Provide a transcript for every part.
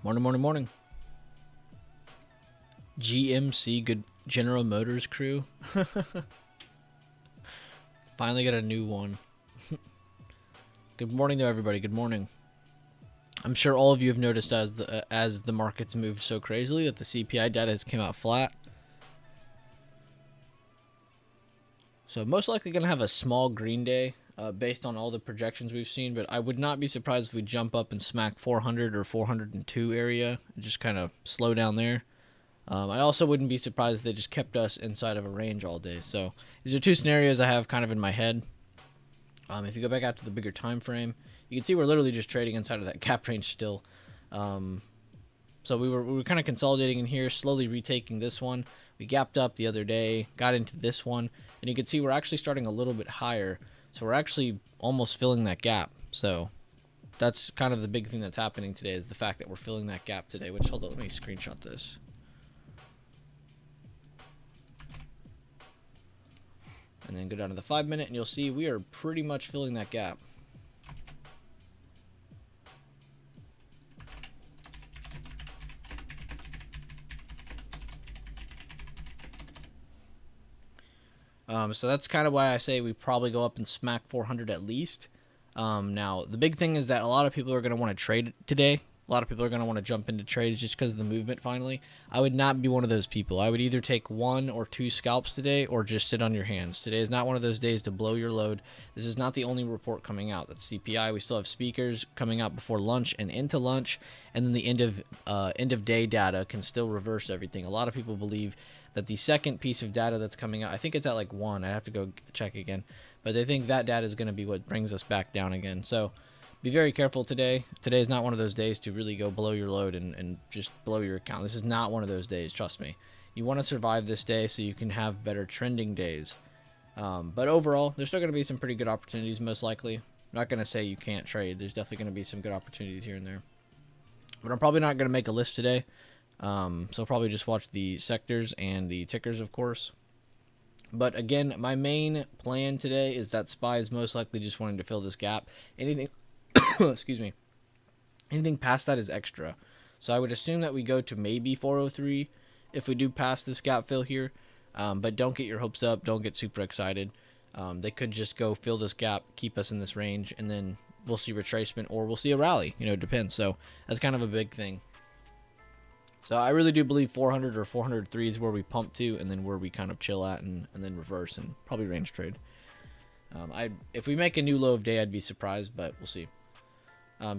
Morning, morning, morning. GMC, good General Motors crew. Finally got a new one. Good morning to everybody. Good morning. I'm sure all of you have noticed as the markets moved so crazily that the CPI data has came out flat. So most likely going to have a small green day based on all the projections we've seen, but I would not be surprised if we jump up and smack 400 or 402 area and just kind of slow down there. I also wouldn't be surprised if they just kept us inside of a range all day. So these are two scenarios I have kind of in my head. If you go back out to the bigger time frame, you can see we're literally just trading inside of that gap range still. So we were kind of consolidating in here, slowly retaking this one. We gapped up the other day, got into this one, and you can see we're actually starting a little bit higher. So we're actually almost filling that gap. So that's kind of the big thing that's happening today, is the fact that we're filling that gap today, which, hold on, let me screenshot this. And then go down to the 5 minute, and you'll see we are pretty much filling that gap. So that's kind of why I say we probably go up and smack 400 at least. Now, the big thing is that a lot of people are going to want to trade today. A lot of people are going to want to jump into trades just because of the movement finally. I would not be one of those people. I would either take 1 or 2 scalps today or just sit on your hands. Today is not one of those days to blow your load. This is not the only report coming out. That's CPI. We still have speakers coming out before lunch and into lunch. And then the end of day data can still reverse everything. A lot of people believe that the second piece of data that's coming out, I think it's at like 1. I have to go check again. But they think that data is going to be what brings us back down again. So be very careful today. Today is not one of those days to really go blow your load and just blow your account. This is not one of those days, trust me. You want to survive this day so you can have better trending days. But overall, there's still going to be some pretty good opportunities, most likely. I'm not going to say you can't trade. There's definitely going to be some good opportunities here and there. But I'm probably not going to make a list today. So I'll probably just watch the sectors and the tickers, of course. But again, my main plan today is that SPY is most likely just wanting to fill this gap. Anything, excuse me, anything past that is extra. So I would assume that we go to maybe 403 if we do pass this gap fill here. But don't get your hopes up. Don't get super excited. They could just go fill this gap, keep us in this range, and then we'll see retracement or we'll see a rally. You know, it depends. So that's kind of a big thing. So I really do believe 400 or 403 is where we pump to, and then where we kind of chill at, and then reverse and probably range trade. If we make a new low of day, I'd be surprised, but we'll see.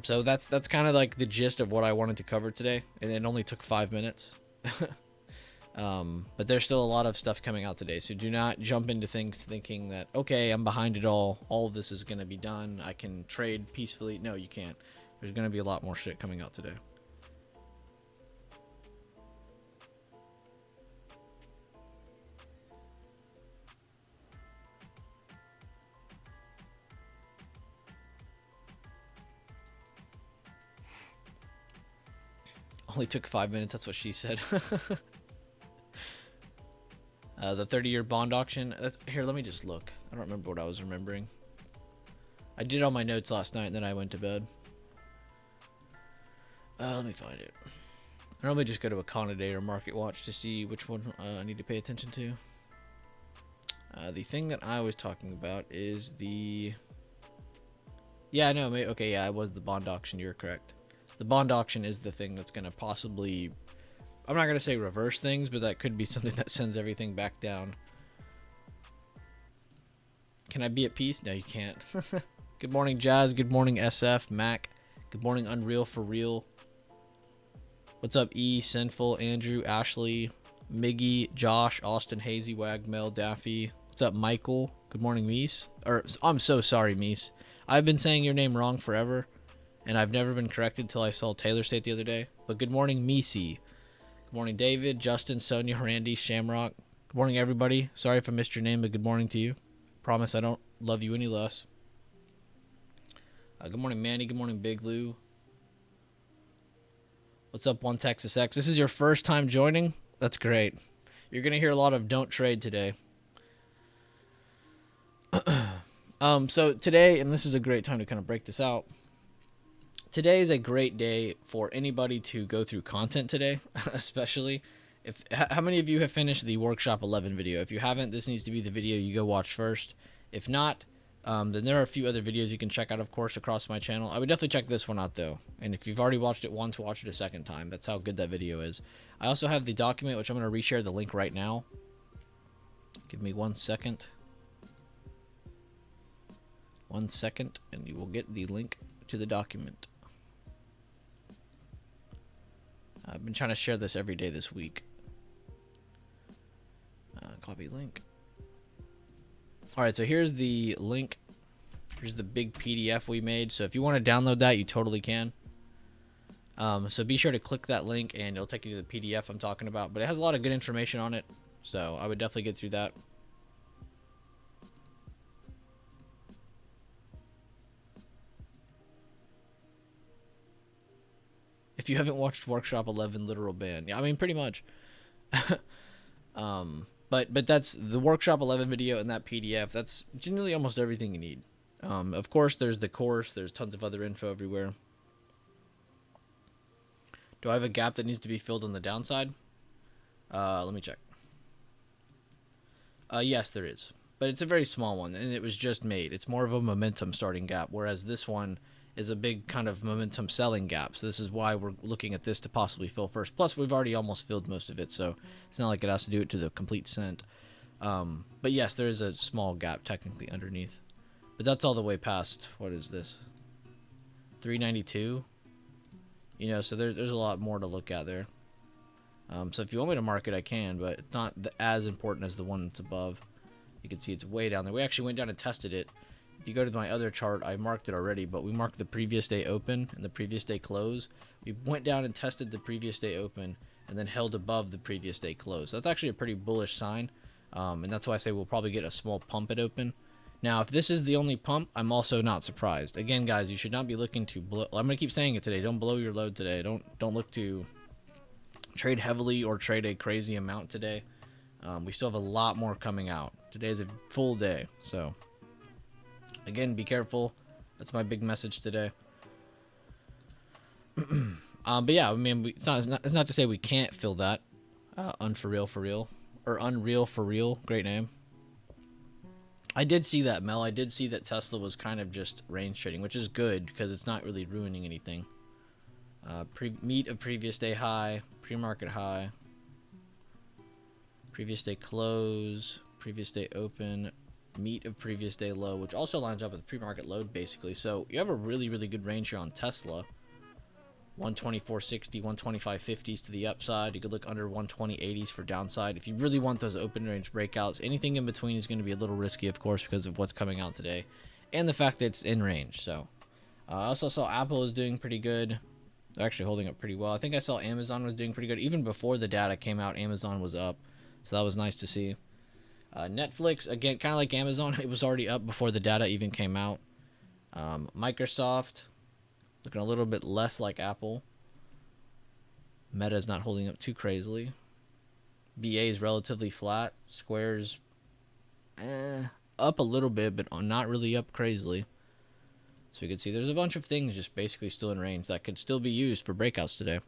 So that's kind of like the gist of what I wanted to cover today, and it only took 5 minutes. But there's still a lot of stuff coming out today, so do not jump into things thinking that, okay, I'm behind it all of this is going to be done, I can trade peacefully. No, you can't. There's going to be a lot more shit coming out today. Only took 5 minutes, that's what she said. The 30-year bond auction. Here, let me just look. I don't remember what I was remembering. I did all my notes last night, and then I went to bed. Let me find it. I normally just go to Econoday or Market Watch to see which one I need to pay attention to. The thing that I was talking about is the... Yeah, no, okay, yeah, it was the bond auction. You're correct. The bond auction is the thing that's going to possibly, I'm not going to say reverse things, but that could be something that sends everything back down. Can I be at peace? No, you can't. Good morning, Jazz. Good morning, SF, Mac. Good morning, Unreal for Real. What's up, E, Sinful, Andrew, Ashley, Miggy, Josh, Austin, Hazy, Wag, Mel, Daffy. What's up, Michael? Good morning, Mies. Or, I'm so sorry, Mies. I've been saying your name wrong forever. And I've never been corrected until I saw Taylor State the other day. But good morning, Misi. Good morning, David, Justin, Sonia, Randy, Shamrock. Good morning, everybody. Sorry if I missed your name, but good morning to you. Promise I don't love you any less. Good morning, Manny. Good morning, Big Lou. What's up, One Texas X? This is your first time joining? That's great. You're going to hear a lot of don't trade today. So today, and this is a great time to kind of break this out. Today is a great day for anybody to go through content today, especially if how many of you have finished the workshop 11 video? If you haven't, this needs to be the video you go watch first. If not, then there are a few other videos you can check out, of course, across my channel. I would definitely check this one out though, and if you've already watched it once, watch it a second time. That's how good that video is. I also have the document, which I'm going to reshare the link right now. Give me 1 second. 1 second, and you will get the link to the document. I've been trying to share this every day this week. Copy link. Alright, so here's the link. Here's the big PDF we made. So if you want to download that, you totally can. So be sure to click that link and it'll take you to the PDF I'm talking about. But it has a lot of good information on it. So I would definitely get through that. If you haven't watched Workshop 11, literal ban. Yeah, I mean, pretty much. But that's the Workshop 11 video and that PDF. That's generally almost everything you need. Of course, there's the course. There's tons of other info everywhere. Do I have a gap that needs to be filled on the downside? Let me check. Yes, there is. But it's a very small one, and it was just made. It's more of a momentum starting gap, whereas this one is a big kind of momentum selling gap. So this is why we're looking at this to possibly fill first. Plus, we've already almost filled most of it, so it's not like it has to do it to the complete cent. But yes, there is a small gap technically underneath. But that's all the way past, what is this? 392? You know, so there's a lot more to look at there. So if you want me to mark it, I can, but it's not as important as the one that's above. You can see it's way down there. We actually went down and tested it. If you go to my other chart, I marked it already, but we marked the previous day open and the previous day close. We went down and tested the previous day open and then held above the previous day close. So that's actually a pretty bullish sign, and that's why I say we'll probably get a small pump at open. Now, if this is the only pump, I'm also not surprised. Again, guys, you should not be looking to blow. I'm going to keep saying it today. Don't blow your load today. Don't look to trade heavily or trade a crazy amount today. We still have a lot more coming out. Today is a full day, so again, be careful. That's my big message today. But yeah, I mean, it's not to say we can't fill that. Unreal for real. Great name. I did see that, Mel. I did see that Tesla was kind of just range trading, which is good because it's not really ruining anything. Meet a previous day high, pre-market high, previous day close, previous day open, meet of previous day low, which also lines up with pre-market low basically. So you have a really good range here on Tesla. 124.60, 125.50s to the upside. You could look under 120.80s for downside. If you really want those open range breakouts, anything in between is going to be a little risky, of course, because of what's coming out today and the fact that it's in range. So I also saw Apple is doing pretty good. They're actually holding up pretty well. I think I saw Amazon was doing pretty good. Even before the data came out, Amazon was up. So that was nice to see. Netflix, again, kind of like Amazon, it was already up before the data even came out. Microsoft, looking a little bit less like Apple. Meta is not holding up too crazily. BA is relatively flat. Square's up a little bit, but not really up crazily. So you can see there's a bunch of things just basically still in range that could still be used for breakouts today.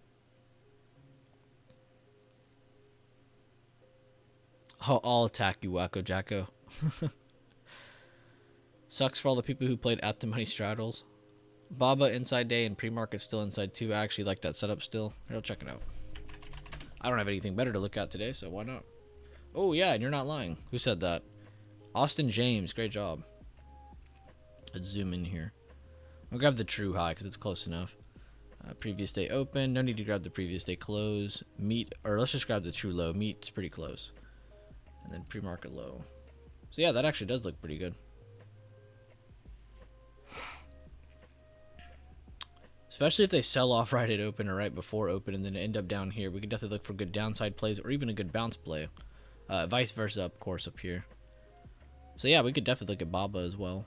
I'll attack you, Wacko Jacko. Sucks for all the people who played at the money straddles. Baba inside day and pre-market still inside too. I actually like that setup still. Here, I'll check it out. I don't have anything better to look at today, so why not? Oh yeah, and you're not lying. Who said that? Austin James, great job. Let's zoom in here. I'll grab the true high because it's close enough. Previous day open. No need to grab the previous day close. Meet, or let's just grab the true low. Meet's pretty close. And then pre-market low. So yeah, that actually does look pretty good. Especially if they sell off right at open or right before open and then end up down here. We could definitely look for good downside plays or even a good bounce play. Vice versa, of course, up here. So yeah, we could definitely look at Baba as well.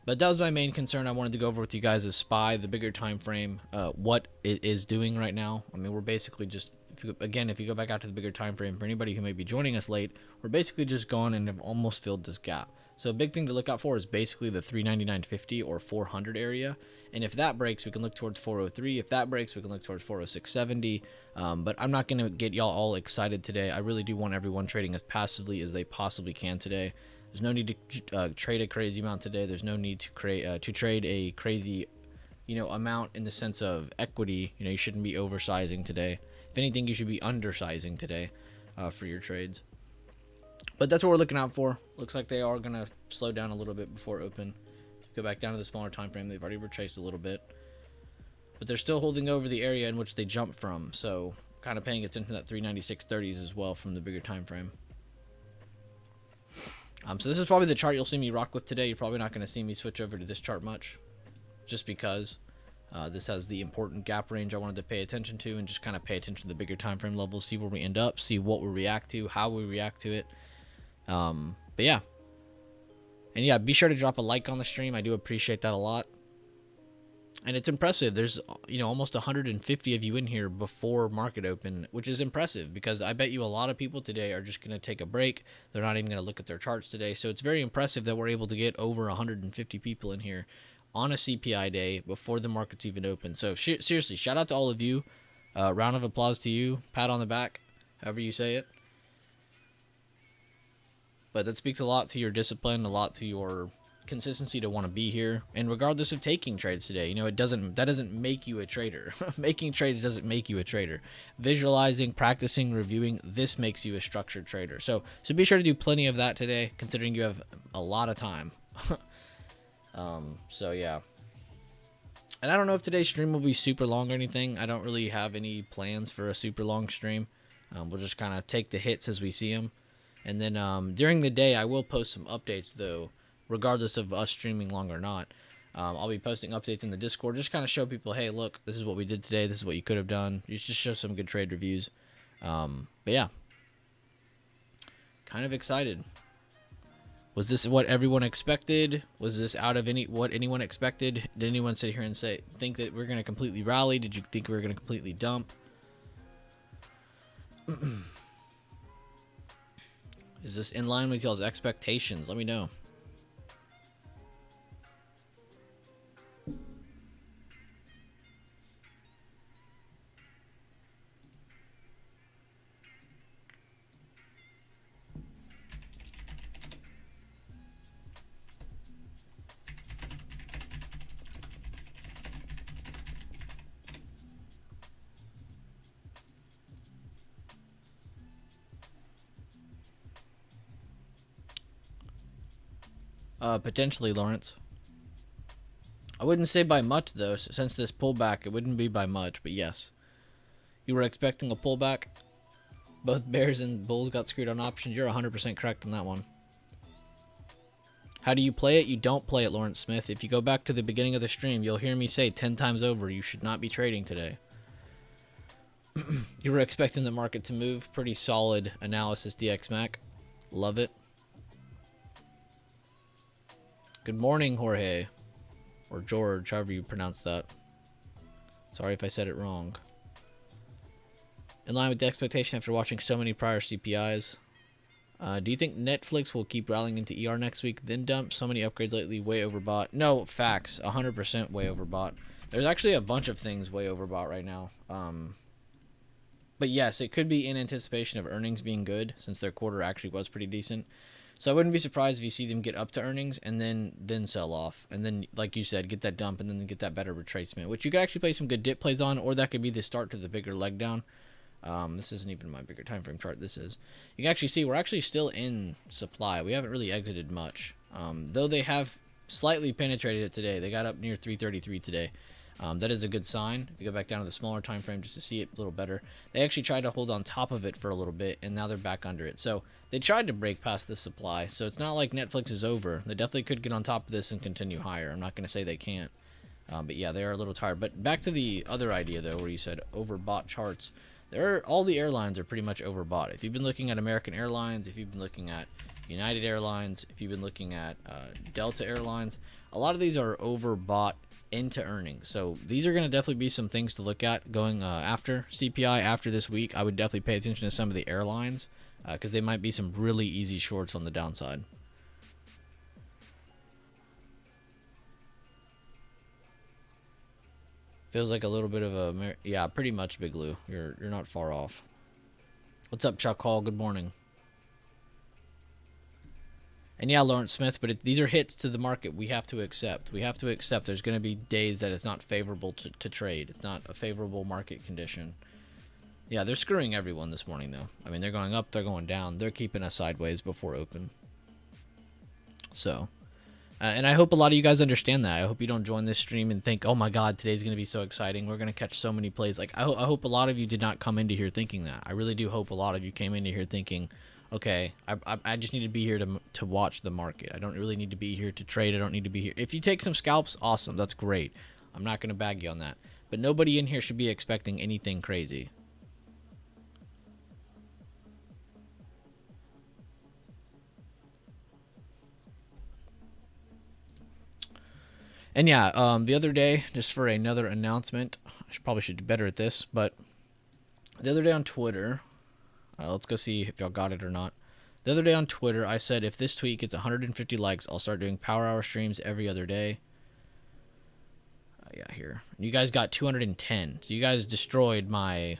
But that was my main concern I wanted to go over with you guys is SPY, the bigger time frame, what it is doing right now. I mean, we're basically just, if you go back out to the bigger time frame, for anybody who may be joining us late, we're basically just gone and have almost filled this gap. So a big thing to look out for is basically the 399.50 or 400 area. And if that breaks, we can look towards 403. If that breaks, we can look towards 406.70. But I'm not going to get y'all all excited today. I really do want everyone trading as passively as they possibly can today. There's no need to trade a crazy amount today. There's no need to trade a crazy, amount in the sense of equity. You shouldn't be oversizing today. If anything, you should be undersizing today for your trades. But that's what we're looking out for. Looks like they are going to slow down a little bit before open. Go back down to the smaller time frame. They've already retraced a little bit. But they're still holding over the area in which they jumped from. So kind of paying attention to that 396.30s as well from the bigger time frame. So this is probably the chart you'll see me rock with today. You're probably not going to see me switch over to this chart much. Just because this has the important gap range I wanted to pay attention to. And just kind of pay attention to the bigger time frame levels. See where we end up. See what we react to. How we react to it. But yeah. And yeah, be sure to drop a like on the stream. I do appreciate that a lot. And it's impressive. There's, almost 150 of you in here before market open, which is impressive because I bet you a lot of people today are just going to take a break. They're not even going to look at their charts today. So it's very impressive that we're able to get over 150 people in here on a CPI day before the market's even open. So seriously, shout out to all of you. Round of applause to you. Pat on the back, however you say it. But that speaks a lot to your discipline, a lot to your consistency to want to be here. And regardless of taking trades today, that doesn't make you a trader. Making trades doesn't make you a trader. Visualizing, practicing, reviewing, this makes you a structured trader. So be sure to do plenty of that today, considering you have a lot of time. So yeah. And I don't know if today's stream will be super long or anything. I don't really have any plans for a super long stream. We'll just kind of take the hits as we see them. And then during the day, I will post some updates, though, regardless of us streaming long or not. I'll be posting updates in the Discord. Just kind of show people, hey, look, this is what we did today. This is what you could have done. You just show some good trade reviews. But yeah, kind of excited. Was this what everyone expected? Was this out of what anyone expected? Did anyone sit here and think that we're going to completely rally? Did you think we were going to completely dump? Is this in line with y'all's expectations? Let me know. Potentially, Lawrence. I wouldn't say by much, though, since this pullback, it wouldn't be by much, but yes. You were expecting a pullback. Both bears and bulls got screwed on options. You're 100% correct on that one. How do you play it? You don't play it, Lawrence Smith. If you go back to the beginning of the stream, you'll hear me say 10 times over, you should not be trading today. You were expecting the market to move. Pretty solid analysis, DXMac. Love it. Good morning, Jorge. Or George, however you pronounce that. Sorry if I said it wrong. In line with the expectation after watching so many prior CPIs. Do you think Netflix will keep rallying into ER next week, then dump? So many upgrades lately, way overbought. No, facts. 100% way overbought. There's actually a bunch of things way overbought right now. But yes, it could be in anticipation of earnings being good, since their quarter actually was pretty decent. So I wouldn't be surprised if you see them get up to earnings and then sell off. And then, like you said, get that dump and then get that better retracement, which you could actually play some good dip plays on, or that could be the start to the bigger leg down. This isn't even my bigger time frame chart. This is. You can actually see we're actually still in supply. We haven't really exited much. Though they have slightly penetrated it today. They got up near 333 today. That is a good sign. If you go back down to the smaller time frame just to see it a little better, they actually tried to hold on top of it for a little bit, and now they're back under it. So they tried to break past this supply. So it's not like Netflix is over. They definitely could get on top of this and continue higher. I'm not going to say they can't. But yeah, they are a little tired. But back to the other idea, though, where you said overbought charts. All the airlines are pretty much overbought. If you've been looking at American Airlines, if you've been looking at United Airlines, if you've been looking at Delta Airlines, a lot of these are overbought into earnings. So these are going to definitely be some things to look at going after CPI after this week. I would definitely pay attention to some of the airlines because they might be some really easy shorts on the downside. Feels like a little bit of a... Yeah, pretty much, Big Lou. You're not far off. What's up, Chuck Hall? Good morning. And yeah, Lawrence Smith, but these are hits to the market we have to accept. We have to accept there's going to be days that it's not favorable to trade. It's not a favorable market condition. Yeah, they're screwing everyone this morning, though. I mean, they're going up, they're going down. They're keeping us sideways before open. So, and I hope a lot of you guys understand that. I hope you don't join this stream and think, oh my God, today's going to be so exciting. We're going to catch so many plays. Like, I hope a lot of you did not come into here thinking that. I really do hope a lot of you came into here thinking, okay, I just need to be here to watch the market. I don't really need to be here to trade. I don't need to be here. If you take some scalps, awesome. That's great. I'm not going to bag you on that. But nobody in here should be expecting anything crazy. And yeah, the other day, just for another announcement, I probably should do better at this, but the other day on Twitter... let's go see if y'all got it or not. The other day on Twitter, I said if this tweet gets 150 likes, I'll start doing power hour streams every other day. Yeah, here. You guys got 210. So you guys destroyed my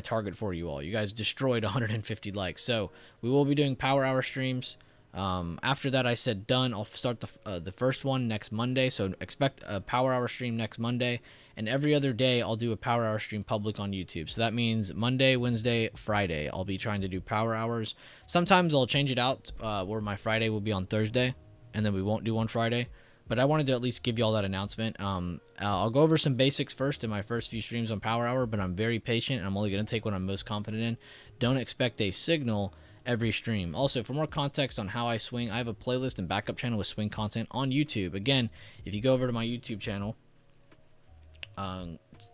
target for you all. You guys destroyed 150 likes. So we will be doing power hour streams. After that, I said done. I'll start the first one next Monday. So expect a power hour stream next Monday. And every other day, I'll do a power hour stream public on YouTube. So that means Monday, Wednesday, Friday, I'll be trying to do power hours. Sometimes I'll change it out where my Friday will be on Thursday, and then we won't do on Friday. But I wanted to at least give you all that announcement. I'll go over some basics first in my first few streams on power hour, but I'm very patient, and I'm only going to take what I'm most confident in. Don't expect a signal every stream. Also, for more context on how I swing, I have a playlist and backup channel with swing content on YouTube. Again, if you go over to my YouTube channel,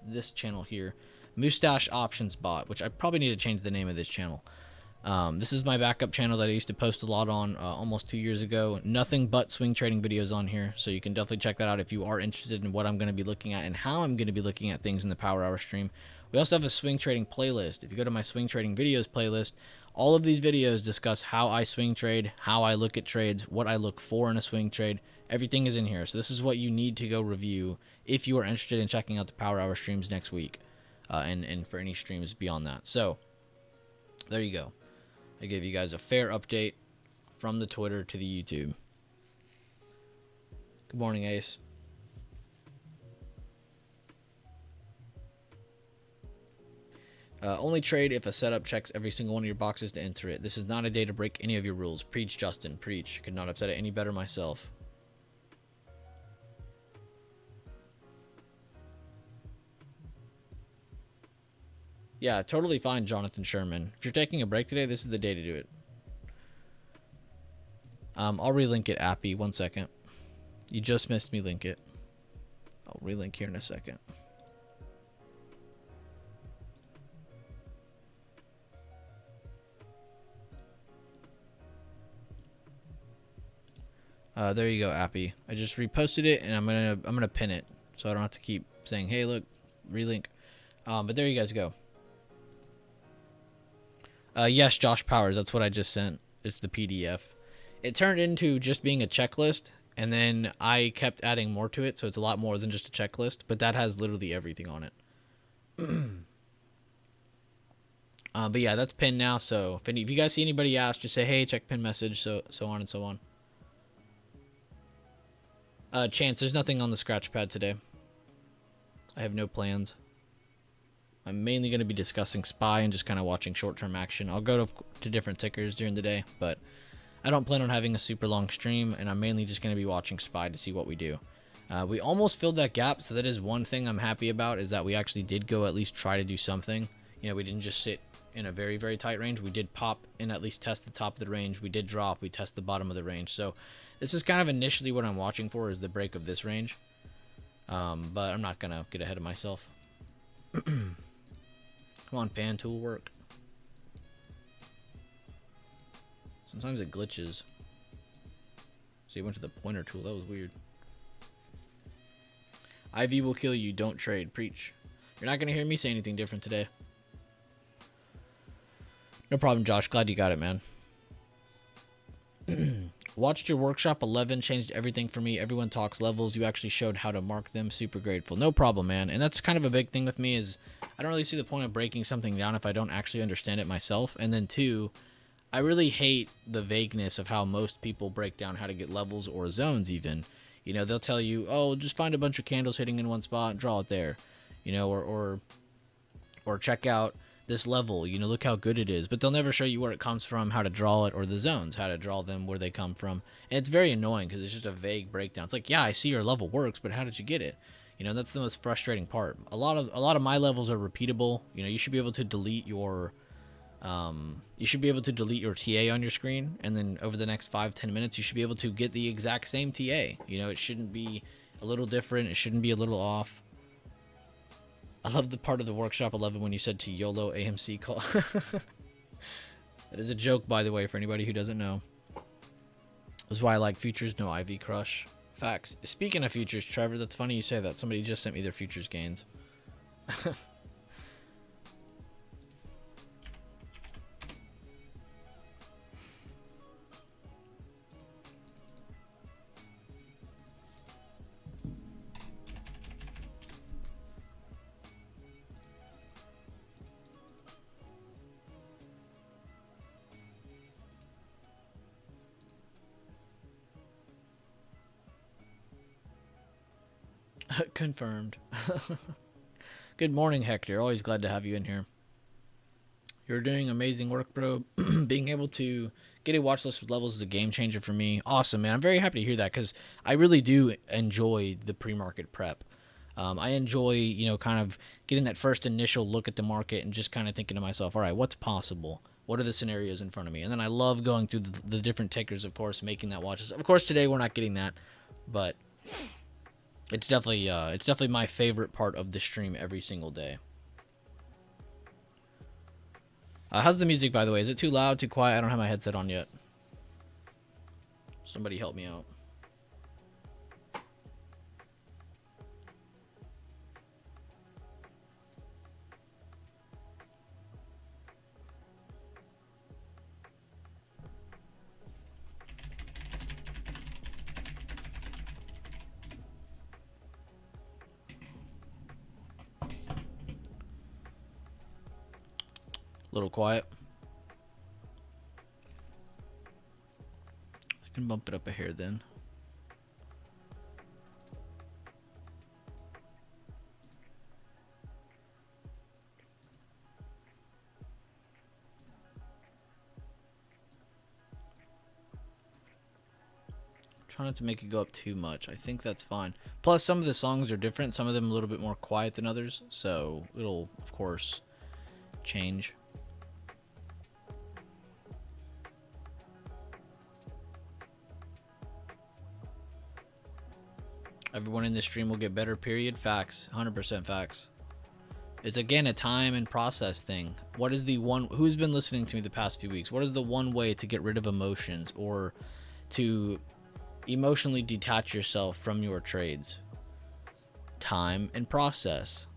this channel here, Mustache Options Bot, which I probably need to change the name of this channel. This is my backup channel that I used to post a lot on almost 2 years ago. Nothing but swing trading videos on here, so you can definitely check that out if you are interested in what I'm going to be looking at and how I'm going to be looking at things in the power hour stream. We also have a swing trading playlist. If you go to my swing trading videos playlist, all of these videos discuss how I swing trade, how I look at trades, what I look for in a swing trade. Everything is in here. So this is what you need to go review if you are interested in checking out the power hour streams next week, and for any streams beyond that. So there you go. I gave you guys a fair update from the Twitter to the YouTube. Good morning, Ace. Only trade if a setup checks every single one of your boxes to enter it. This is not a day to break any of your rules. Preach, Justin. Preach. Could not have said it any better myself. Yeah, totally fine, Jonathan Sherman. If you're taking a break today, this is the day to do it. I'll relink it, Appy. 1 second. You just missed me link it. I'll relink here in a second. There you go, Appy. I just reposted it, and I'm gonna pin it, so I don't have to keep saying, "Hey, look, relink." But there you guys go. Yes, Josh Powers. That's what I just sent. It's the PDF. It turned into just being a checklist, and then I kept adding more to it, so it's a lot more than just a checklist. But that has literally everything on it. But yeah, that's pinned now. So if you guys see anybody ask, just say, "Hey, check pin message." So on and so on. Chance, there's nothing on the scratch pad today. I have no plans. I'm mainly going to be discussing SPY and just kind of watching short-term action. I'll go to different tickers during the day, but I don't plan on having a super long stream, and I'm mainly just going to be watching SPY to see what we do. We almost filled that gap, so that is one thing I'm happy about, is that we actually did go at least try to do something. You know, we didn't just sit in a very, very tight range. We did pop and at least test the top of the range. We did drop. We test the bottom of the range. So this is kind of initially what I'm watching for, is the break of this range. But I'm not going to get ahead of myself. Come on, pan tool work. Sometimes it glitches. So you went to the pointer tool. That was weird. IV will kill you. Don't trade. Preach. You're not going to hear me say anything different today. No problem, Josh. Glad you got it, man. Watched your workshop 11, changed everything for me. Everyone talks levels. You actually showed how to mark them. Super grateful. No problem, man. And that's kind of a big thing with me is I don't really see the point of breaking something down if I don't actually understand it myself. And then two, I really hate the vagueness of how most people break down how to get levels or zones even. You know, they'll tell you, oh, just find a bunch of candles hitting in one spot and draw it there. You know, or check out this level, you know, look how good it is. But they'll never show you where it comes from, how to draw it, or the zones, how to draw them, where they come from. And it's very annoying because it's just a vague breakdown. It's like, yeah, I see your level works, but how did you get it? You know, that's the most frustrating part. A lot of my levels are repeatable. You know, you should be able to delete your TA on your screen, and then over the next 5-10 minutes you should be able to get the exact same TA. You know, it shouldn't be a little different, it shouldn't be a little off. I love the part of the workshop 11 when you said to YOLO AMC call. That is a joke, by the way, for anybody who doesn't know. That's why I like futures, no IV crush. Facts. Speaking of futures, Trevor, that's funny you say that. Somebody just sent me their futures gains. Confirmed. Good morning, Hector. Always glad to have you in here. You're doing amazing work, bro. Being able to get a watch list with levels is a game changer for me. Awesome, man. I'm very happy to hear that because I really do enjoy the pre-market prep. I enjoy, you know, kind of getting that first initial look at the market and just kind of thinking to myself, all right, what's possible? What are the scenarios in front of me? And then I love going through the different tickers, of course, making that watch list. Of course, today we're not getting that, but it's definitely my favorite part of the stream every single day. How's the music, by the way? Is it too loud, too quiet? I don't have my headset on yet. Somebody help me out. Little quiet. I can bump it up a hair then. Try not to make it go up too much. I think that's fine. Plus, some of the songs are different. Some of them a little bit more quiet than others. So it'll, of course, change. Everyone in this stream will get better, period. Facts. 100% facts. It's, again, a time and process thing. What is the one... Who's been listening to me the past few weeks? What is the one way to get rid of emotions or to emotionally detach yourself from your trades? Time and process.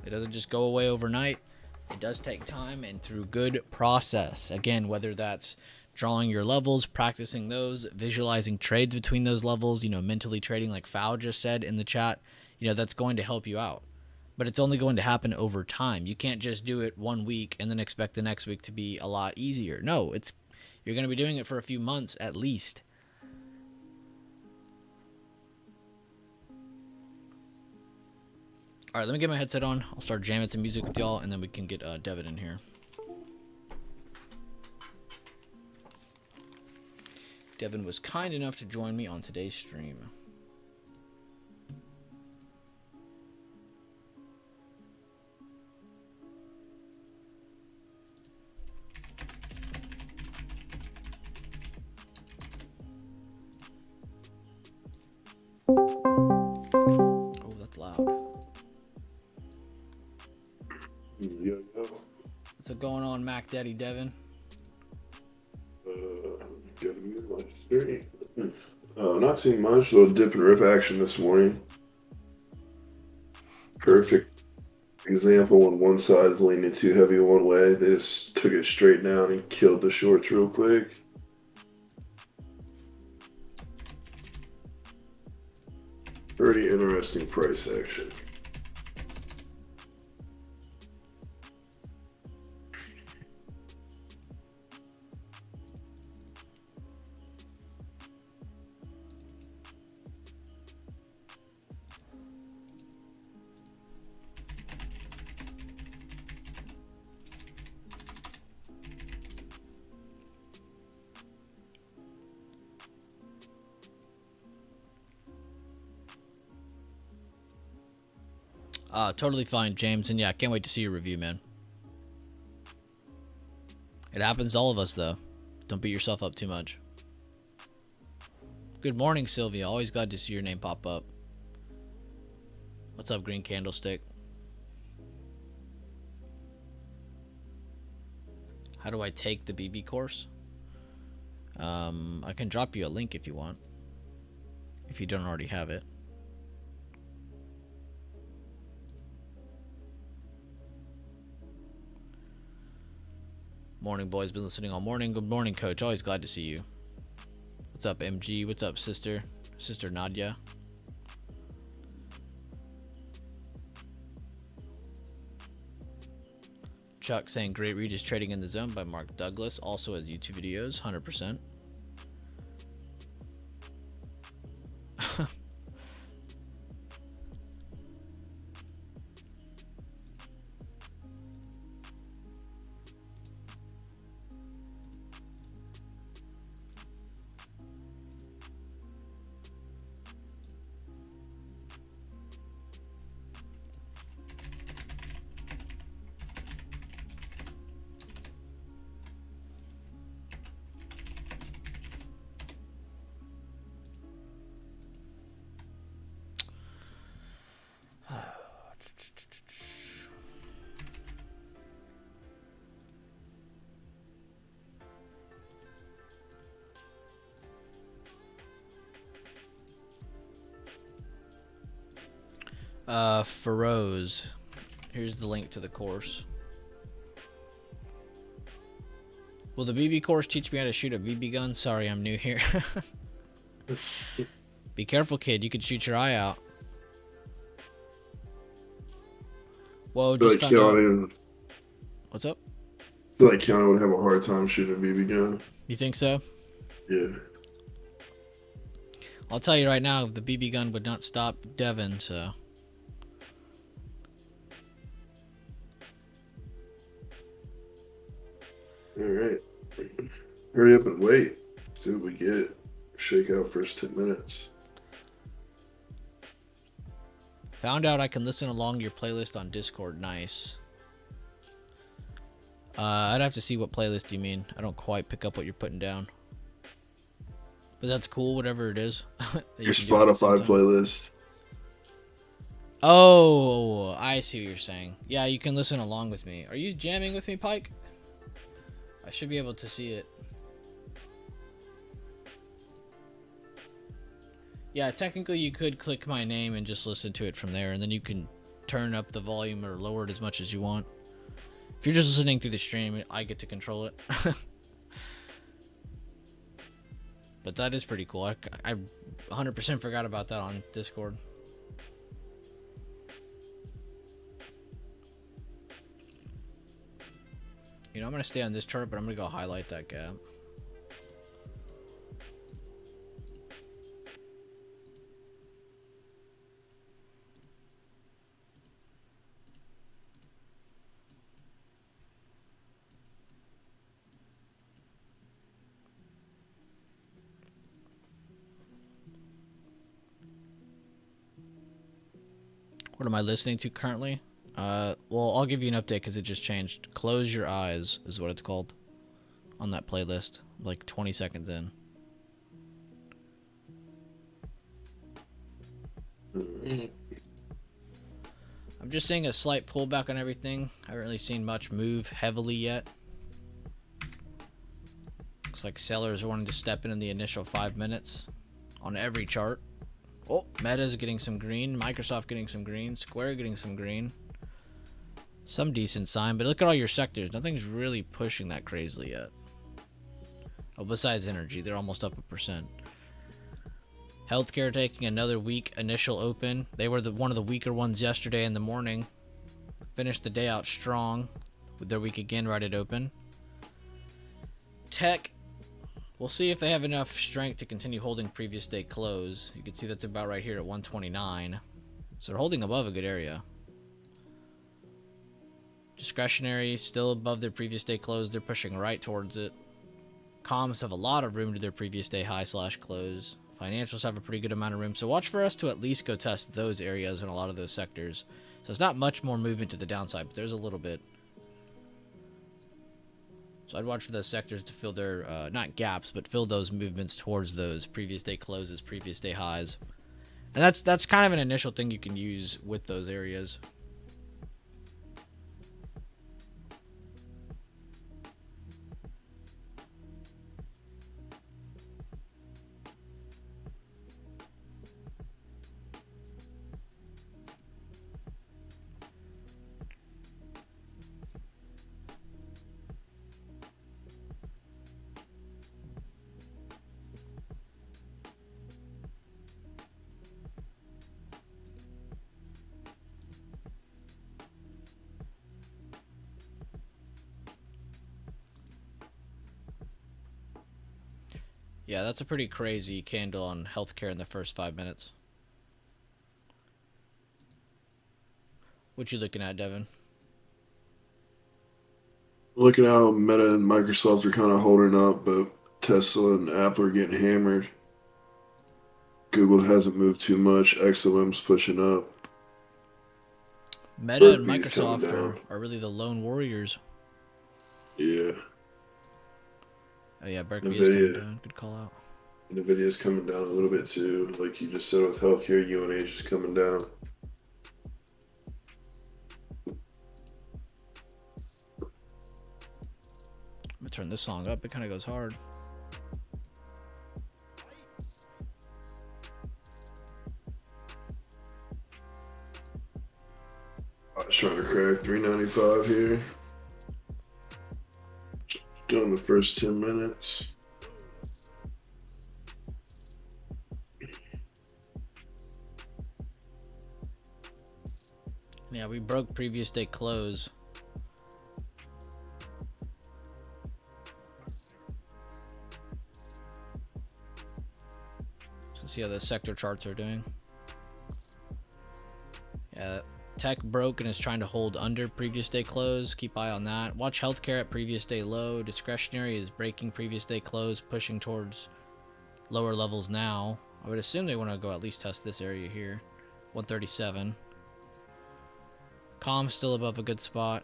It doesn't just go away overnight. It does take time and through good process. Again, whether that's drawing your levels, practicing those, visualizing trades between those levels, you know, mentally trading like Fao just said in the chat, you know, that's going to help you out. But it's only going to happen over time. You can't just do it 1 week and then expect the next week to be a lot easier. No, you're going to be doing it for a few months at least. All right, let me get my headset on. I'll start jamming some music with y'all, and then we can get Devin in here. Devin was kind enough to join me on today's stream. Oh, that's loud. Yo. What's going on, Mac Daddy Devin? Gotta mute my stream. Not seeing much, little dip and rip action this morning. Perfect example when one side's leaning too heavy one way. They just took it straight down and killed the shorts real quick. Pretty interesting price action. Totally fine, James. And yeah, can't wait to see your review, man. It happens to all of us, though. Don't beat yourself up too much. Good morning, Sylvia. Always glad to see your name pop up. What's up, Green Candlestick? How do I take the BB course? I can drop you a link if you want. If you don't already have it. Morning, boys. Been listening all morning. Good morning, Coach. Always glad to see you. What's up, MG? What's up, sister? Sister Nadia. Chuck saying great read is Trading in the Zone by Mark Douglas. Also has YouTube videos, 100%. Feroz. Here's the link to the course. Will the BB course teach me how to shoot a BB gun? Sorry, I'm new here. Be careful, kid. You could shoot your eye out. Whoa, just found out. What's up? I feel like Keanu would have a hard time shooting a BB gun. You think so? Yeah. I'll tell you right now, the BB gun would not stop Devin, so... Alright. Hurry up and wait. See what we get. Shake out first 10 minutes. Found out I can listen along to your playlist on Discord. Nice. I'd have to see what playlist you mean. I don't quite pick up what you're putting down. But that's cool, whatever it is. Your Spotify playlist. Oh, I see what you're saying. Yeah, you can listen along with me. Are you jamming with me, Pike? I should be able to see it. Yeah, technically you could click my name and just listen to it from there, and then you can turn up the volume or lower it as much as you want. If you're just listening through the stream, I get to control it. But that is pretty cool. I 100% forgot about that on Discord. You know, I'm going to stay on this chart, but I'm going to go highlight that gap. What am I listening to currently? Well, I'll give you an update because it just changed. Close Your Eyes is what it's called on that playlist, like 20 seconds in. I'm just seeing a slight pullback on everything. I haven't really seen much move heavily yet. Looks like sellers are wanting to step in the initial 5 minutes on every chart. Oh, Meta's getting some green. Microsoft getting some green. Square getting some green. Some decent sign, but look at all your sectors. Nothing's really pushing that crazily yet. Oh, besides energy, they're almost up 1%. Healthcare taking another weak initial open. They were one of the weaker ones yesterday in the morning. Finished the day out strong with their week again right at open. Tech, we'll see if they have enough strength to continue holding previous day close. You can see that's about right here at 129. So they're holding above a good area. Discretionary, still above their previous day close. They're pushing right towards it. Comms have a lot of room to their previous day high / close. Financials have a pretty good amount of room. So watch for us to at least go test those areas in a lot of those sectors. So it's not much more movement to the downside, but there's a little bit. So I'd watch for those sectors to fill their, not gaps, but fill those movements towards those previous day closes, previous day highs. And that's kind of an initial thing you can use with those areas. Yeah, that's a pretty crazy candle on healthcare in the first 5 minutes. What you looking at, Devin? Looking at how Meta and Microsoft are kind of holding up, but Tesla and Apple are getting hammered. Google hasn't moved too much. XOM's pushing up. Meta and Berkeley's coming Microsoft down. are really the lone warriors. Yeah. Oh yeah, Berkeley is coming Nvidia. down. Good call out. Nvidia's coming down a little bit too. Like you just said with healthcare, UNH is coming down. I'm gonna turn this song up. It kind of goes hard. I was trying to crack 395 here. Doing the first 10 minutes. Yeah, we broke previous day close. Let's see how the sector charts are doing. Yeah, tech broke and is trying to hold under previous day close. Keep eye on that. Watch healthcare at previous day low. Discretionary is breaking previous day close, pushing towards lower levels now. I would assume they want to go at least test this area here. 137. Comms still above a good spot.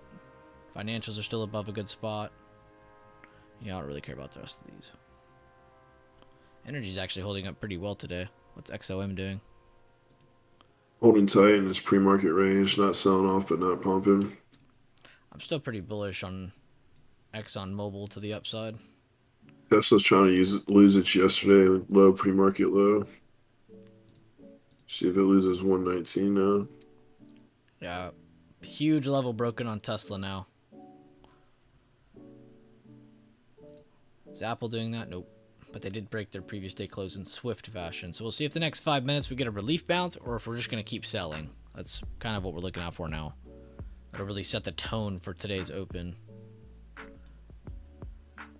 Financials are still above a good spot. Yeah, I don't really care about the rest of these. Energy's actually holding up pretty well today. What's XOM doing? Holding tight in this pre-market range, not selling off but not pumping. I'm still pretty bullish on ExxonMobil to the upside. Tesla's trying to lose its yesterday low pre-market low. See if it loses 119 now. Yeah, huge level broken on Tesla now. Is Apple doing that? Nope. But they did break their previous day close in swift fashion. So we'll see if the next 5 minutes we get a relief bounce or if we're just going to keep selling. That's kind of what we're looking out for now. That'll really set the tone for today's open.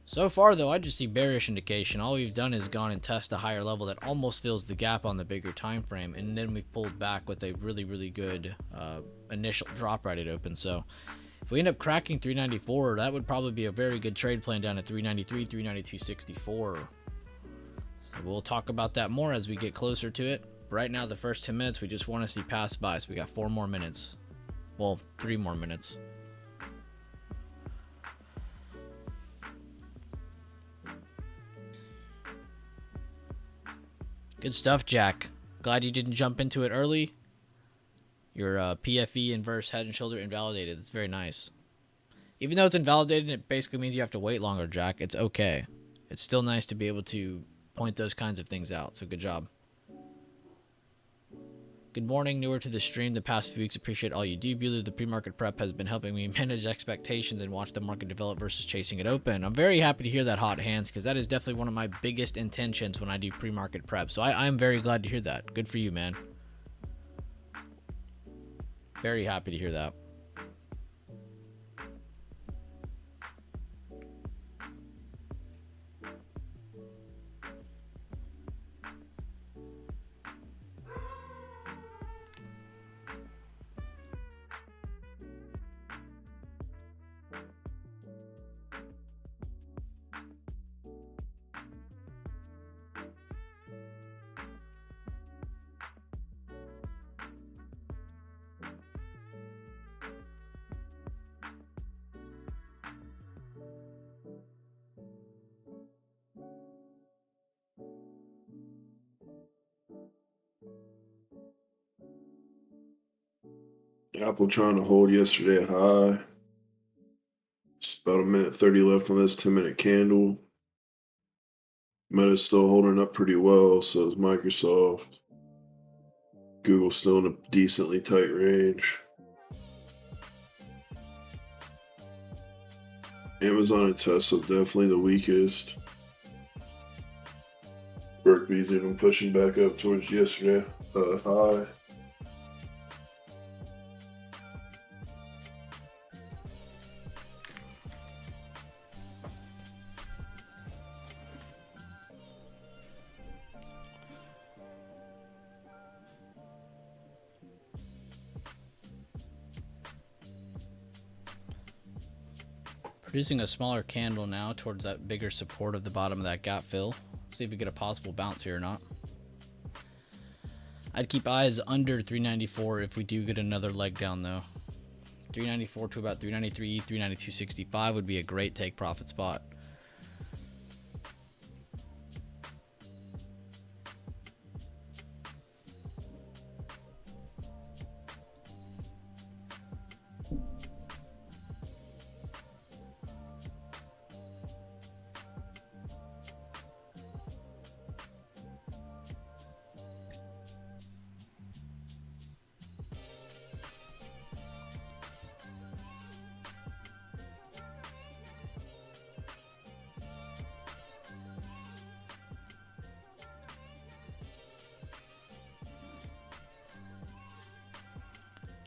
So far, though, I just see bearish indication. All we've done is gone and test a higher level that almost fills the gap on the bigger time frame, and then we've pulled back with a really, really good initial drop right at open. So if we end up cracking 394, that would probably be a very good trade plan down at 393, 392.64. So we'll talk about that more as we get closer to it. Right now, the first 10 minutes, we just want to see pass by, so we got 4 more minutes. Well, 3 more minutes. Good stuff, Jack. Glad you didn't jump into it early. Your PFE inverse head and shoulder invalidated. That's very nice. Even though it's invalidated, it basically means you have to wait longer, Jack. It's okay. It's still nice to be able to point those kinds of things out. So good job. Good morning, newer to the stream the past few weeks. Appreciate all you do. Bueller, the pre-market prep has been helping me manage expectations and watch the market develop versus chasing it open. I'm very happy to hear that, Hot Hands, because that is definitely one of my biggest intentions when I do pre-market prep. So I'm very glad to hear that. Good for you, man. Very happy to hear that. Apple trying to hold yesterday high. It's about a minute 30 left on this 10-minute candle. Meta's still holding up pretty well, so is Microsoft. Google's still in a decently tight range. Amazon and Tesla definitely the weakest. Berkby's even pushing back up towards yesterday high. Producing a smaller candle now towards that bigger support of the bottom of that gap fill. See if we get a possible bounce here or not. I'd keep eyes under 394 if we do get another leg down though. 394 to about 393, 392.65 would be a great take profit spot.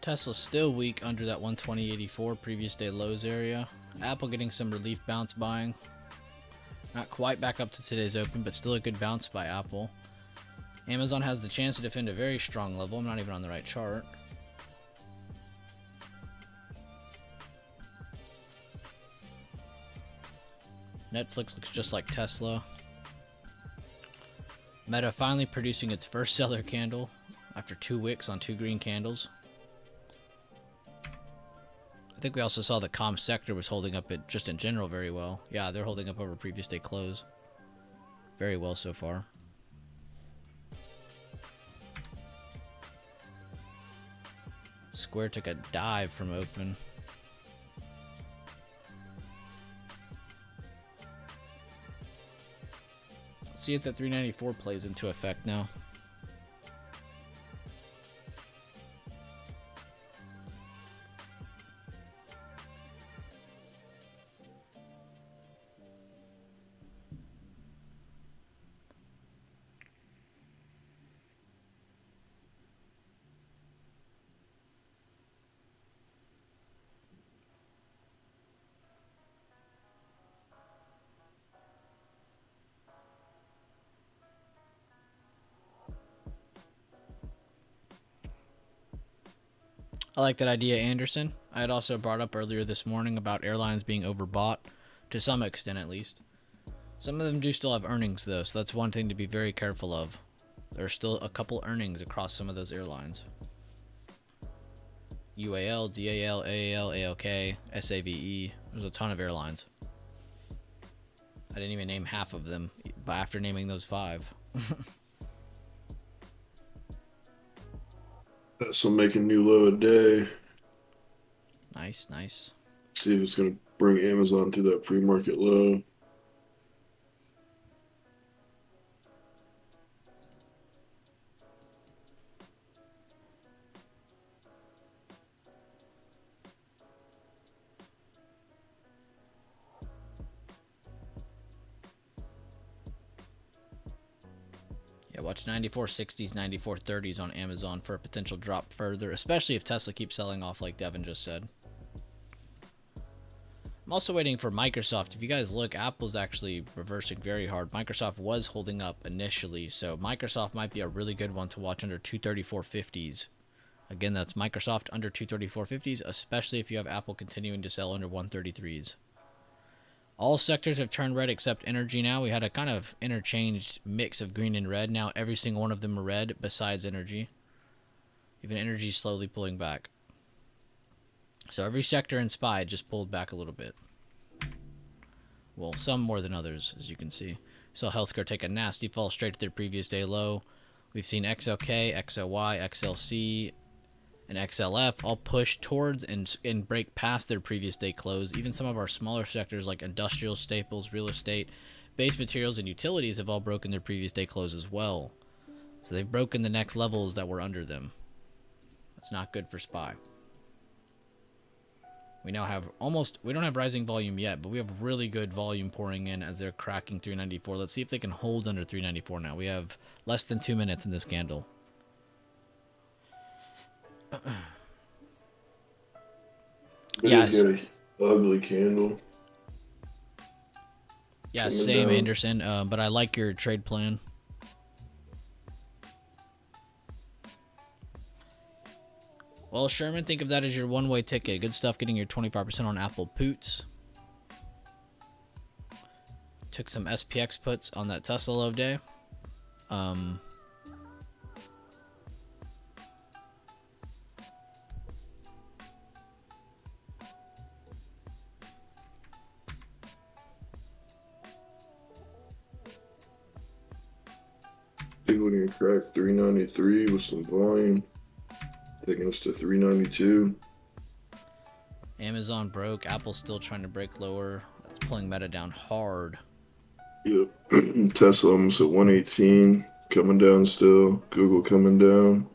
Tesla's still weak under that 120.84 previous day lows area. Apple getting some relief bounce buying. Not quite back up to today's open, but still a good bounce by Apple. Amazon has the chance to defend a very strong level. I'm not even on the right chart. Netflix looks just like Tesla. Meta finally producing its first seller candle after 2 wicks on 2 green candles. I think we also saw the comm sector was holding up it just in general very well. Yeah, they're holding up over previous day close. Very well so far. Square took a dive from open. Let's see if that 394 plays into effect now. I like that idea, Anderson. I had also brought up earlier this morning about airlines being overbought, to some extent at least. Some of them do still have earnings though, so that's one thing to be very careful of. There are still a couple earnings across some of those airlines. UAL, DAL, AAL, ALK, SAVE. There's a ton of airlines. I didn't even name half of them, but after naming those 5. Tesla making new low a day. Nice, nice. See if it's going to bring Amazon to that pre-market low. Yeah, watch 94.60s, 94.30s on Amazon for a potential drop further, especially if Tesla keeps selling off like Devin just said. I'm also waiting for Microsoft. If you guys look, Apple's actually reversing very hard. Microsoft was holding up initially, so Microsoft might be a really good one to watch under 234.50s. Again, that's Microsoft under 234.50s, especially if you have Apple continuing to sell under 133s. All sectors have turned red except energy now. We had a kind of interchanged mix of green and red. Now every single one of them are red besides energy. Even energy is slowly pulling back. So every sector in SPY just pulled back a little bit. Well, some more than others, as you can see. Saw healthcare take a nasty fall straight to their previous day low. We've seen XLK, XLY, XLC, and XLF all push towards and break past their previous day close. Even some of our smaller sectors like industrial, staples, real estate, base materials, and utilities have all broken their previous day close as well. So they've broken the next levels that were under them. That's not good for SPY. We now have we don't have rising volume yet, but we have really good volume pouring in as they're cracking 394. Let's see if they can hold under 394 now. We have less than 2 minutes in this candle. Yes. Got a ugly candle. Yeah, same, Anderson. But I like your trade plan. Well, Sherman, think of that as your one-way ticket. Good stuff getting your 25% on Apple Poots. Took some SPX puts on that Tesla low day. We're going to crack 393 with some volume. Taking us to 392. Amazon broke. Apple's still trying to break lower. That's pulling Meta down hard. Yep. Tesla almost at 118. Coming down still. Google coming down.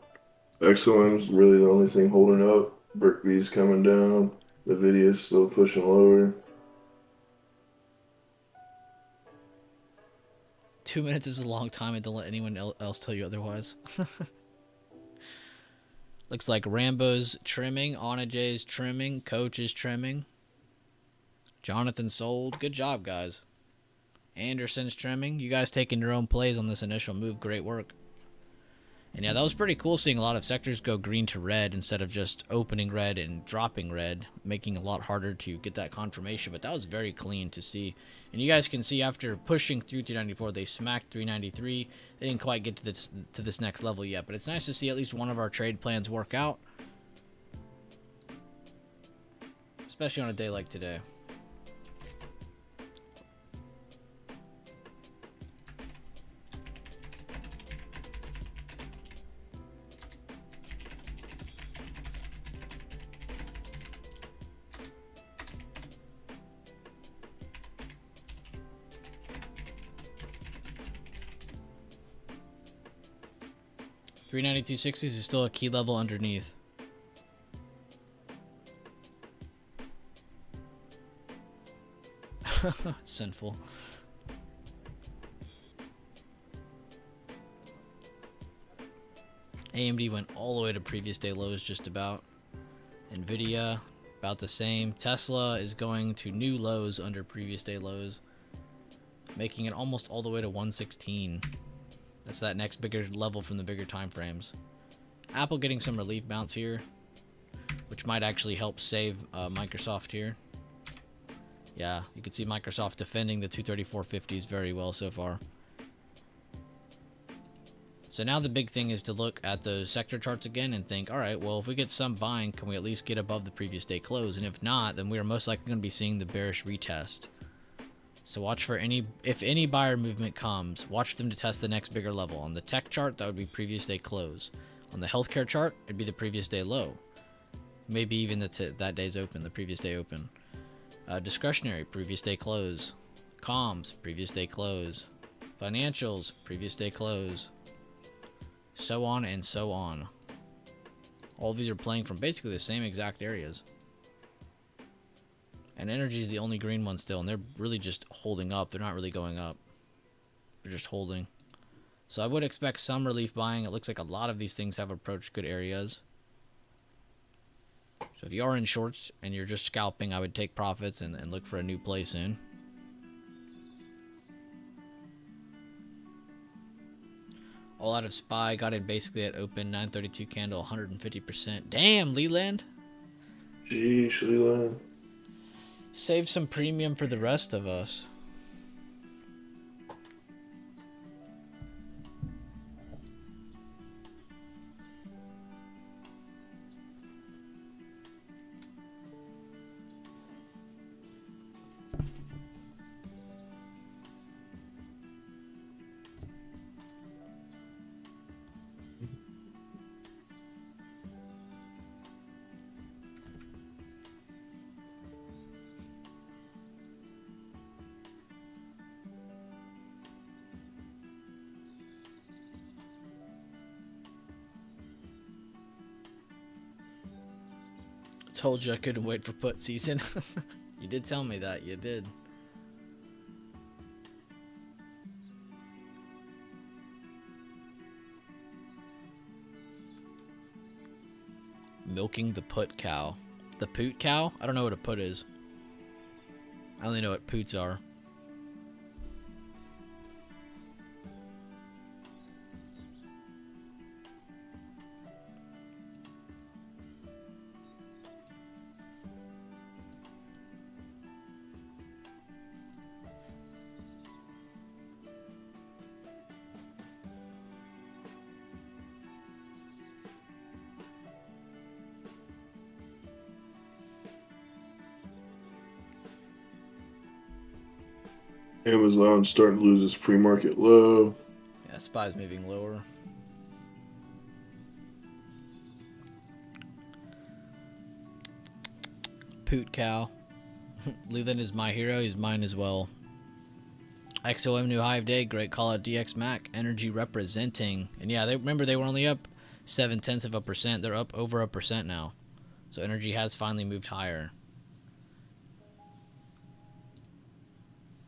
XLM's really the only thing holding up. BrickB's coming down. Nvidia's still pushing lower. 2 minutes is a long time, and don't let anyone else tell you otherwise. Looks like Rambo's trimming, Anna J's trimming, Coach is trimming. Jonathan sold. Good job, guys. Anderson's trimming. You guys taking your own plays on this initial move. Great work. And yeah, that was pretty cool seeing a lot of sectors go green to red instead of just opening red and dropping red, making it a lot harder to get that confirmation. But that was very clean to see. And you guys can see after pushing through 394, they smacked 393. They didn't quite get to this next level yet, but it's nice to see at least one of our trade plans work out, especially on a day like today. $392.60 is still a key level underneath. Sinful. AMD went all the way to previous day lows just about. Nvidia, about the same. Tesla is going to new lows under previous day lows, making it almost all the way to 116. That's that next bigger level from the bigger time frames. Apple getting some relief bounce here, which might actually help save Microsoft here. Yeah, you can see Microsoft defending the 234.50s very well so far. So now the big thing is to look at those sector charts again and think, all right, well, if we get some buying, can we at least get above the previous day close? And if not, then we are most likely going to be seeing the bearish retest. So watch for if any buyer movement comes, watch them to test the next bigger level. On the tech chart, that would be previous day close. On the healthcare chart, it'd be the previous day low. Maybe even that day's open, the previous day open. Discretionary, previous day close. Comms, previous day close. Financials, previous day close. So on and so on. All of these are playing from basically the same exact areas. And energy is the only green one still, and they're really just holding up. They're not really going up. They're just holding. So I would expect some relief buying. It looks like a lot of these things have approached good areas. So if you are in shorts and you're just scalping, I would take profits and look for a new play soon. All out of SPY, got in basically at open, 932 candle, 150%. Damn, Leland. Jeez, Leland. Save some premium for the rest of us. Told you I couldn't wait for put season. You did tell me that. You did. Milking the put cow. The poot cow? I don't know what a put is. I only know what poots are. Amazon starting to lose its pre-market low. Yeah, SPY's moving lower. Poot cow. Leland is my hero. He's mine as well. XOM new high of day. Great call out DX Mac. Energy representing. And yeah, remember they were only up 0.7%. They're up over 1% now. So energy has finally moved higher.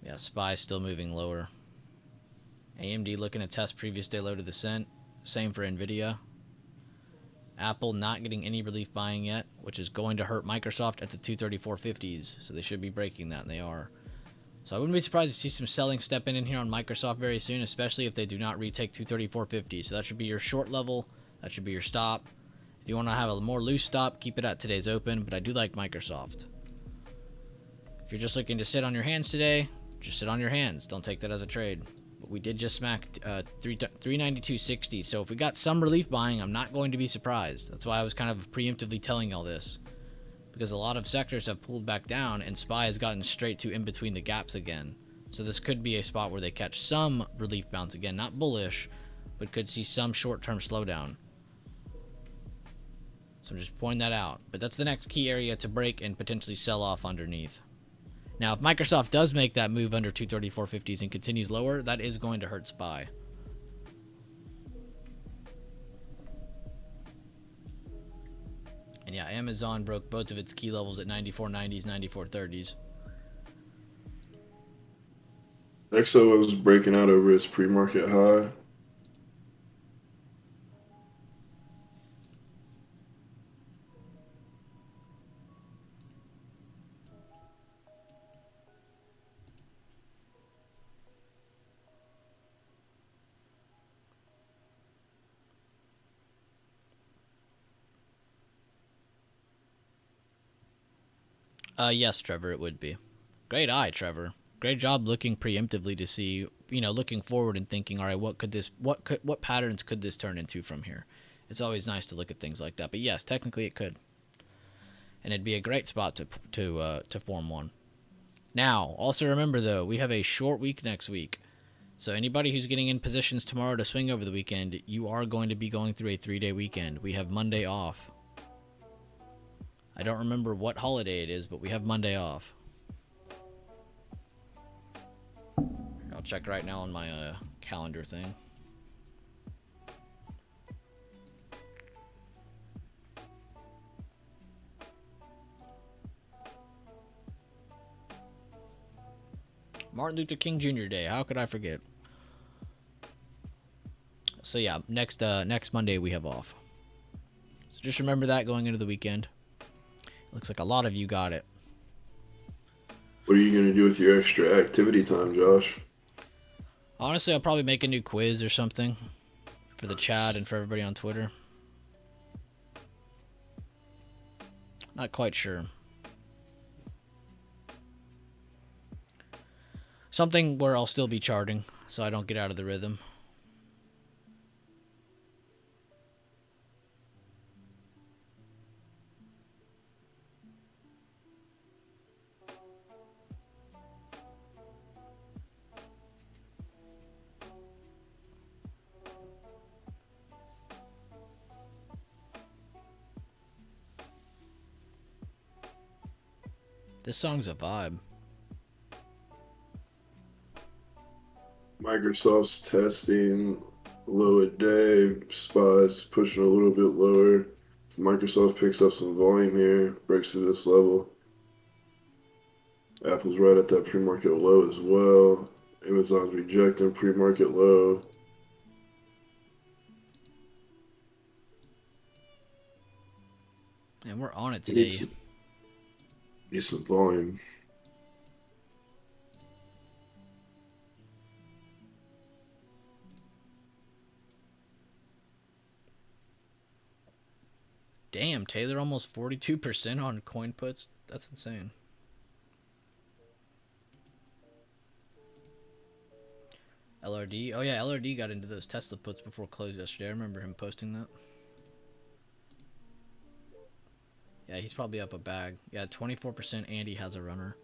Yeah, SPY still moving lower. AMD looking to test previous day low to the cent. Same for Nvidia. Apple not getting any relief buying yet, which is going to hurt Microsoft at the 234.50s. So they should be breaking that, and they are. So I wouldn't be surprised to see some selling step in here on Microsoft very soon, especially if they do not retake 234.50. So that should be your short level. That should be your stop. If you want to have a more loose stop, keep it at today's open. But I do like Microsoft. If you're just looking to sit on your hands today, just sit on your hands. Don't take that as a trade. But we did just smack 392.60. So if we got some relief buying, I'm not going to be surprised. That's why I was kind of preemptively telling all this. Because a lot of sectors have pulled back down and SPY has gotten straight to in between the gaps again. So this could be a spot where they catch some relief bounce again. Not bullish, but could see some short-term slowdown. So I'm just pointing that out. But that's the next key area to break and potentially sell off underneath. Now, if Microsoft does make that move under 234.50s and continues lower, that is going to hurt SPY. And yeah, Amazon broke both of its key levels at 94.90s, 94.30s. XO was breaking out over its pre-market high. Yes, Trevor, it would be. Great eye, Trevor. Great job looking preemptively to see, looking forward and thinking, all right, what patterns could this turn into from here? It's always nice to look at things like that. But yes, technically it could. And it'd be a great spot to form one. Now, also remember though, we have a short week next week. So anybody who's getting in positions tomorrow to swing over the weekend, you are going to be going through a 3-day weekend. We have Monday off. I don't remember what holiday it is, but we have Monday off. I'll check right now on my calendar thing. Martin Luther King Jr. Day. How could I forget? So yeah, next Monday we have off. So just remember that going into the weekend. Looks like a lot of you got it. What are you going to do with your extra activity time, Josh? Honestly, I'll probably make a new quiz or something for the chat and for everybody on Twitter. Not quite sure. Something where I'll still be charting, so I don't get out of the rhythm. This song's a vibe. Microsoft's testing low a day. SPY's pushing a little bit lower. If Microsoft picks up some volume here, breaks to this level. Apple's right at that pre-market low as well. Amazon's rejecting pre-market low. And we're on it today. Need some volume. Damn, Taylor, almost 42% on coin puts. That's insane. LRD. Oh yeah, LRD got into those Tesla puts before close yesterday. I remember him posting that. Yeah, he's probably up a bag. Yeah, 24% Andy has a runner.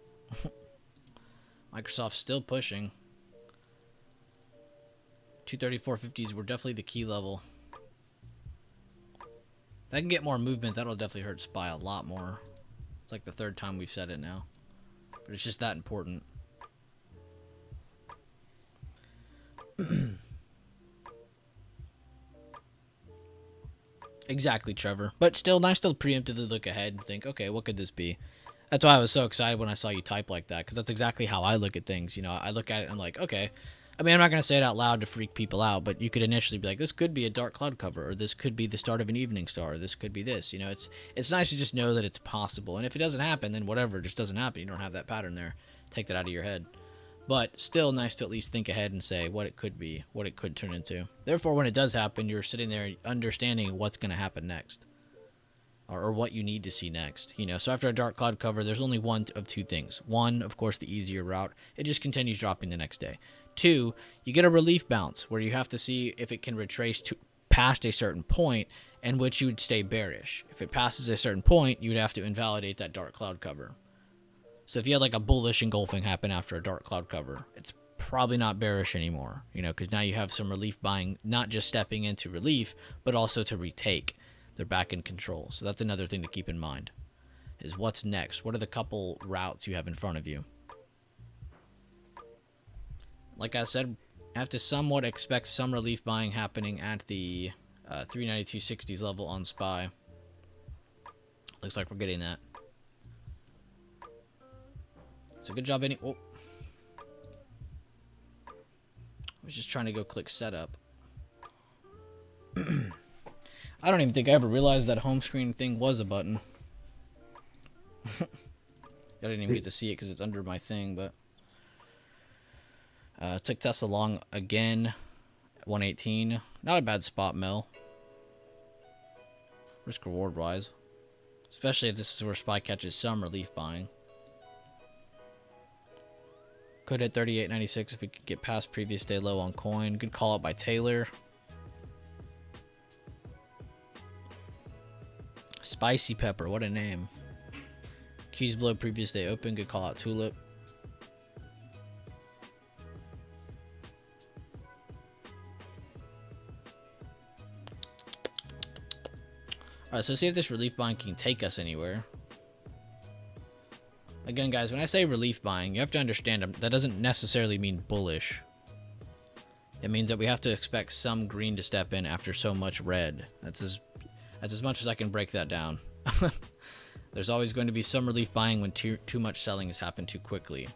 Microsoft's still pushing. 234.50s were definitely the key level. If I can get more movement, that'll definitely hurt SPY a lot more. It's like the third time we've said it now. But it's just that important. Exactly, Trevor. But still, nice to preemptively look ahead and think, okay, what could this be? That's why I was so excited when I saw you type like that, because that's exactly how I look at things. You know, I look at it and I'm like, okay. I mean, I'm not going to say it out loud to freak people out, but you could initially be like, this could be a dark cloud cover, or this could be the start of an evening star, or this could be this. You know, it's nice to just know that it's possible. And if it doesn't happen, then whatever, it just doesn't happen. You don't have that pattern there. Take that out of your head. But still nice to at least think ahead and say what it could be, what it could turn into. Therefore, when it does happen, you're sitting there understanding what's going to happen next. Or what you need to see next. You know, so after a dark cloud cover, there's only one of two things. One, of course, the easier route. It just continues dropping the next day. Two, you get a relief bounce where you have to see if it can retrace to past a certain point in which you would stay bearish. If it passes a certain point, you would have to invalidate that dark cloud cover. So if you had like a bullish engulfing happen after a dark cloud cover, it's probably not bearish anymore, you know, because now you have some relief buying, not just stepping into relief, but also to retake. They're back in control. So that's another thing to keep in mind, is what's next? What are the couple routes you have in front of you? Like I said, I have to somewhat expect some relief buying happening at the 392.60s level on SPY. Looks like we're getting that. So good job, Andy. Oh. I was just trying to go click setup. I don't even think I ever realized that home screen thing was a button. I didn't even get to see it because it's under my thing, but took Tesla long again, 118. Not a bad spot, Mel. Risk reward wise, especially if this is where SPY catches some relief buying. Could hit 38.96 if we could get past previous day low on coin. Good call out by Taylor. Spicy Pepper, what a name. Q's below previous day open. Good call out Tulip. Alright, so see if this relief buying can take us anywhere. Again, guys, when I say relief buying, you have to understand that doesn't necessarily mean bullish. It means that we have to expect some green to step in after so much red. That's as much as I can break that down. There's always going to be some relief buying when too much selling has happened too quickly.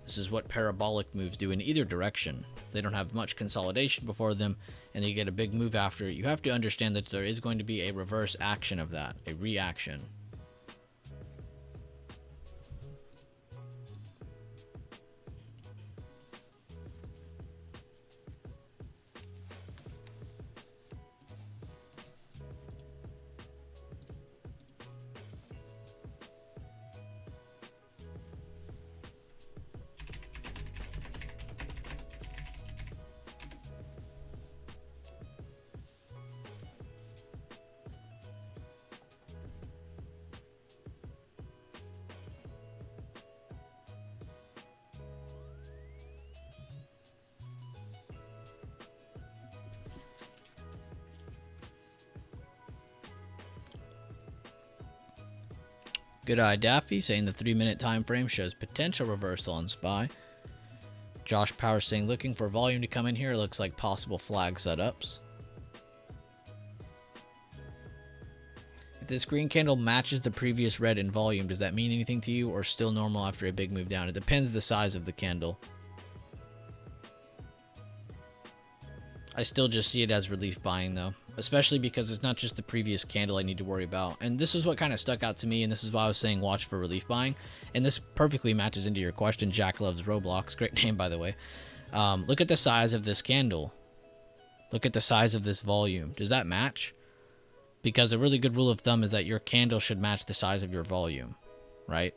This is what parabolic moves do in either direction. They don't have much consolidation before them, and you get a big move after it. You have to understand that there is going to be a reverse action of that, a reaction. Good Eye Daffy saying the 3-minute time frame shows potential reversal on SPY. Josh Power saying looking for volume to come in here. Looks like possible flag setups. If this green candle matches the previous red in volume, does that mean anything to you or still normal after a big move down? It depends the size of the candle. I still just see it as relief buying though, especially because it's not just the previous candle I need to worry about. And this is what kind of stuck out to me, and this is why I was saying watch for relief buying. And this perfectly matches into your question. Jack loves Roblox. Great name, by the way. Look at the size of this candle. Look at the size of this volume. Does that match? Because a really good rule of thumb is that your candle should match the size of your volume, right?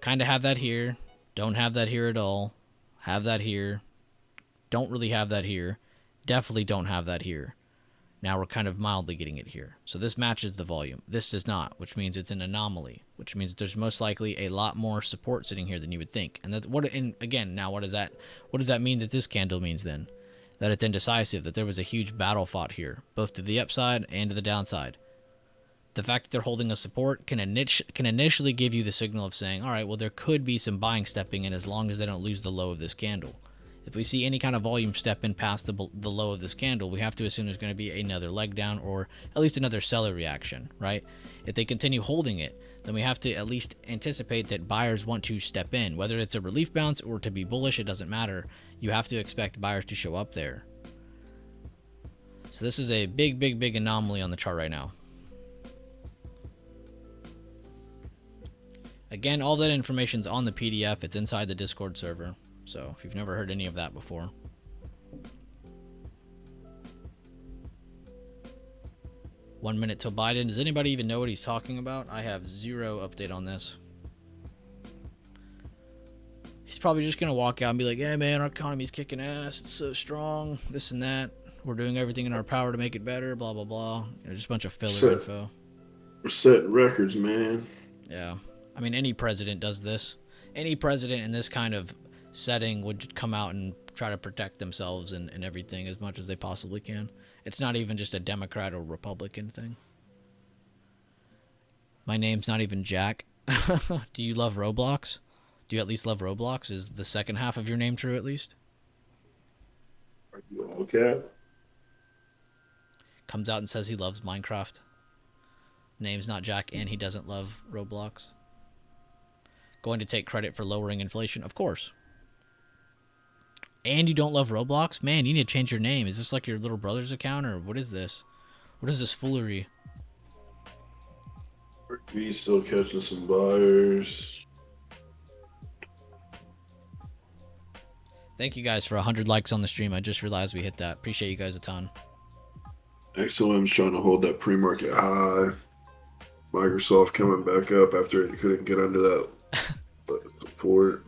Kind of have that here. Don't have that here at all. Have that here. Don't really have that here. Definitely don't have that here. Now we're kind of mildly getting it here. So this matches the volume. This does not, which means it's an anomaly, which means there's most likely a lot more support sitting here than you would think. And that's what, and again, now what does that mean that this candle means then? That it's indecisive, that there was a huge battle fought here, both to the upside and to the downside. The fact that they're holding a support can initially give you the signal of saying, all right, well, there could be some buying stepping in as long as they don't lose the low of this candle. If we see any kind of volume step in past the low of this candle, we have to assume there's going to be another leg down or at least another seller reaction, right? If they continue holding it, then we have to at least anticipate that buyers want to step in. Whether it's a relief bounce or to be bullish, it doesn't matter. You have to expect buyers to show up there. So this is a big, big, big anomaly on the chart right now. Again, all that information's on the PDF. It's inside the Discord server. So if you've never heard any of that before. One minute till Biden. Does anybody even know what he's talking about? I have zero update on this. He's probably just going to walk out and be like, yeah, man, our economy's kicking ass. It's so strong. This and that. We're doing everything in our power to make it better. Blah, blah, blah. You know, just a bunch of filler info. We're setting records, man. Yeah. I mean, any president does this. Any president in this kind of setting would come out and try to protect themselves and everything as much as they possibly can. It's not even just a Democrat or Republican thing. My name's not even Jack. Do you love Roblox? Do you at least love Roblox? Is the second half of your name true at least? Are you okay? Comes out and says he loves Minecraft. Name's not Jack and he doesn't love Roblox. Going to take credit for lowering inflation? Of course. And you don't love Roblox? Man, you need to change your name. Is this like your little brother's account or what is this? What is this foolery? We still catching some buyers. Thank you guys for 100 likes on the stream. I just realized we hit that. Appreciate you guys a ton. XLM's trying to hold that pre-market high. Microsoft coming back up after it couldn't get under that support.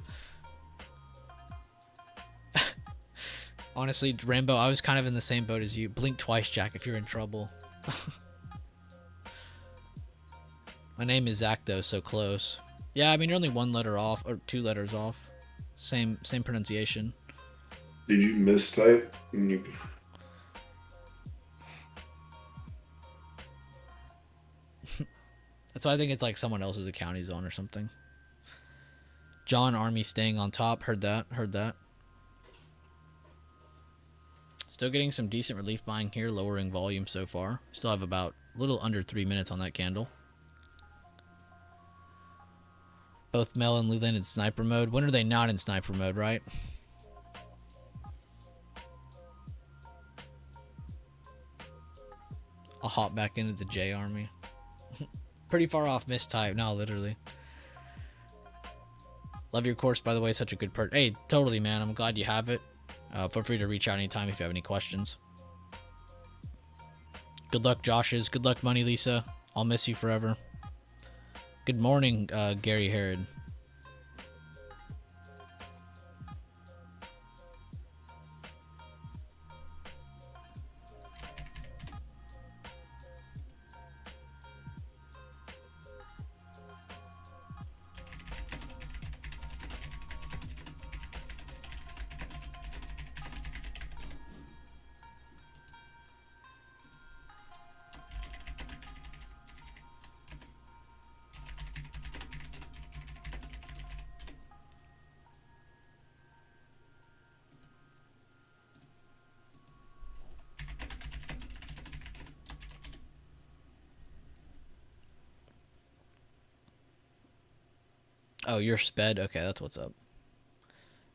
Honestly, Rambo, I was kind of in the same boat as you. Blink twice, Jack, if you're in trouble. My name is Zach, though, so close. Yeah, I mean, you're only 1 letter off, or 2 letters off. Same pronunciation. Did you mistype? That's why I think it's like someone else's account he's on or something. John Army staying on top. Heard that. Still getting some decent relief buying here, lowering volume so far. Still have about a little under 3 minutes on that candle. Both Mel and Leland in sniper mode. When are they not in sniper mode, right? I'll hop back into the J army. Pretty far off mistype. No, literally. Love your course, by the way. Such a good perk. Hey, totally, man. I'm glad you have it. Feel free to reach out anytime if you have any questions. Good luck, Josh's. Good luck, Money Lisa. I'll miss you forever. Good morning, Gary Herod. Oh, you're sped? Okay, that's what's up.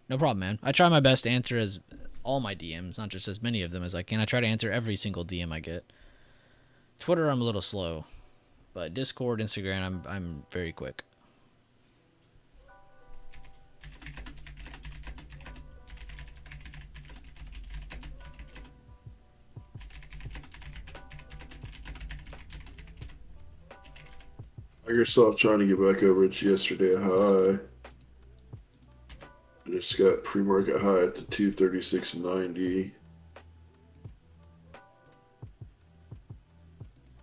No problem, man. I try my best to answer as all my DMs, not just as many of them as I can. I try to answer every single DM I get. Twitter, I'm a little slow, but Discord, Instagram, I'm very quick. Microsoft trying to get back over its yesterday high. And it's got pre-market high at the 236.90.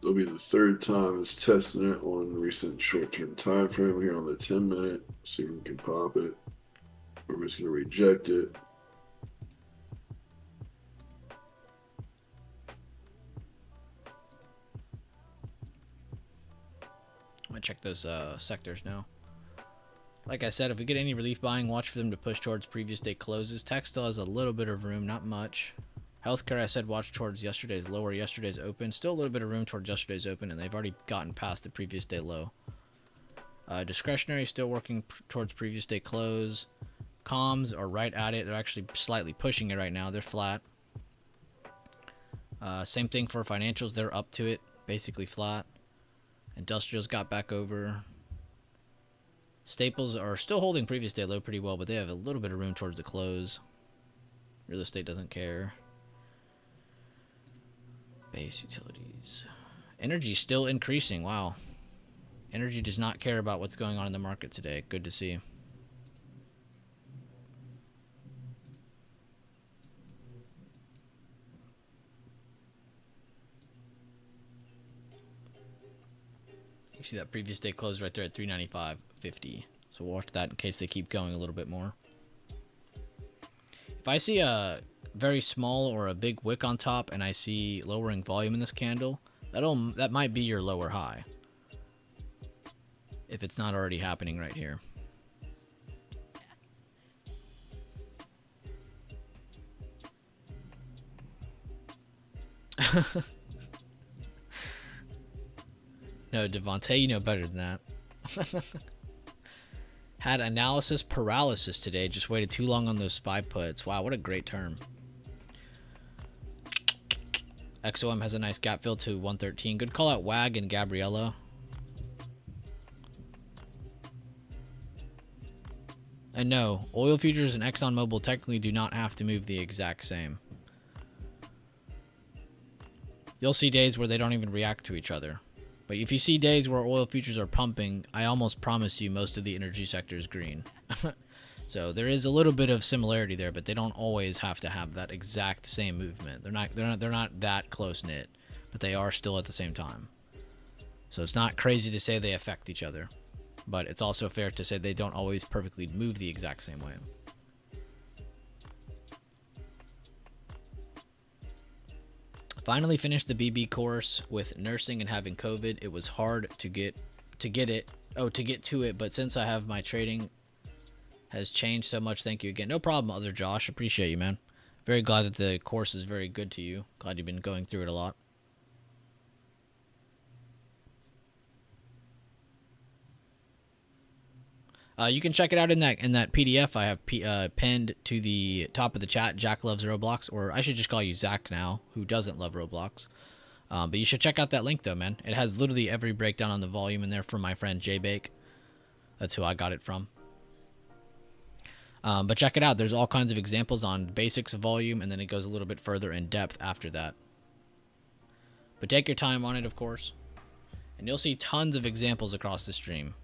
It'll be the third time it's testing it on recent short-term time frame here on the 10-minute. See if we can pop it. Or if it's going to reject it. I'm gonna check those sectors now. Like I said, if we get any relief buying, watch for them to push towards previous day closes. Tech still has a little bit of room, not much. Healthcare, I said, watch towards yesterday's low or yesterday's open. Still a little bit of room towards yesterday's open, and they've already gotten past the previous day low. Discretionary, still working towards previous day close. Comms are right at it. They're actually slightly pushing it right now. They're flat. Same thing for financials. They're up to it, basically flat. Industrials got back over. Staples are still holding previous day low pretty well, but they have a little bit of room towards the close. Real estate doesn't care. Base utilities. Energy still increasing. Wow. Energy does not care about what's going on in the market today. Good to see. You see that previous day closed right there at 395.50. So watch that in case they keep going a little bit more. If I see a very small or a big wick on top and I see lowering volume in this candle, that might be your lower high. If it's not already happening right here. No, Devontae, you know better than that. Had analysis paralysis today. Just waited too long on those SPY puts. Wow, what a great term. XOM has a nice gap fill to 113. Good call out WAG and Gabriella. And no, oil futures and ExxonMobil technically do not have to move the exact same. You'll see days where they don't even react to each other. But if you see days where oil futures are pumping, I almost promise you most of the energy sector is green. So there is a little bit of similarity there, but they don't always have to have that exact same movement. They're not that close knit, but they are still at the same time. So it's not crazy to say they affect each other, but it's also fair to say they don't always perfectly move the exact same way. Finally finished the BB course with nursing and having COVID. It was hard to get to it, but since I have my trading has changed so much, thank you again. No problem, other Josh. Appreciate you, man. Very glad that the course is very good to you. Glad you've been going through it a lot. You can check it out in that PDF I have pinned to the top of the chat. Jack loves Roblox, or I should just call you Zach now, who doesn't love Roblox. But you should check out that link though, man. It has literally every breakdown on the volume in there from my friend Jay Bake. That's who I got it from. But check it out. There's all kinds of examples on basics of volume, and then it goes a little bit further in depth after that. But take your time on it, of course. And you'll see tons of examples across the stream.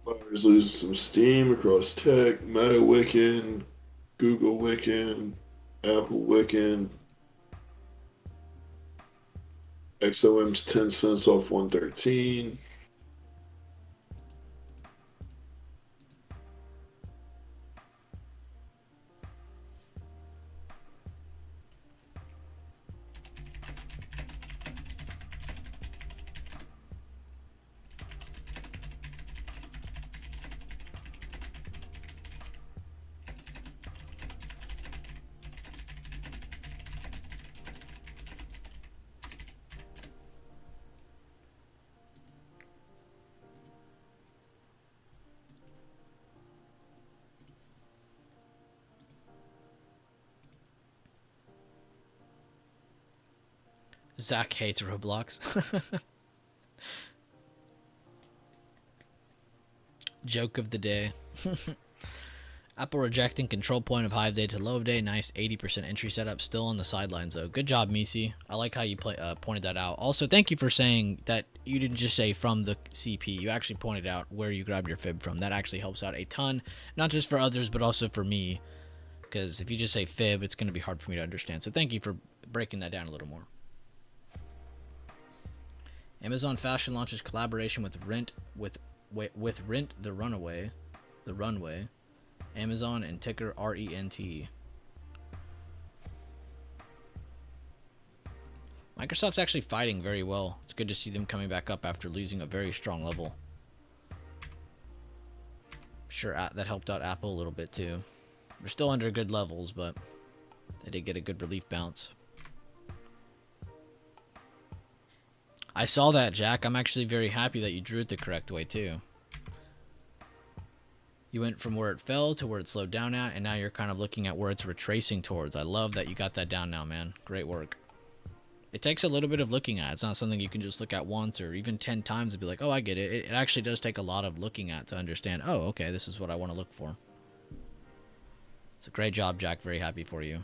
Buyers losing some steam across tech, Meta wicking, Google wicking, Apple wicking. XOM's 10 cents off 113. Zach hates Roblox. Joke of the day. Apple rejecting control point of high of day to low of day. Nice 80% entry setup. Still on the sidelines though. Good job, Misi. I like how you pointed that out. Also, thank you for saying that you didn't just say from the CP. You actually pointed out where you grabbed your fib from. That actually helps out a ton. Not just for others, but also for me. Because if you just say fib, it's going to be hard for me to understand. So thank you for breaking that down a little more. Amazon Fashion launches collaboration with Rent the Runway. Amazon and ticker RENT. Microsoft's actually fighting very well. It's good to see them coming back up after losing a very strong level. Sure, that helped out Apple a little bit too. They're still under good levels, but they did get a good relief bounce. I saw that, Jack. I'm actually very happy that you drew it the correct way, too. You went from where it fell to where it slowed down at, and now you're kind of looking at where it's retracing towards. I love that you got that down now, man. Great work. It takes a little bit of looking at. It's not something you can just look at once or even 10 times and be like, oh, I get it. It actually does take a lot of looking at to understand, oh, okay, this is what I want to look for. It's a great job, Jack. Very happy for you.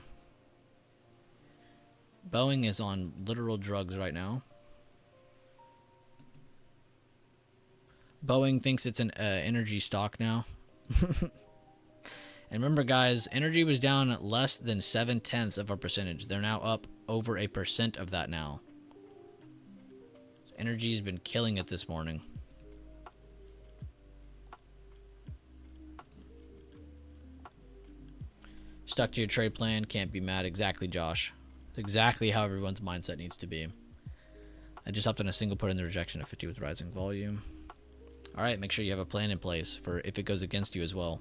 Boeing is on literal drugs right now. Boeing thinks it's an energy stock now. And remember, guys, energy was down less than 0.7%. They're now up over 1% of that now. Energy's been killing it this morning. Stuck to your trade plan, can't be mad. Exactly, Josh. It's exactly how everyone's mindset needs to be. I just hopped on a single put in the rejection of 50 with rising volume. Alright, make sure you have a plan in place for if it goes against you as well.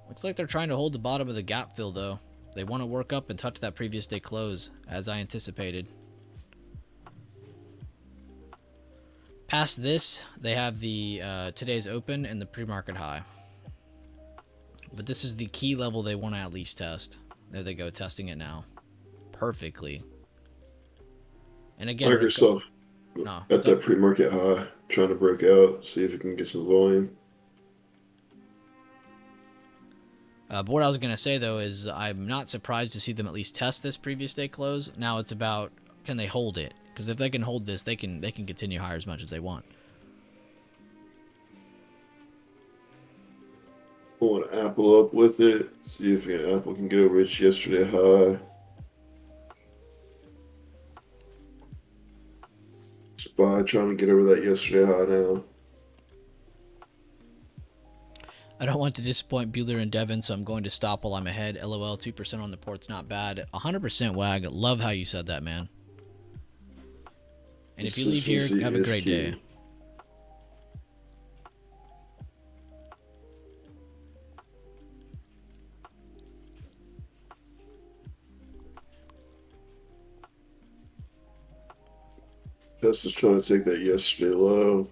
Looks like they're trying to hold the bottom of the gap fill, though. They want to work up and touch that previous day close, as I anticipated. Past this, they have the today's open and the pre-market high. But this is the key level they want to at least test. There they go, testing it now. Perfectly. And again, Microsoft at that pre-market high, trying to break out, see if it can get some volume. But what I was going to say, though, is I'm not surprised to see them at least test this previous day close. Now it's about, can they hold it? Because if they can hold this, they can continue higher as much as they want. Pulling Apple up with it. See if Apple can get over its yesterday high. Spy trying to get over that yesterday high now. I don't want to disappoint Bueller and Devin, so I'm going to stop while I'm ahead. LOL, 2% on the port's not bad. 100% WAG. Love how you said that, man. And if you leave here, have a great day. Tesla's trying to take that yesterday low.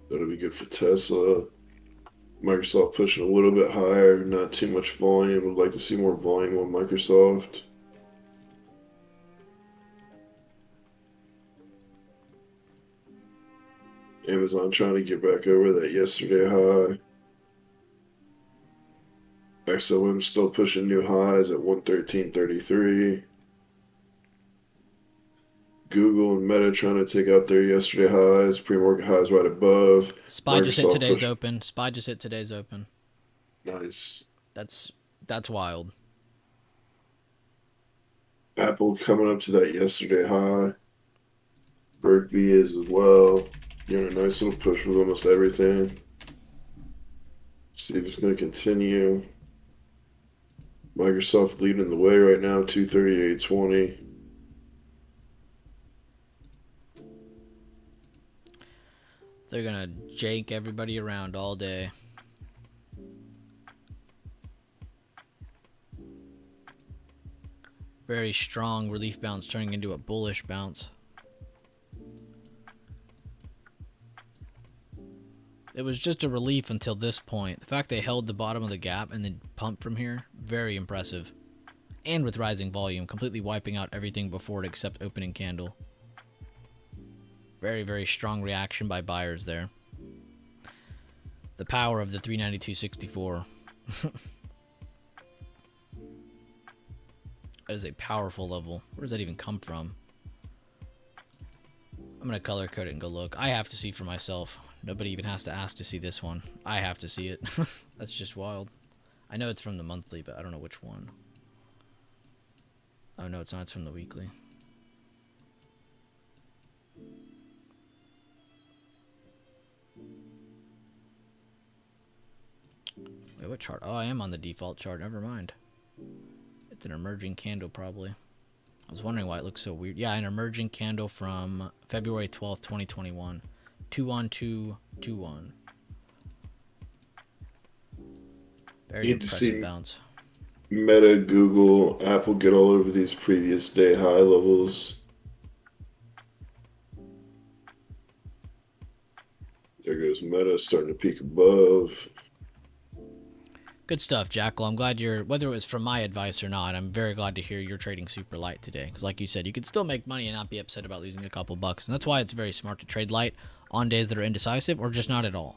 That'll be good for Tesla. Microsoft pushing a little bit higher, not too much volume. Would like to see more volume on Microsoft. Amazon trying to get back over that yesterday high. XLM still pushing new highs at 113.33. Google and Meta trying to take out their yesterday highs. Pre-market highs right above. SPY just hit today's open. SPY just hit today's open. Nice. That's wild. Apple coming up to that yesterday high. Berkby is as well. You're in a nice little push with almost everything. See if it's going to continue. Microsoft leading the way right now, 238.20. They're going to jank everybody around all day. Very strong relief bounce turning into a bullish bounce. It was just a relief until this point. The fact they held the bottom of the gap and then pumped from here, very impressive. And with rising volume, completely wiping out everything before it except opening candle. Very, very strong reaction by buyers there. The power of the 392.64. That is a powerful level. Where does that even come from? I'm going to color code it and go look. I have to see for myself. Nobody even has to ask to see this one. I have to see it. That's just wild. I know it's from the monthly, but I don't know which one. Oh, no, it's not. It's from the weekly. Wait, what chart? Oh, I am on the default chart. Never mind. It's an emerging candle, probably. I was wondering why it looks so weird. Yeah, an emerging candle from February 12th, 2021. 21221. Very impressive bounce. Meta, Google, Apple get all over these previous day high levels. There goes Meta starting to peak above. Good stuff, Jackal. I'm glad you're, whether it was from my advice or not, I'm very glad to hear you're trading super light today. Because like you said, you could still make money and not be upset about losing a couple bucks. And that's why it's very smart to trade light on days that are indecisive or just not at all.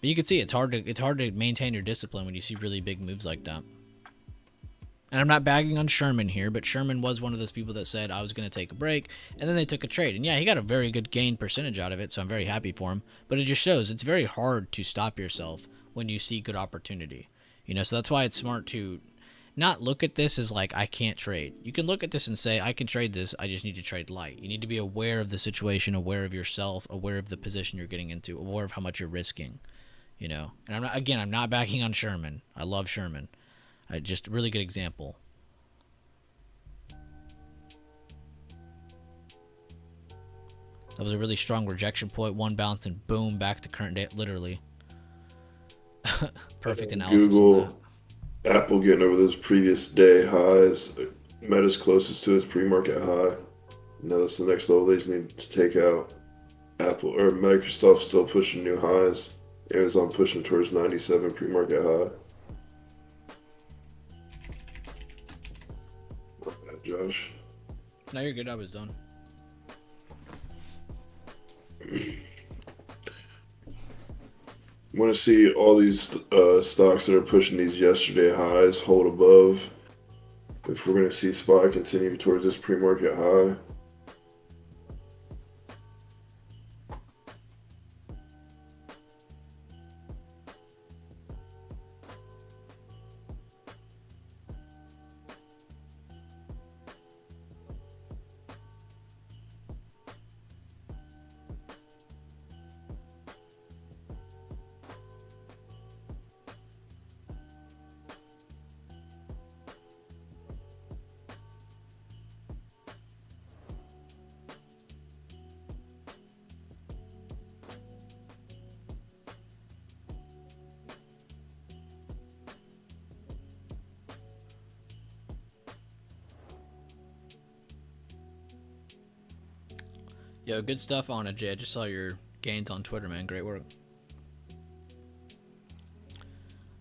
But you can see it's hard to maintain your discipline when you see really big moves like that. And I'm not bagging on Sherman here, but Sherman was one of those people that said I was going to take a break, and then they took a trade. And yeah, he got a very good gain percentage out of it, so I'm very happy for him. But it just shows it's very hard to stop yourself when you see good opportunity. You know, so that's why it's smart to not look at this as like, I can't trade. You can look at this and say, I can trade this, I just need to trade light. You need to be aware of the situation, aware of yourself, aware of the position you're getting into, aware of how much you're risking. You know, and I'm not backing on Sherman. I love Sherman. Just a really good example. That was a really strong rejection point. One bounce and boom, back to current day. Literally. Perfect analysis. Google, Apple getting over those previous day highs. Meta's closest to its pre-market high. Now that's the next level they just need to take out. Apple or Microsoft still pushing new highs. Amazon pushing towards 97 pre-market high. Not bad, Josh. No, you're good. I was done. Want to see all these stocks that are pushing these yesterday highs hold above. If we're going to see SPY continue towards this pre-market high. Yo, good stuff on it, Jay. I just saw your gains on Twitter, man. Great work.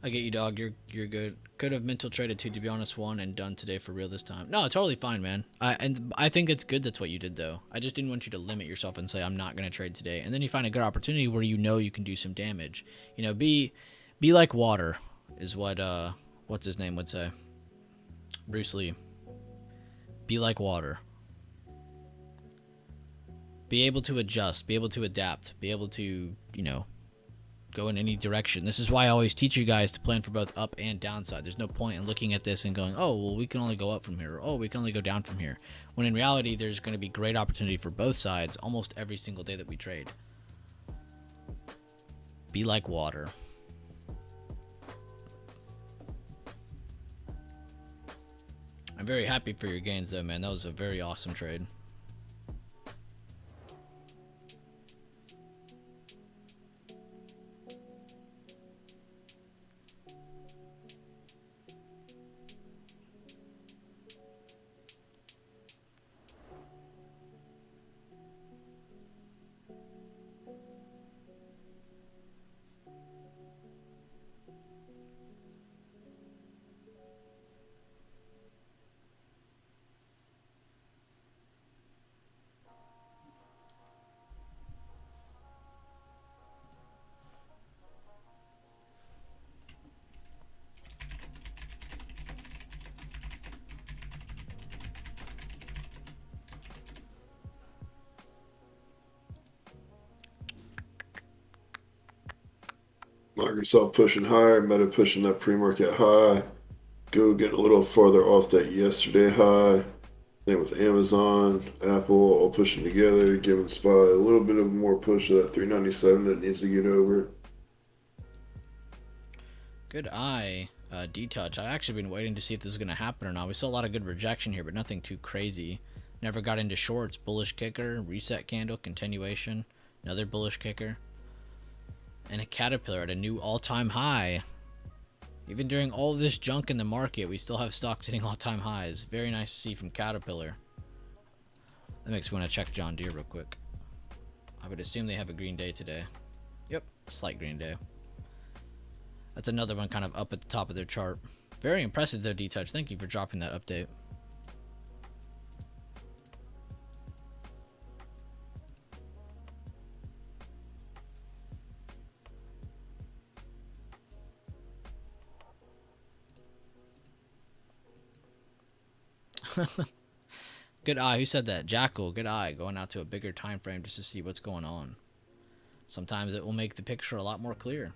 I get you, dog. You're good. Could have mental traded too, to be honest. Won and done today for real this time. No, totally fine, man. I think it's good that's what you did though. I just didn't want you to limit yourself and say I'm not gonna trade today, and then you find a good opportunity where you know you can do some damage. You know, be like water, is what what's his name would say. Bruce Lee. Be like water. Be able to adjust. Be able to adapt. Be able to go in any direction. This is why I always teach you guys to plan for both up and downside. There's no point in looking at this and going, oh, well, we can only go up from here, or oh, we can only go down from here. When in reality, there's going to be great opportunity for both sides almost every single day that we trade. Be like water. I'm very happy for your gains, though, man. That was a very awesome trade. Microsoft pushing higher, Meta pushing that pre-market high. Google getting a little farther off that yesterday high. Same with Amazon, Apple, all pushing together, giving SPY a little bit of more push to that 397 that needs to get over. Good eye, D-Touch. I've actually been waiting to see if this is going to happen or not. We saw a lot of good rejection here, but nothing too crazy. Never got into shorts. Bullish kicker, reset candle, continuation, another bullish kicker. And a Caterpillar at a new all-time high. Even during all this junk in the market, we still have stocks hitting all-time highs. Very nice to see from Caterpillar. That makes me want to check John Deere real quick. I would assume they have a green day today. Yep, slight green day. That's another one kind of up at the top of their chart. Very impressive though, D-Touch. Thank you for dropping that update. Good eye. Who said that? Jackal. Good eye. Going out to a bigger time frame just to see what's going on. Sometimes it will make the picture a lot more clear.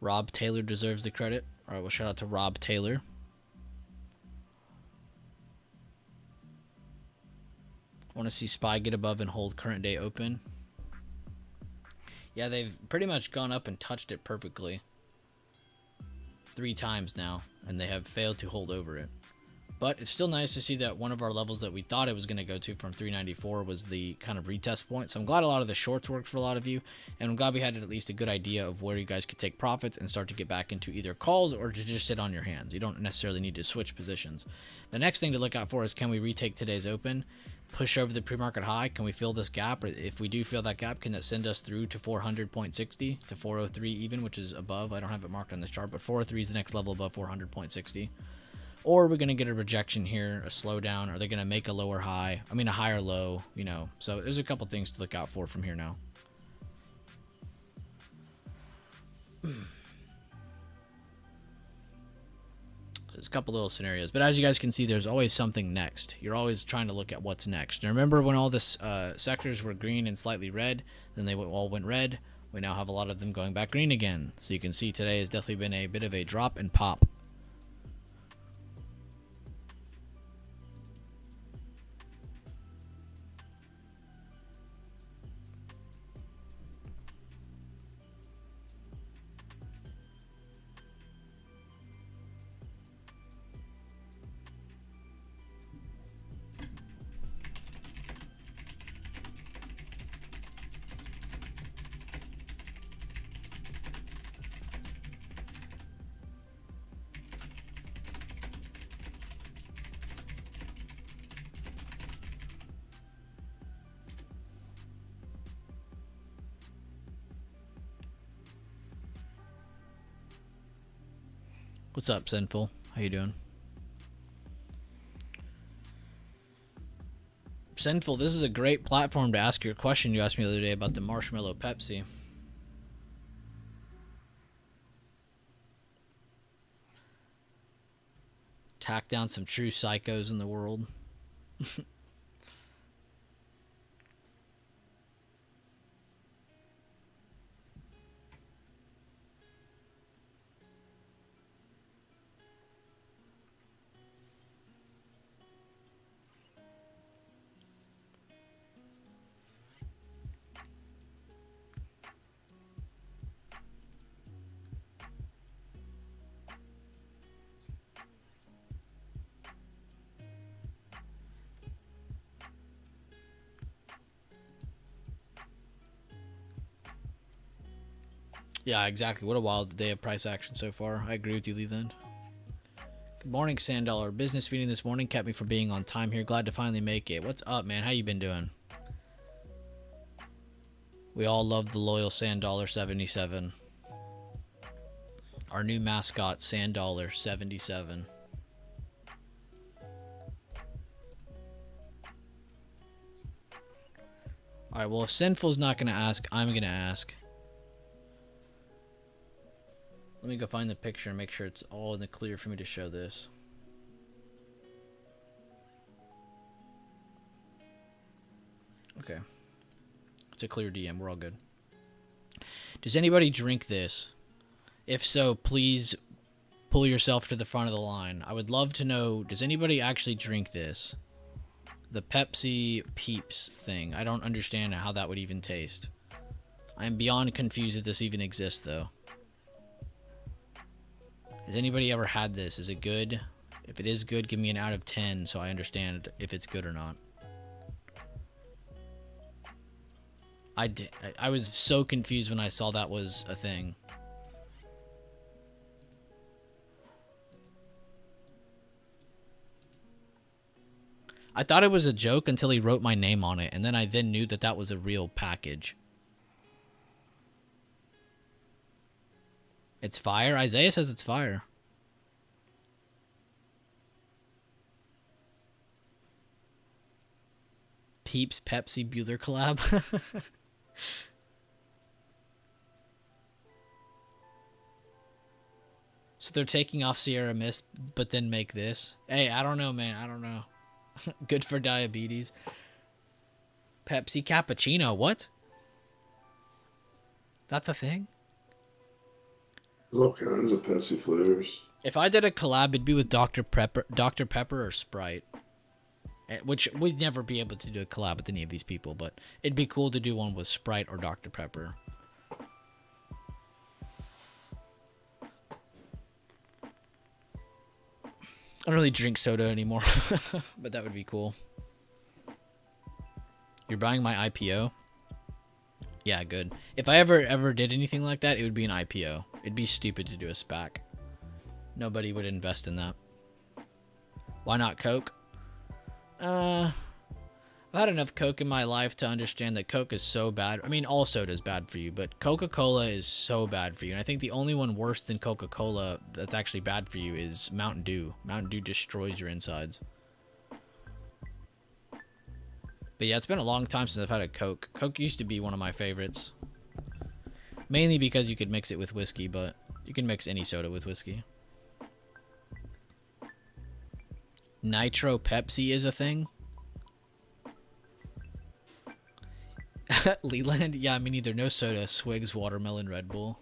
Rob Taylor deserves the credit. All right, well, shout out to Rob Taylor. I want to see SPY get above and hold current day open. Yeah, they've pretty much gone up and touched it perfectly 3 times now, and they have failed to hold over it. But it's still nice to see that one of our levels that we thought it was going to go to from 394 was the kind of retest point. So I'm glad a lot of the shorts worked for a lot of you. And I'm glad we had at least a good idea of where you guys could take profits and start to get back into either calls or to just sit on your hands. You don't necessarily need to switch positions. The next thing to look out for is, can we retake today's open? Push over the pre-market high? Can we fill this gap? Or if we do fill that gap, can that send us through to 400.60 to 403 even, which is above? I don't have it marked on this chart, but 403 is the next level above 400.60. Or are we going to get a rejection here, a slowdown? Are they going to make a lower high? I mean, a higher low, you know. So there's a couple things to look out for from here now. There's a couple little scenarios. But as you guys can see, there's always something next. You're always trying to look at what's next. And remember when all this sectors were green and slightly red, then they all went red. We now have a lot of them going back green again. So you can see today has definitely been a bit of a drop and pop. What's up, Sinful? How you doing? Sinful, this is a great platform to ask your question you asked me the other day about the marshmallow Pepsi. Tack down some true psychos in the world. Yeah, exactly. What a wild day of price action so far. I agree with you, Leland. Good morning, Sand Dollar. Business meeting this morning kept me from being on time here. Glad to finally make it. What's up, man? How you been doing? We all love the loyal Sand Dollar 77. Our new mascot, Sand Dollar 77. All right, well, if Sinful's not going to ask, I'm going to ask. Let me go find the picture and make sure it's all in the clear for me to show this. Okay. It's a clear DM. We're all good. Does anybody drink this? If so, please pull yourself to the front of the line. I would love to know, does anybody actually drink this? The Pepsi Peeps thing. I don't understand how that would even taste. I am beyond confused that this even exists, though. Has anybody ever had this? Is it good? If it is good, give me an out of 10 so I understand if it's good or not. I was so confused when I saw that was a thing. I thought it was a joke until he wrote my name on it, and then I knew that that was a real package. It's fire? Isaiah says it's fire. Peeps Pepsi Bueller collab. So they're taking off Sierra Mist, but then make this. Hey, I don't know, man. I don't know. Good for diabetes. Pepsi Cappuccino. What? That's a thing? There's all kinds of Pepsi flavors. If I did a collab, it'd be with Dr. Pepper or Sprite. Which we'd never be able to do a collab with any of these people, but it'd be cool to do one with Sprite or Dr. Pepper. I don't really drink soda anymore, but that would be cool. You're buying my IPO? Yeah, good. If I ever did anything like that, it would be an IPO. It'd be stupid to do a SPAC. Nobody would invest in that. Why not Coke? I've had enough Coke in my life to understand that Coke is so bad. I mean, all soda is bad for you, but Coca-Cola is so bad for you. And I think the only one worse than Coca-Cola that's actually bad for you is Mountain Dew. Mountain Dew destroys your insides. But yeah, it's been a long time since I've had a Coke. Coke used to be one of my favorites. Mainly because you could mix it with whiskey, but you can mix any soda with whiskey. Nitro Pepsi is a thing? Leland? Yeah, me neither. No soda. Swigs, watermelon, Red Bull.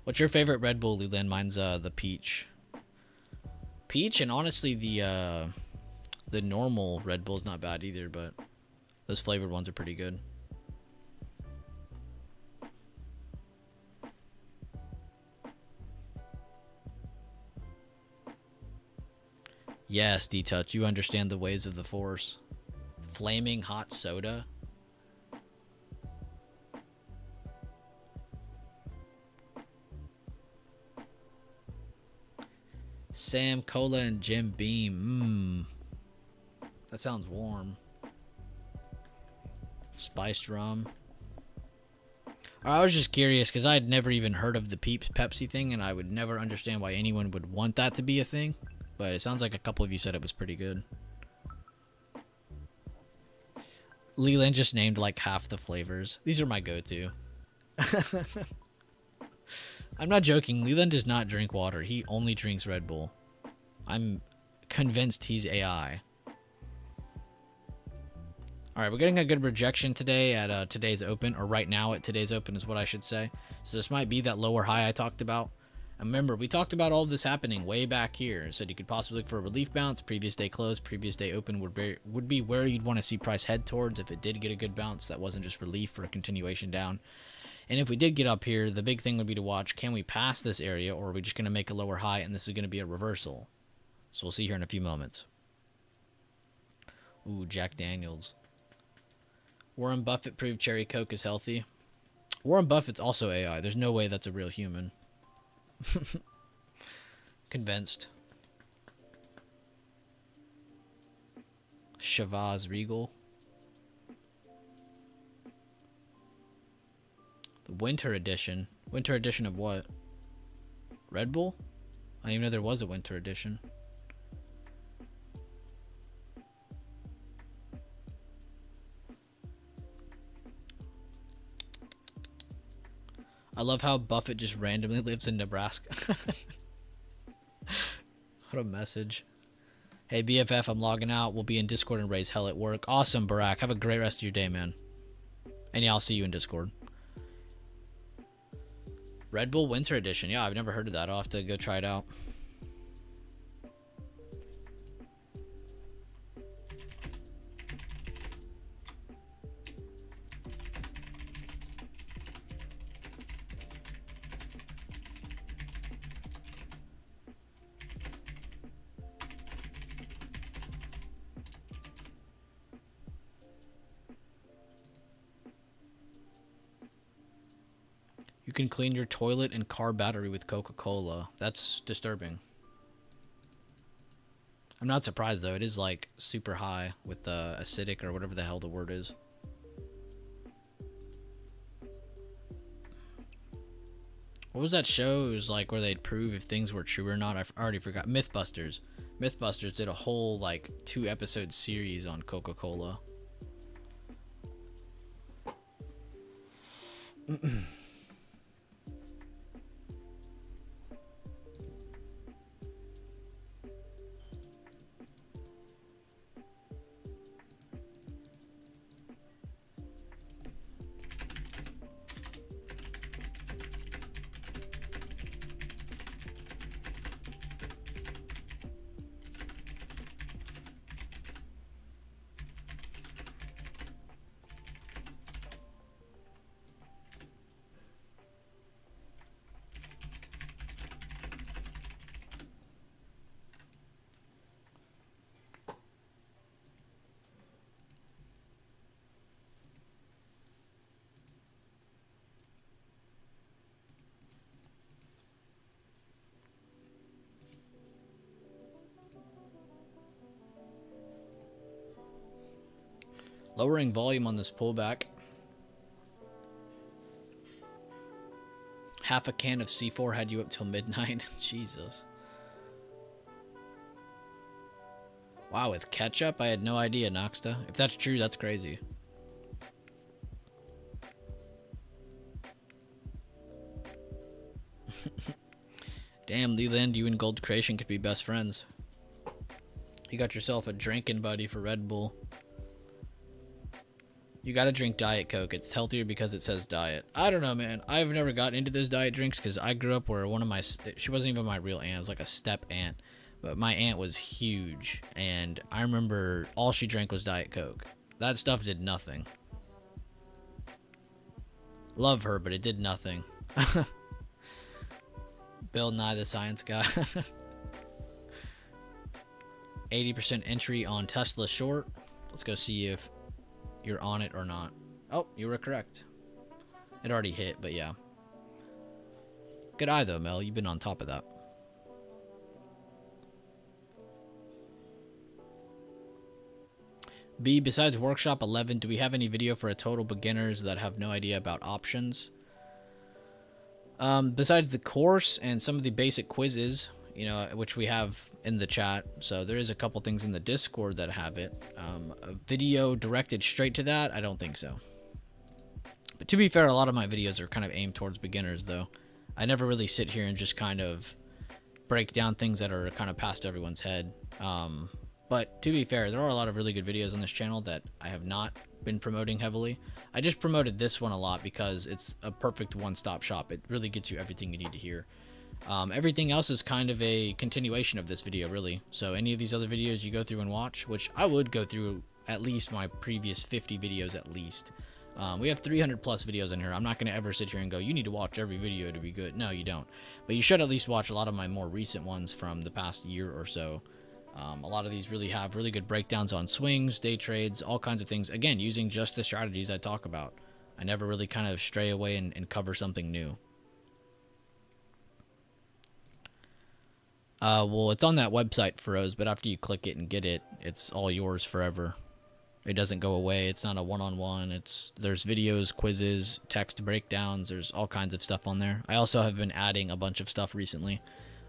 What's your favorite Red Bull, Leland? Mine's the peach. Peach, and honestly the normal Red Bull's not bad either, but those flavored ones are pretty good. Yes, D-Touch, you understand the ways of the Force. Flaming hot soda. Sam Cola and Jim Beam. That sounds warm. Spiced rum. I was just curious because I had never even heard of the Peeps Pepsi thing, and I would never understand why anyone would want that to be a thing. But it sounds like a couple of you said it was pretty good. Leland just named like half the flavors. These are my go-to. I'm not joking. Leland does not drink water. He only drinks Red Bull. I'm convinced he's AI. Alright, we're getting a good rejection today at today's open, or right now at today's open is what I should say. So this might be that lower high I talked about. And remember, we talked about all of this happening way back here. So you could possibly look for a relief bounce, previous day close, previous day open would be where you'd want to see price head towards if it did get a good bounce that wasn't just relief or a continuation down. And if we did get up here, the big thing would be to watch, can we pass this area, or are we just going to make a lower high and this is going to be a reversal? So we'll see here in a few moments. Ooh, Jack Daniels. Warren Buffett proved cherry Coke is healthy. Warren Buffett's also AI. There's no way that's a real human. Convinced. Shavaz Regal. The winter edition. Winter edition of what? Red Bull? I didn't even know there was a winter edition. I love how Buffett just randomly lives in Nebraska. What a message. Hey, BFF, I'm logging out. We'll be in Discord and raise hell at work. Awesome, Barack. Have a great rest of your day, man. And yeah, I'll see you in Discord. Red Bull Winter Edition. Yeah, I've never heard of that. I'll have to go try it out. You can clean your toilet and car battery with Coca-Cola. That's disturbing. I'm not surprised, though. It is, like, super high with the acidic or whatever the hell the word is. What was that show? It was, like, where they'd prove if things were true or not. I already forgot. Mythbusters. Mythbusters did a whole, like, 2-episode series on Coca-Cola. Lowering volume on this pullback. Half a can of C4 had you up till midnight. Jesus. Wow, with ketchup? I had no idea, Noxta. If that's true, that's crazy. Damn, Leland, you and Gold Creation could be best friends. You got yourself a drinking buddy for Red Bull. You gotta drink Diet Coke. It's healthier because it says diet. I don't know, man. I've never gotten into those diet drinks because I grew up where one of my... She wasn't even my real aunt. It was like a step aunt. But my aunt was huge. And I remember all she drank was Diet Coke. That stuff did nothing. Love her, but it did nothing. Bill Nye the Science Guy. 80% entry on Tesla short. Let's go see if you're on it or not. Oh, you were correct. It already hit, but yeah. Good eye though, Mel. You've been on top of that. B, besides Workshop 11, do we have any video for a total beginners that have no idea about options? Besides the course and some of the basic quizzes, you know, which we have in the chat. So there is a couple things in the Discord that have it. A video directed straight to that, I don't think so. But to be fair, a lot of my videos are kind of aimed towards beginners, though. I never really sit here and just kind of break down things that are kind of past everyone's head. But to be fair, there are a lot of really good videos on this channel that I have not been promoting heavily. I just promoted this one a lot because it's a perfect one-stop shop. It really gets you everything you need to hear. Everything else is kind of a continuation of this video, really. So any of these other videos you go through and watch, which I would go through at least my previous 50 videos at least. We have 300 plus videos in here. I'm not going to ever sit here and go, you need to watch every video to be good. No, you don't. But you should at least watch a lot of my more recent ones from the past year or so. A lot of these really have really good breakdowns on swings, day trades, all kinds of things. Again, using just the strategies I talk about. I never really kind of stray away and cover something new. Well, it's on that website, Feroz, but after you click it and get it, it's all yours forever. It doesn't go away. It's not a one-on-one. There's videos, quizzes, text breakdowns. There's all kinds of stuff on there. I also have been adding a bunch of stuff recently.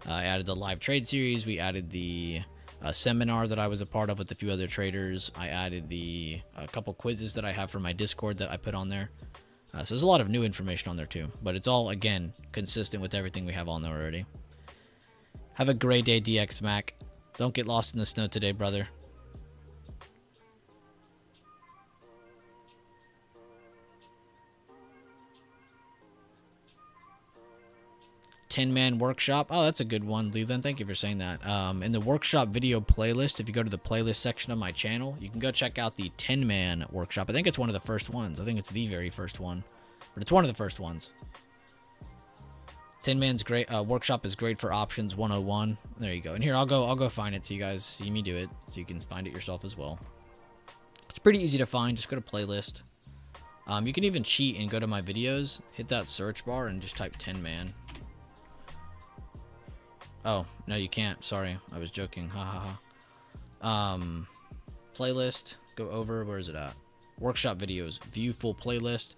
I added the live trade series. We added the seminar that I was a part of with a few other traders. I added a couple quizzes that I have for my Discord that I put on there. So there's a lot of new information on there too. But it's all, again, consistent with everything we have on there already. Have a great day, DX Mac. Don't get lost in the snow today, brother. Tin-Man Workshop. Oh, that's a good one, Leland. Thank you for saying that. In the workshop video playlist, if you go to the playlist section of my channel, you can go check out the Tin-Man Workshop. I think it's one of the first ones. I think it's the very first one. But it's one of the first ones. Tin-Man's great. Workshop is great for options 101. There you go. And here, I'll go find it so you guys see me do it. So you can find it yourself as well. It's pretty easy to find. Just go to playlist. You can even cheat and go to my videos. Hit that search bar and just type Tin-Man. Oh, no, you can't. Sorry. I was joking. Ha ha ha. Playlist. Go over. Where is it at? Workshop videos. View full playlist.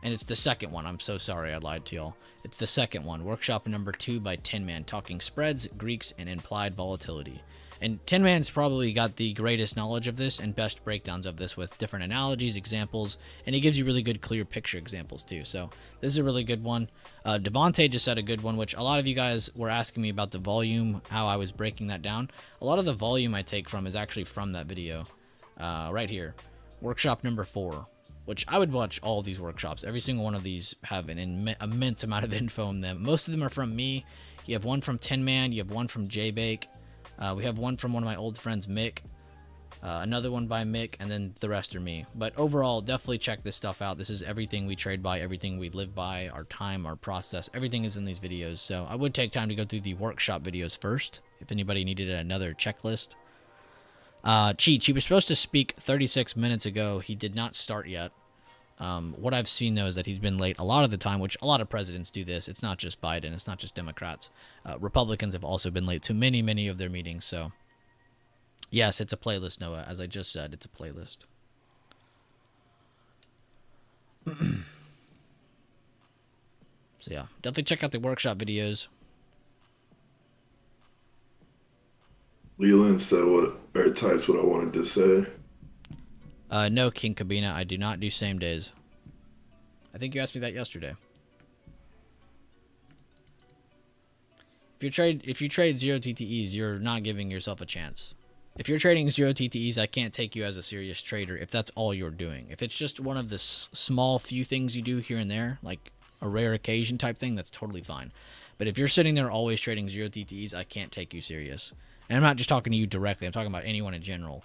And it's the second one. I'm so sorry I lied to y'all. It's the second one. Workshop number 2 by Tin-Man. Talking spreads, Greeks, and implied volatility. And Tin-Man's probably got the greatest knowledge of this and best breakdowns of this with different analogies, examples, and he gives you really good clear picture examples too. So this is a really good one. Devontae just had a good one, which a lot of you guys were asking me about the volume, how I was breaking that down. A lot of the volume I take from is actually from that video right here. Workshop number 4, which I would watch all these workshops. Every single one of these have an immense amount of info in them. Most of them are from me. You have one from Tin-Man. You have one from J-Bake. We have one from one of my old friends, Mick, another one by Mick, and then the rest are me. But overall, definitely check this stuff out. This is everything we trade by, everything we live by, our time, our process. Everything is in these videos. So I would take time to go through the workshop videos first, if anybody needed another checklist. Cheech, he was supposed to speak 36 minutes ago. He did not start yet. What I've seen, though, is that he's been late a lot of the time, which a lot of presidents do this. It's not just Biden. It's not just Democrats. Republicans have also been late to many, many of their meetings. So, yes, it's a playlist, Noah. As I just said, it's a playlist. So, yeah, definitely check out the workshop videos. Leland said types what I wanted to say. No, King Cabina, I do not do same days. I think you asked me that yesterday. If you trade 0 TTEs, you're not giving yourself a chance. If you're trading 0 TTEs, I can't take you as a serious trader if that's all you're doing. If it's just one of the small few things you do here and there, like a rare occasion type thing, that's totally fine. But if you're sitting there always trading 0 TTEs, I can't take you serious. And I'm not just talking to you directly. I'm talking about anyone in general.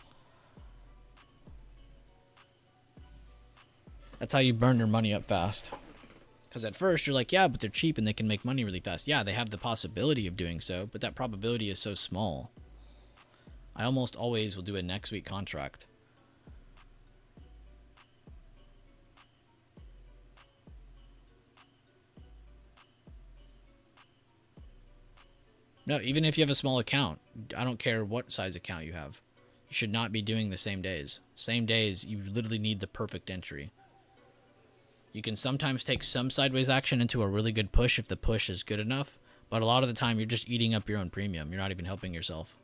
That's how you burn your money up fast. Because at first you're like, yeah, but they're cheap and they can make money really fast. Yeah, they have the possibility of doing so, but that probability is so small. I almost always will do a next week contract. No, even if you have a small account, I don't care what size account you have. You should not be doing the same days. Same days, you literally need the perfect entry. You can sometimes take some sideways action into a really good push if the push is good enough, but a lot of the time you're just eating up your own premium. You're not even helping yourself.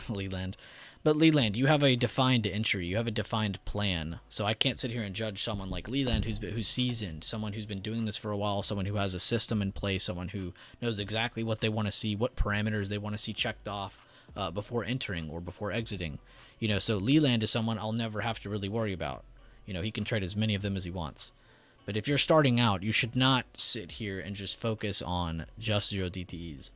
Leland. But Leland, you have a defined entry. You have a defined plan. So I can't sit here and judge someone like Leland who's seasoned, someone who's been doing this for a while, someone who has a system in place, someone who knows exactly what they want to see, what parameters they want to see checked off before entering or before exiting. You know, so Leland is someone I'll never have to really worry about. You know, he can trade as many of them as he wants. But if you're starting out, you should not sit here and just focus on just 0 DTEs.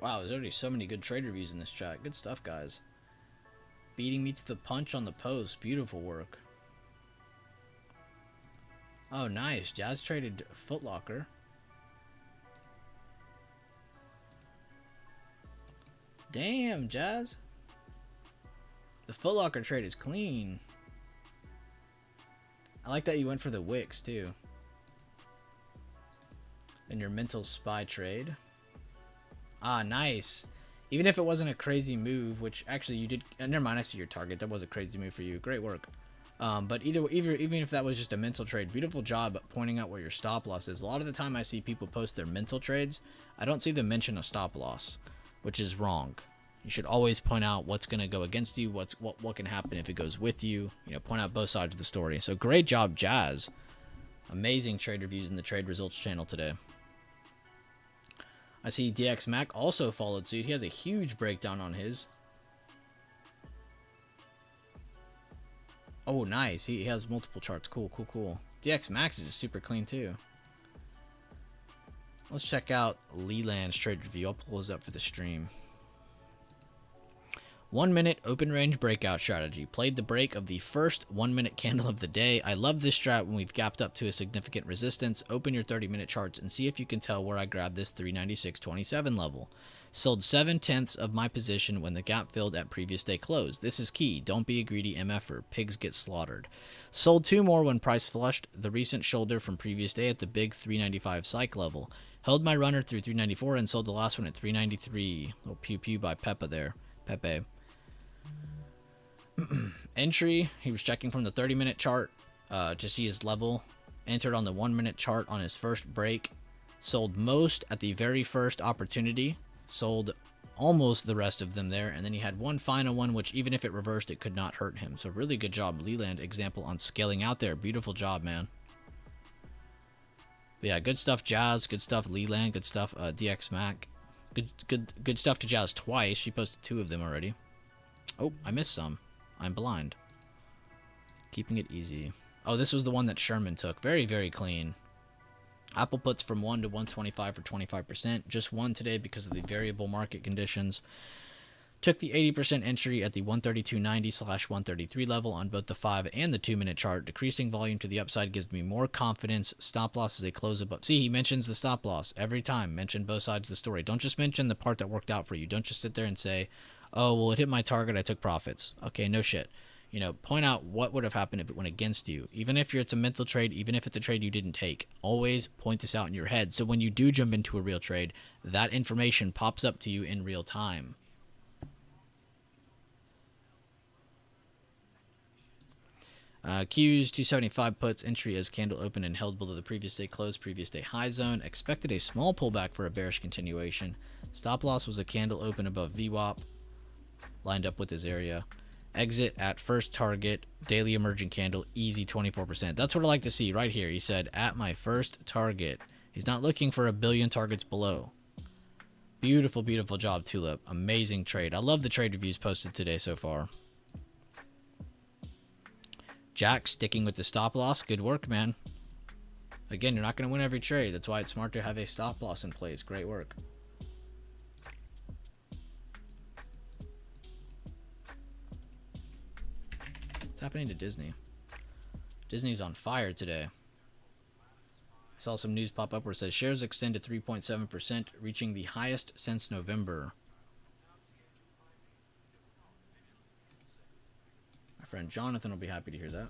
Wow, there's already so many good trade reviews in this chat. Good stuff, guys. Beating me to the punch on the post. Beautiful work. Oh, nice. Jazz traded Foot Locker. Damn, Jazz. The Foot Locker trade is clean. I like that you went for the Wicks, too. And your Mental Spy trade. Ah, nice. Even if it wasn't a crazy move, which actually you did... never mind, I see your target. That was a crazy move for you. Great work. But even if that was just a mental trade, beautiful job pointing out where your stop loss is. A lot of the time I see people post their mental trades. I don't see them mention a stop loss, which is wrong. You should always point out what's going to go against you, what can happen if it goes with you. You know, point out both sides of the story. So great job, Jazz. Amazing trade reviews in the Trade Results channel today. I see DX Mac also followed suit. He has a huge breakdown on his. Oh, nice. He has multiple charts. Cool, cool, cool. DX Max is super clean, too. Let's check out Leland's trade review. I'll pull his up for the stream. 1 minute open range breakout strategy. Played the break of the first 1 minute candle of the day. I love this strat when we've gapped up to a significant resistance. Open your 30-minute charts and see if you can tell where I grabbed this 396.27 level. Sold 7/10 of my position when the gap filled at previous day close. This is key. Don't be a greedy MFer. Pigs get slaughtered. Sold 2 more when price flushed the recent shoulder from previous day at the big 395 psych level. Held my runner through 394 and sold the last one at 393. Little pew pew by Pepe there. Pepe. Entry, he was checking from the 30-minute chart to see his level. Entered on the 1 minute chart on his first break. Sold most at the very first opportunity. Sold almost the rest of them there. And then he had one final one, which even if it reversed, it could not hurt him. So really good job, Leland. Example on scaling out there. Beautiful job, man. But yeah, good stuff, Jazz. Good stuff, Leland. Good stuff, DX Mac. Good stuff to Jazz twice. She posted 2 of them already. Oh, I missed some. I'm blind. Keeping it easy. Oh, this was the one that Sherman took. Very, very clean. Apple puts from 1 to 125 for 25%. Just one today because of the variable market conditions. Took the 80% entry at the 132.90/133 level on both the 5 and the 2 minute chart. Decreasing volume to the upside gives me more confidence. Stop loss is a close above. See, he mentions the stop loss every time. Mention both sides of the story. Don't just mention the part that worked out for you. Don't just sit there and say, oh, well, it hit my target, I took profits. Okay, no shit. You know, point out what would have happened if it went against you. Even if it's a mental trade, even if it's a trade you didn't take. Always point this out in your head. So when you do jump into a real trade, that information pops up to you in real time. Q's 275 puts entry as candle open and held below the previous day close, previous day high zone. Expected a small pullback for a bearish continuation. Stop loss was a candle open above VWAP. Lined up with his area. Exit at first target. Daily emerging candle. Easy 24%. That's what I like to see right here. He said, at my first target. He's not looking for a billion targets below. Beautiful, beautiful job, Tulip. Amazing trade. I love the trade reviews posted today so far. Jack sticking with the stop loss. Good work, man. Again, you're not going to win every trade. That's why it's smart to have a stop loss in place. Great work. What's happening to Disney? Disney's on fire today. I saw some news pop up where it says shares extend to 3.7%, reaching the highest since November. My friend Jonathan will be happy to hear that.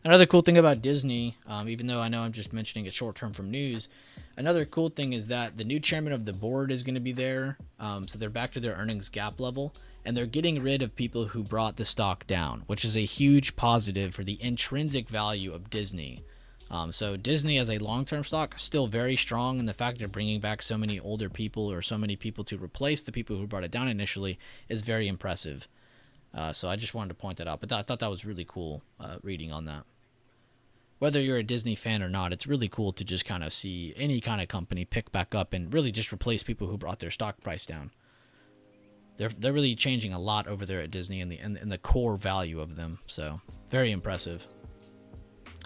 Another cool thing about Disney, even though I know I'm just mentioning it short term from news, another cool thing is that the new chairman of the board is going to be there. So they're back to their earnings gap level, and they're getting rid of people who brought the stock down, which is a huge positive for the intrinsic value of Disney. So Disney as a long-term stock still very strong, and the fact they're bringing back so many older people or so many people to replace the people who brought it down initially is very impressive. So I just wanted to point that out, but I thought that was really cool reading on that. Whether you're a Disney fan or not, it's really cool to just kind of see any kind of company pick back up and really just replace people who brought their stock price down. They're really changing a lot over there at Disney and the core value of them. So very impressive.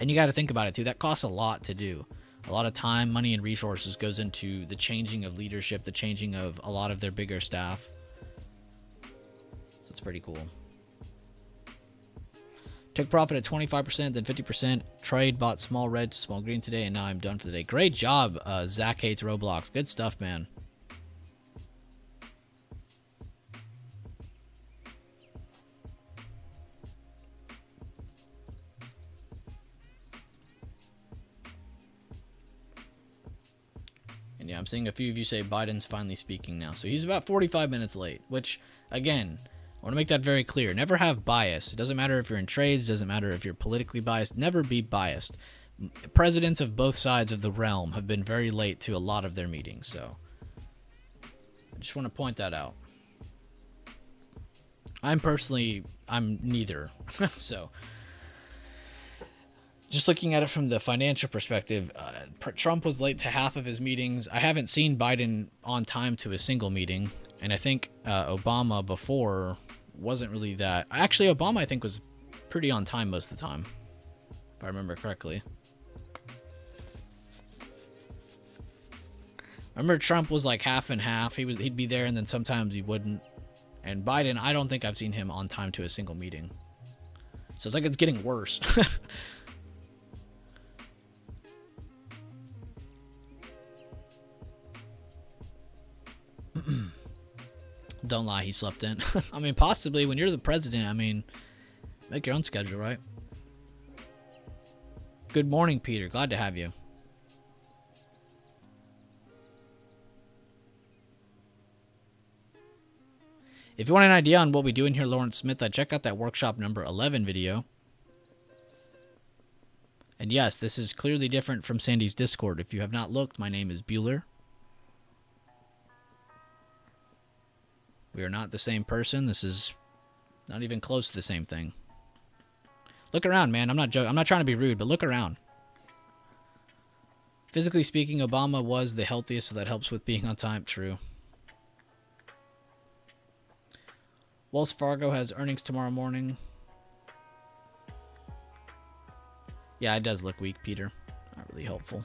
And you got to think about it too. That costs a lot to do. A lot of time, money, and resources goes into the changing of leadership, the changing of a lot of their bigger staff. So it's pretty cool. Took profit at 25%, then 50%. Trade, bought small red to small green today, and now I'm done for the day. Great job, Zach Hates Roblox. Good stuff, man. And yeah, I'm seeing a few of you say Biden's finally speaking now. So he's about 45 minutes late, which, again, I want to make that very clear. Never have bias. It doesn't matter if you're in trades. It doesn't matter if you're politically biased. Never be biased. Presidents of both sides of the realm have been very late to a lot of their meetings. So I just want to point that out. I'm neither. So just looking at it from the financial perspective, Trump was late to half of his meetings. I haven't seen Biden on time to a single meeting. And I think Obama before wasn't really that. Actually, Obama, I think, was pretty on time most of the time, if I remember correctly. I remember Trump was like half and half. He'd be there, and then sometimes he wouldn't. And Biden, I don't think I've seen him on time to a single meeting. So it's like it's getting worse. Don't lie, he slept in. I mean, possibly when you're the president, I mean, make your own schedule, right? Good morning, Peter. Glad to have you. If you want an idea on what we do in here, Lawrence Smith, check out that workshop number 11 video. And yes, this is clearly different from Sandy's Discord. If you have not looked, my name is Bueller. We are not the same person. This is not even close to the same thing. Look around, man. I'm not trying to be rude, but look around. Physically speaking, Obama was the healthiest, so that helps with being on time. True. Wells Fargo has earnings tomorrow morning. Yeah, it does look weak, Peter. Not really helpful.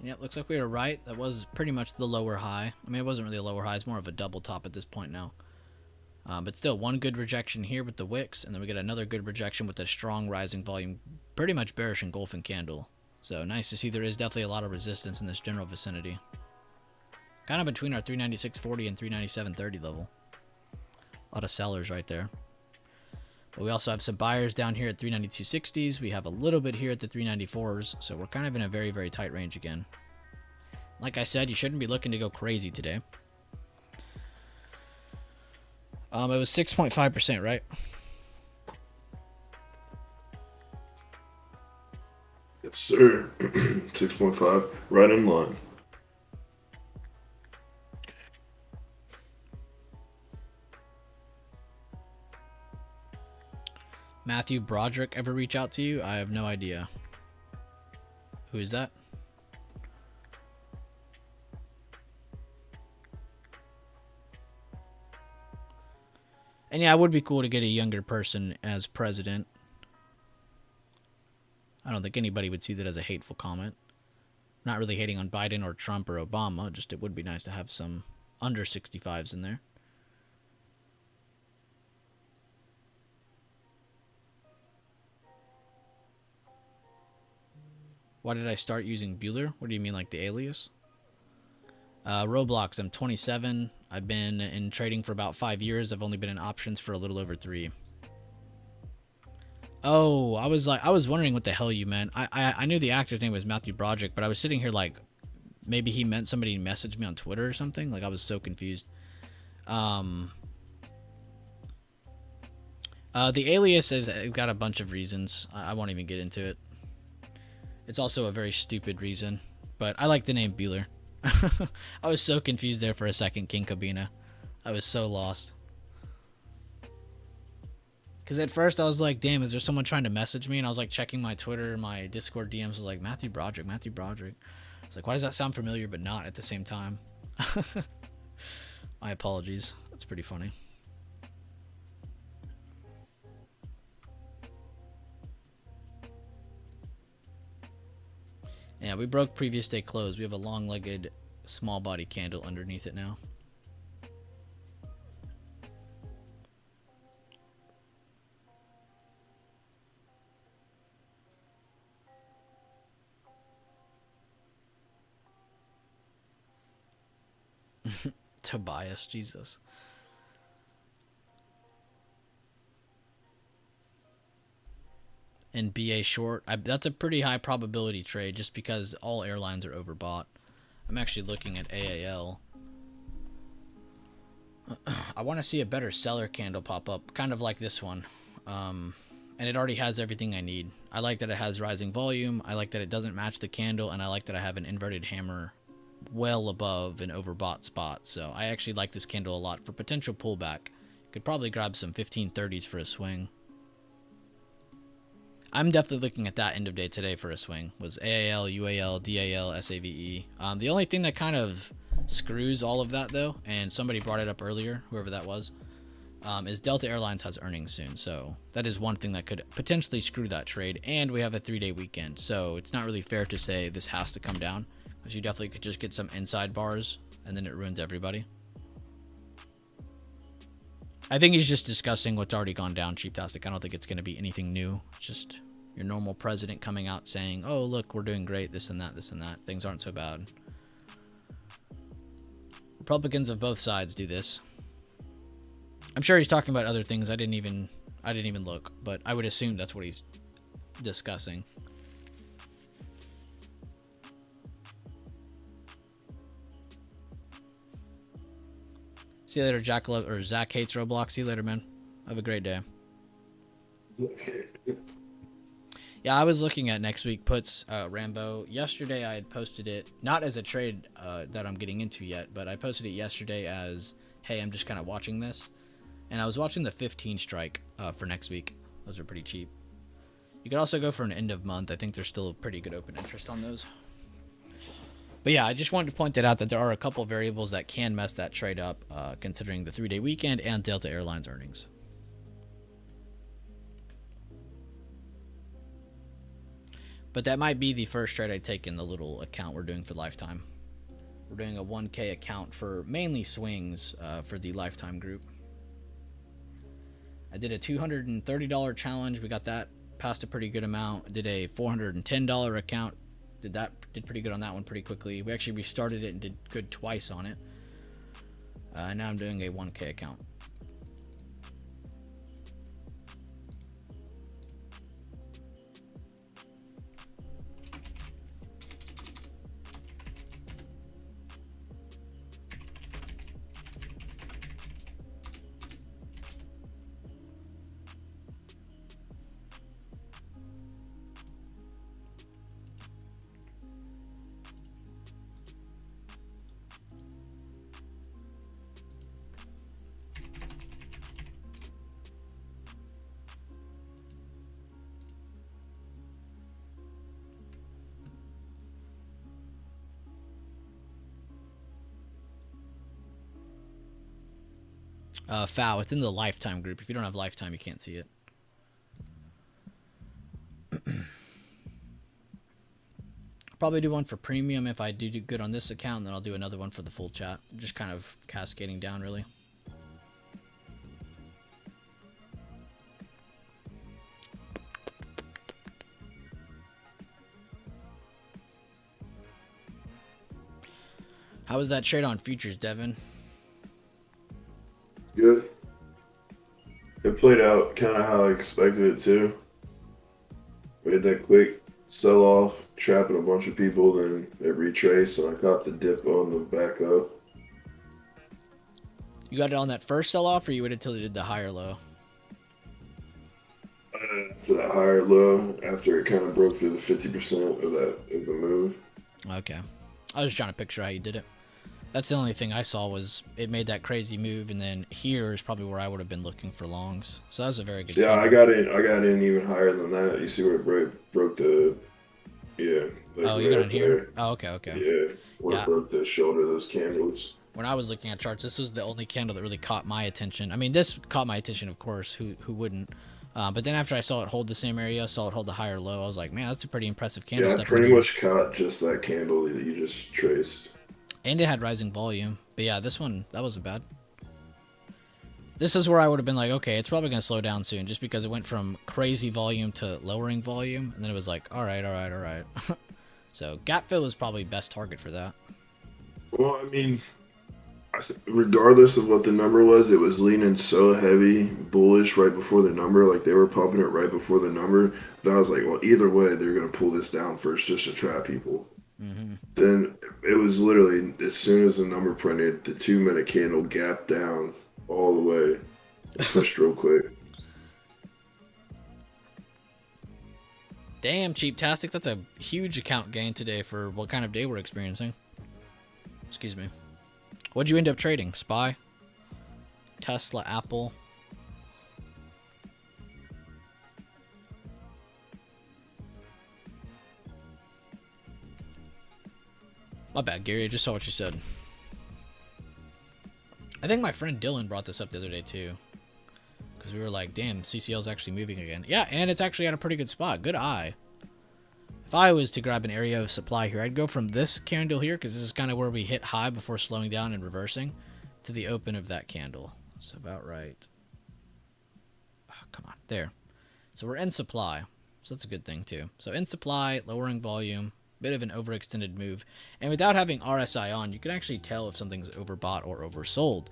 Yep, looks like we were right. That was pretty much the lower high. I mean, it wasn't really a lower high. It's more of a double top at this point now. But still, one good rejection here with the wicks, and then we get another good rejection with a strong rising volume, pretty much bearish engulfing candle. So nice to see there is definitely a lot of resistance in this general vicinity. Kind of between our 396.40 and 397.30 level. A lot of sellers right there. But we also have some buyers down here at 392.60s. We have a little bit here at the 394s. So we're kind of in a very, very tight range again. Like I said, you shouldn't be looking to go crazy today. It was 6.5%, right? Yes, sir. 6.5, right in line. Matthew Broderick ever reach out to you? I have no idea. Who is that? And yeah, it would be cool to get a younger person as president. I don't think anybody would see that as a hateful comment. Not really hating on Biden or Trump or Obama, just it would be nice to have some under 65s in there. Why did I start using Bueller? What do you mean, like the alias? Roblox, I'm 27. I've been in trading for about 5 years. I've only been in options for a little over 3. Oh, I was wondering what the hell you meant. I knew the actor's name was Matthew Broderick, but I was sitting here like maybe he meant somebody messaged me on Twitter or something. Like I was so confused. The alias has got a bunch of reasons. I won't even get into it. It's also a very stupid reason, but I like the name Bueller. I was so confused there for a second, King Cabina. I was so lost. Because at first I was like, damn, is there someone trying to message me? And I was like checking my Twitter and my Discord DMs. Was like, Matthew Broderick, Matthew Broderick. It's like, why does that sound familiar but not at the same time? My apologies. That's pretty funny. Yeah, we broke previous day close. We have a long-legged small body candle underneath it now. Tobias, Jesus. And BA short. That's a pretty high probability trade just because all airlines are overbought. I'm actually looking at AAL. I want to see a better seller candle pop up, kind of like this one. And it already has everything I need. I like that it has rising volume. I like that it doesn't match the candle. And I like that I have an inverted hammer well above an overbought spot. So I actually like this candle a lot for potential pullback. Could probably grab some 1530s for a swing. I'm definitely looking at that end of day today for a swing. Was AAL, UAL, DAL, SAVE. The only thing that kind of screws all of that though, and somebody brought it up earlier, whoever that was, is Delta Airlines has earnings soon. So that is one thing that could potentially screw that trade. And we have a 3-day weekend. So it's not really fair to say this has to come down, because you definitely could just get some inside bars and then it ruins everybody. I think he's just discussing what's already gone down, Cheaptastic. I don't think it's going to be anything new. It's just your normal president coming out saying, oh, look, we're doing great, this and that, this and that. Things aren't so bad. Republicans of both sides do this. I'm sure he's talking about other things. I didn't even look, but I would assume that's what he's discussing. See you later, Jackal, or Zach hates Roblox. See you later, man. Have a great day. Yeah, I was looking at next week puts, Rambo. Yesterday I had posted it, not as a trade that I'm getting into yet, but I posted it yesterday as, hey, I'm just kind of watching this. And I was watching the 15 strike for next week. Those are pretty cheap. You could also go for an end of month. I think there's still a pretty good open interest on those. But yeah, I just wanted to point that out, that there are a couple variables that can mess that trade up, considering the 3-day weekend and Delta Airlines earnings. But that might be the first trade I take in the little account we're doing for Lifetime. We're doing a 1K account for mainly swings for the Lifetime group. I did a $230 challenge. We got that past a pretty good amount. I did a $410 account. Did pretty good on that one pretty quickly. We actually restarted it and did good twice on it. Now I'm doing a 1K account. Foul. It's in the lifetime group. If you don't have lifetime, you can't see it. Probably do one for premium if I do good on this account, and then I'll do another one for the full chat. Just kind of cascading down, really. How was that trade on futures, Devin? Good. It played out kind of how I expected it to. We had that quick sell-off, trapping a bunch of people, then it retraced, and I caught the dip on the back up. You got it on that first sell-off, or you waited until it did the higher low? For that higher low, after it kind of broke through the 50% of the move. Okay. I was just trying to picture how you did it. That's the only thing I saw was it made that crazy move, and then here is probably where I would have been looking for longs. So that was a very good. Yeah, I got in even higher than that. You see where it broke the, yeah. Like oh, you got it here. Oh, okay. Yeah, where it broke the shoulder of those candles. When I was looking at charts, this was the only candle that really caught my attention. I mean, this caught my attention, of course. Who wouldn't? But then after I saw it hold the same area, saw it hold the higher low, I was like, man, that's a pretty impressive candle. Yeah, I pretty much caught just that candle that you just traced. And it had rising volume. But yeah, this one, that wasn't bad. This is where I would have been like, okay, it's probably going to slow down soon, just because it went from crazy volume to lowering volume. And then it was like, all right. So gap fill is probably best target for that. Well, I mean, regardless of what the number was, it was leaning so heavy bullish right before the number. Like they were pumping it right before the number. But I was like, well, either way, they're going to pull this down first just to trap people. Mm-hmm. Then it was literally as soon as the number printed, the 2-minute candle gapped down all the way and pushed real quick. Damn, Cheap-tastic. That's a huge account gain today for what kind of day we're experiencing. Excuse me. What'd you end up trading? SPY? Tesla? Apple? My bad, Gary. I just saw what you said. I think my friend Dylan brought this up the other day, too. Because we were like, damn, CCL's actually moving again. Yeah, and it's actually at a pretty good spot. Good eye. If I was to grab an area of supply here, I'd go from this candle here, because this is kind of where we hit high before slowing down and reversing, to the open of that candle. So about right. Oh, come on. There. So we're in supply. So that's a good thing, too. So in supply, lowering volume. Bit of an overextended move, and without having RSI on, you can actually tell if something's overbought or oversold.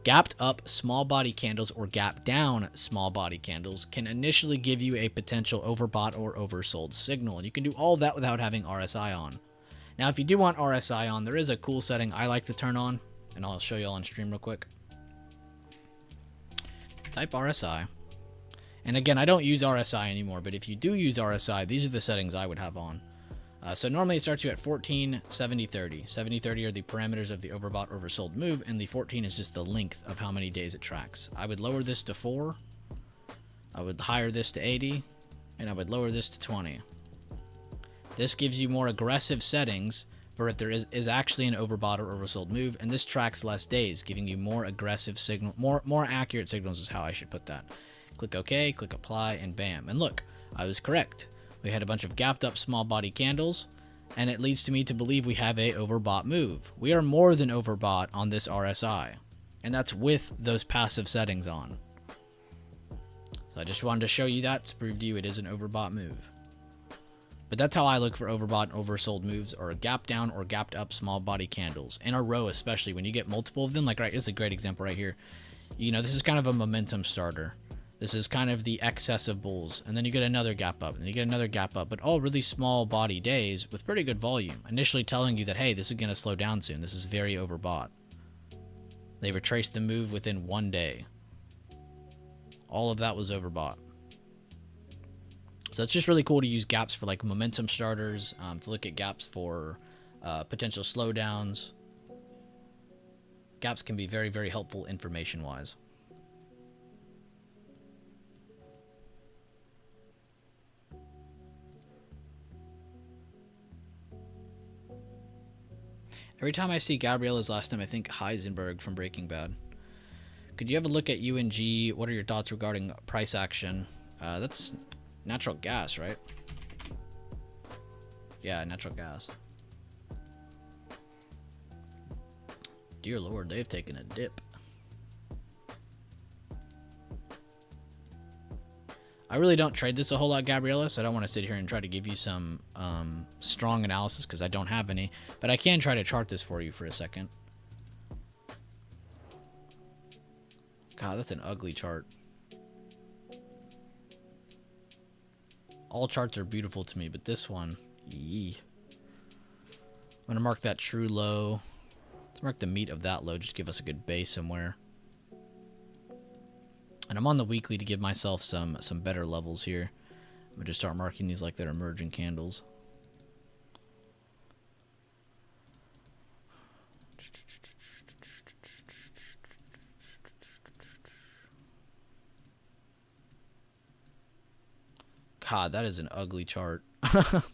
Gapped up small body candles or gap down small body candles can initially give you a potential overbought or oversold signal, and you can do all of that without having RSI on. Now, if you do want RSI on, there is a cool setting I like to turn on, and I'll show you all on stream real quick. Type RSI, and again, I don't use RSI anymore, but if you do use RSI, these are the settings I would have on. So normally it starts you at 14, 70, 30. 70, 30 are the parameters of the overbought, oversold move, and the 14 is just the length of how many days it tracks. I would lower this to 4. I would higher this to 80, and I would lower this to 20. This gives you more aggressive settings for if there is actually an overbought or oversold move, and this tracks less days, giving you more aggressive signal, more accurate signals is how I should put that. Click OK, click Apply, and bam. And look, I was correct. We had a bunch of gapped up small body candles, and it leads to me to believe we have a overbought move. We are more than overbought on this RSI, and that's with those passive settings on. So I just wanted to show you that to prove to you it is an overbought move. But that's how I look for overbought and oversold moves, or gap down or gapped up small body candles in a row, especially when you get multiple of them. Like, right, this is a great example right here. You know, this is kind of a momentum starter. This is kind of the excess of bulls, and then you get another gap up, and then you get another gap up, but all really small body days with pretty good volume, initially telling you that, hey, this is going to slow down soon. This is very overbought. They retraced the move within 1 day. All of that was overbought. So it's just really cool to use gaps for like momentum starters, to look at gaps for potential slowdowns. Gaps can be very, very helpful information-wise. Every time I see Gabriella's last name, I think Heisenberg from Breaking Bad. Could you have a look at UNG? What are your thoughts regarding price action? That's natural gas, right? Yeah, natural gas. Dear Lord, they've taken a dip. I really don't trade this a whole lot, Gabriella, so I don't want to sit here and try to give you some strong analysis because I don't have any. But I can try to chart this for you for a second. God, that's an ugly chart. All charts are beautiful to me, but this one, yee. I'm going to mark that true low. Let's mark the meat of that low, just give us a good base somewhere. And I'm on the weekly to give myself some better levels here. I'm going to just start marking these like they're emerging candles. God, that is an ugly chart.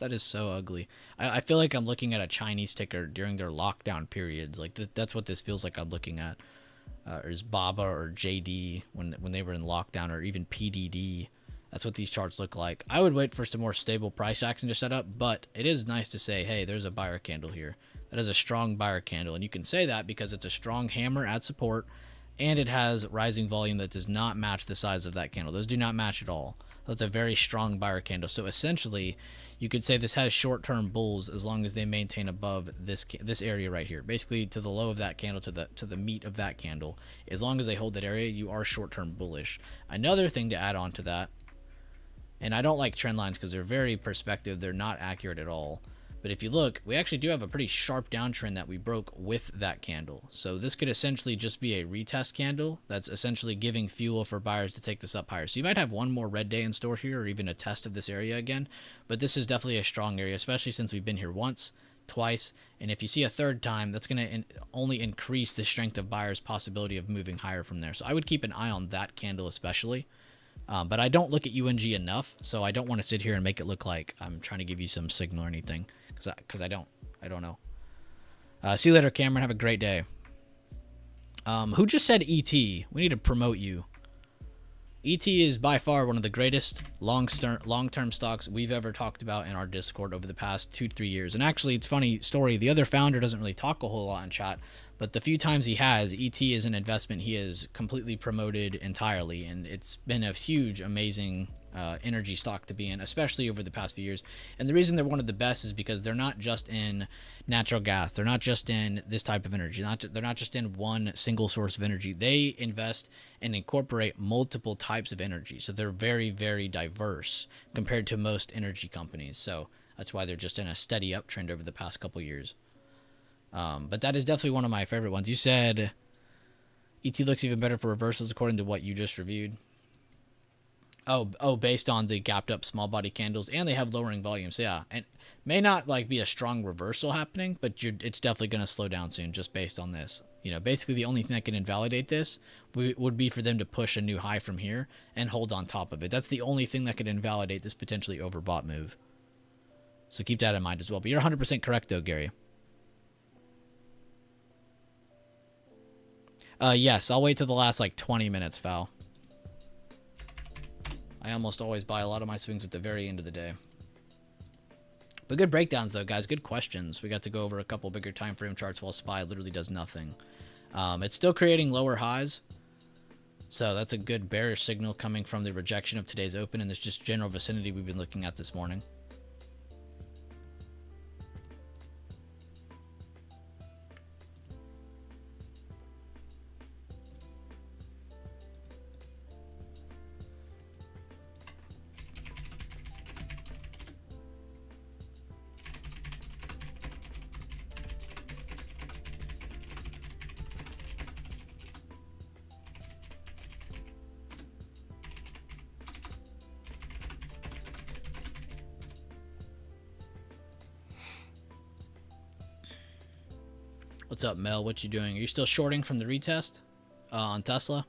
That is so ugly. I feel like I'm looking at a Chinese ticker during their lockdown periods. Like that's what this feels like I'm looking at. Or is Baba or JD when they were in lockdown, or even PDD. That's what these charts look like. I would wait for some more stable price action to set up, but it is nice to say, hey, there's a buyer candle here. That is a strong buyer candle, and you can say that because it's a strong hammer at support, and it has rising volume that does not match the size of that candle. Those do not match at all. That's a very strong buyer candle. So essentially, you could say this has short-term bulls as long as they maintain above this area right here, basically to the low of that candle, to the meat of that candle. As long as they hold that area, you are short-term bullish. Another thing to add on to that, and I don't like trend lines because they're very perspective, they're not accurate at all. But if you look, we actually do have a pretty sharp downtrend that we broke with that candle. So this could essentially just be a retest candle that's essentially giving fuel for buyers to take this up higher. So you might have one more red day in store here, or even a test of this area again. But this is definitely a strong area, especially since we've been here once, twice. And if you see a third time, that's going to only increase the strength of buyers' possibility of moving higher from there. So I would keep an eye on that candle especially. But I don't look at UNG enough, so I don't want to sit here and make it look like I'm trying to give you some signal or anything. Because I don't know. See you later, Cameron. Have a great day. Who just said ET? We need to promote you. ET is by far one of the greatest long-term stocks we've ever talked about in our Discord over the past 2-3 years. And actually, it's funny story. The other founder doesn't really talk a whole lot in chat, but the few times he has, ET is an investment he has completely promoted entirely, and it's been a huge, amazing energy stock to be in, especially over the past few years. And the reason they're one of the best is because they're not just in natural gas. They're not just in this type of energy. They're not just in one single source of energy. They invest and incorporate multiple types of energy. So they're very, very diverse compared to most energy companies. So that's why they're just in a steady uptrend over the past couple years. But that is definitely one of my favorite ones. You said ET looks even better for reversals according to what you just reviewed. Oh, based on the gapped up small body candles, and they have lowering volumes. Yeah, and may not like be a strong reversal happening, but it's definitely going to slow down soon just based on this. You know, basically the only thing that can invalidate this would be for them to push a new high from here and hold on top of it. That's the only thing that could invalidate this potentially overbought move. So keep that in mind as well. But you're 100% correct though, Gary. Yes, I'll wait till the last like 20 minutes, Val. I almost always buy a lot of my swings at the very end of the day. But good breakdowns, though, guys. Good questions. We got to go over a couple bigger time frame charts while SPY literally does nothing. It's still creating lower highs. So that's a good bearish signal coming from the rejection of today's open and this just general vicinity we've been looking at this morning. What's up, Mel? What you doing? Are you still shorting from the retest on Tesla?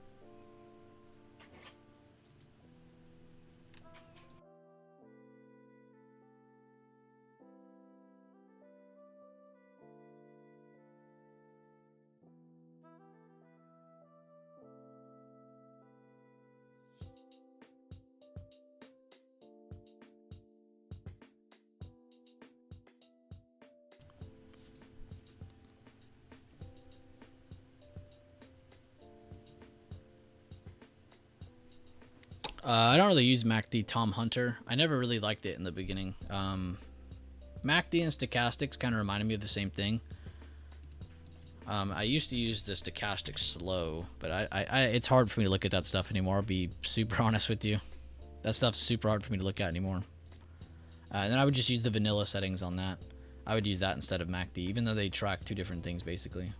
I don't really use MACD Tom Hunter. I never really liked it in the beginning. MACD and stochastics kind of reminded me of the same thing. I used to use the stochastic slow, but it's hard for me to look at that stuff anymore. I'll be super honest with you. That stuff's super hard for me to look at anymore. And then I would just use the vanilla settings on that. I would use that instead of MACD, even though they track two different things basically.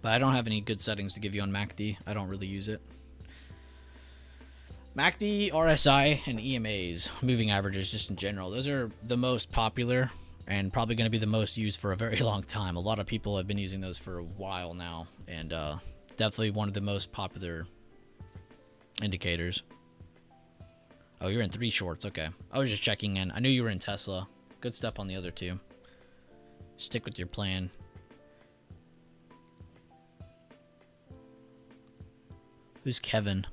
But I don't have any good settings to give you on MACD. I don't really use it. MACD, RSI, and EMAs, moving averages just in general. Those are the most popular and probably going to be the most used for a very long time. A lot of people have been using those for a while now, and definitely one of the most popular indicators. Oh, you're in 3 shorts. Okay. I was just checking in. I knew you were in Tesla. Good stuff on the other 2. Stick with your plan. Who's Kevin?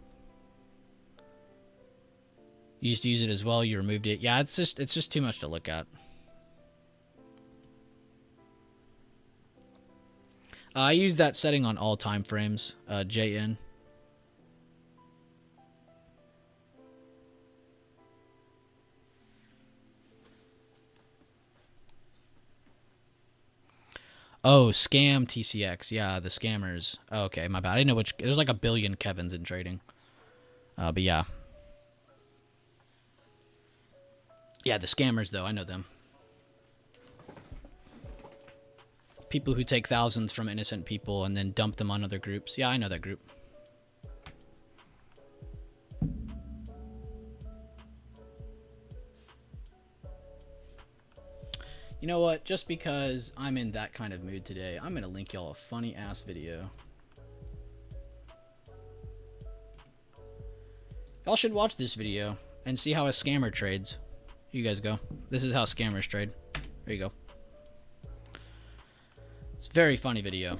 You used to use it as well. You removed it. Yeah, it's just too much to look at. I use that setting on all time frames. JN. Oh, scam TCX. Yeah, the scammers. Oh, okay, my bad. I didn't know which. There's like a billion Kevins in trading. But yeah. Yeah, the scammers, though. I know them. People who take thousands from innocent people and then dump them on other groups. Yeah, I know that group. You know what? Just because I'm in that kind of mood today, I'm going to link y'all a funny-ass video. Y'all should watch this video and see how a scammer trades. Here you guys go. This is how scammers trade. There you go. It's a very funny video.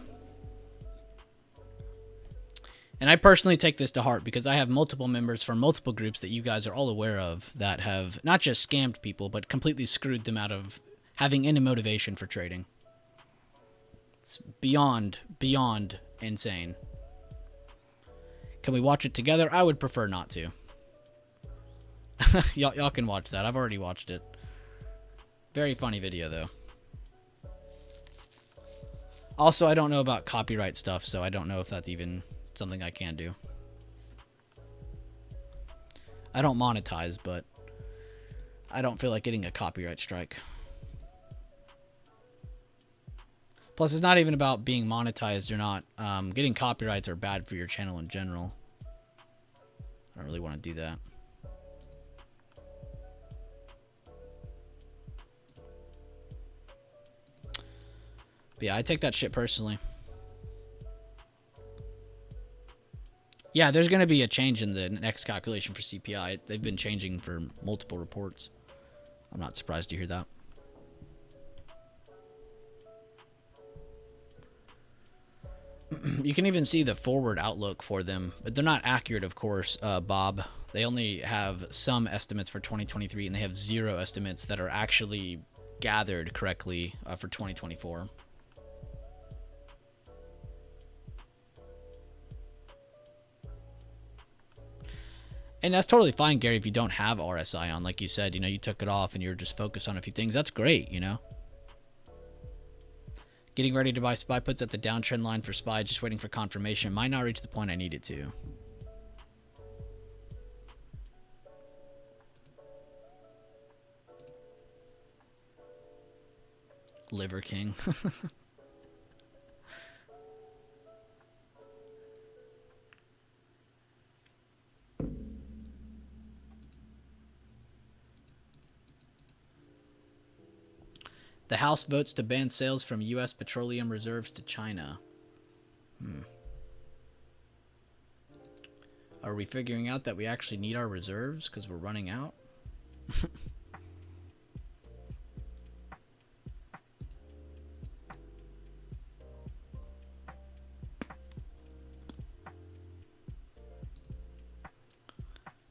And I personally take this to heart because I have multiple members from multiple groups that you guys are all aware of that have not just scammed people, but completely screwed them out of having any motivation for trading. It's beyond insane. Can we watch it together? I would prefer not to. Y'all can watch that. I've already watched it. Very funny video, though. Also, I don't know about copyright stuff, so I don't know if that's even something I can do. I don't monetize, but I don't feel like getting a copyright strike. Plus, it's not even about being monetized or not. Getting copyrights are bad for your channel in general. I don't really want to do that. But yeah, I take that shit personally. Yeah, there's going to be a change in the next calculation for CPI. They've been changing for multiple reports. I'm not surprised to hear that. You can even see the forward outlook for them, but they're not accurate, of course, Bob. They only have some estimates for 2023, and they have 0 estimates that are actually gathered correctly for 2024. And that's totally fine, Gary, if you don't have RSI on. Like you said, you took it off and you're just focused on a few things. That's great, Getting ready to buy SPY puts at the downtrend line for SPY, just waiting for confirmation. Might not reach the point I need it to. Liver King. The House votes to ban sales from U.S. petroleum reserves to China. Are we figuring out that we actually need our reserves because we're running out?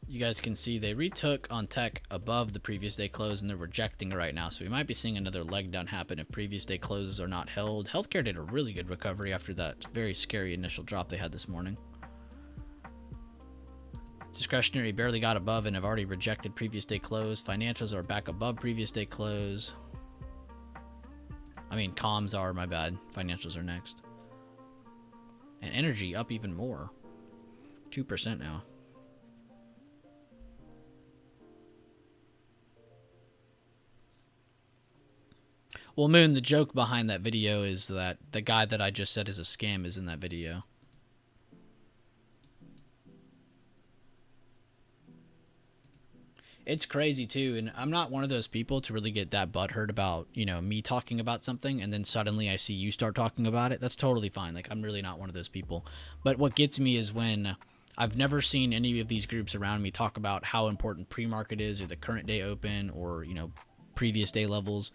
You guys can see they retook on tech above the previous day close, and they're rejecting it right now. So we might be seeing another leg down happen if previous day closes are not held. Healthcare did a really good recovery after that very scary initial drop they had this morning. Discretionary barely got above and have already rejected previous day close. Financials are back above previous day close. I mean, comms are, my bad. Financials are next. And energy up even more. 2% now. Well, Moon, the joke behind that video is that the guy that I just said is a scam is in that video. It's crazy, too, and I'm not one of those people to really get that butthurt about, me talking about something, and then suddenly I see you start talking about it. That's totally fine. Like, I'm really not one of those people. But what gets me is when I've never seen any of these groups around me talk about how important pre-market is or the current day open or, previous day levels.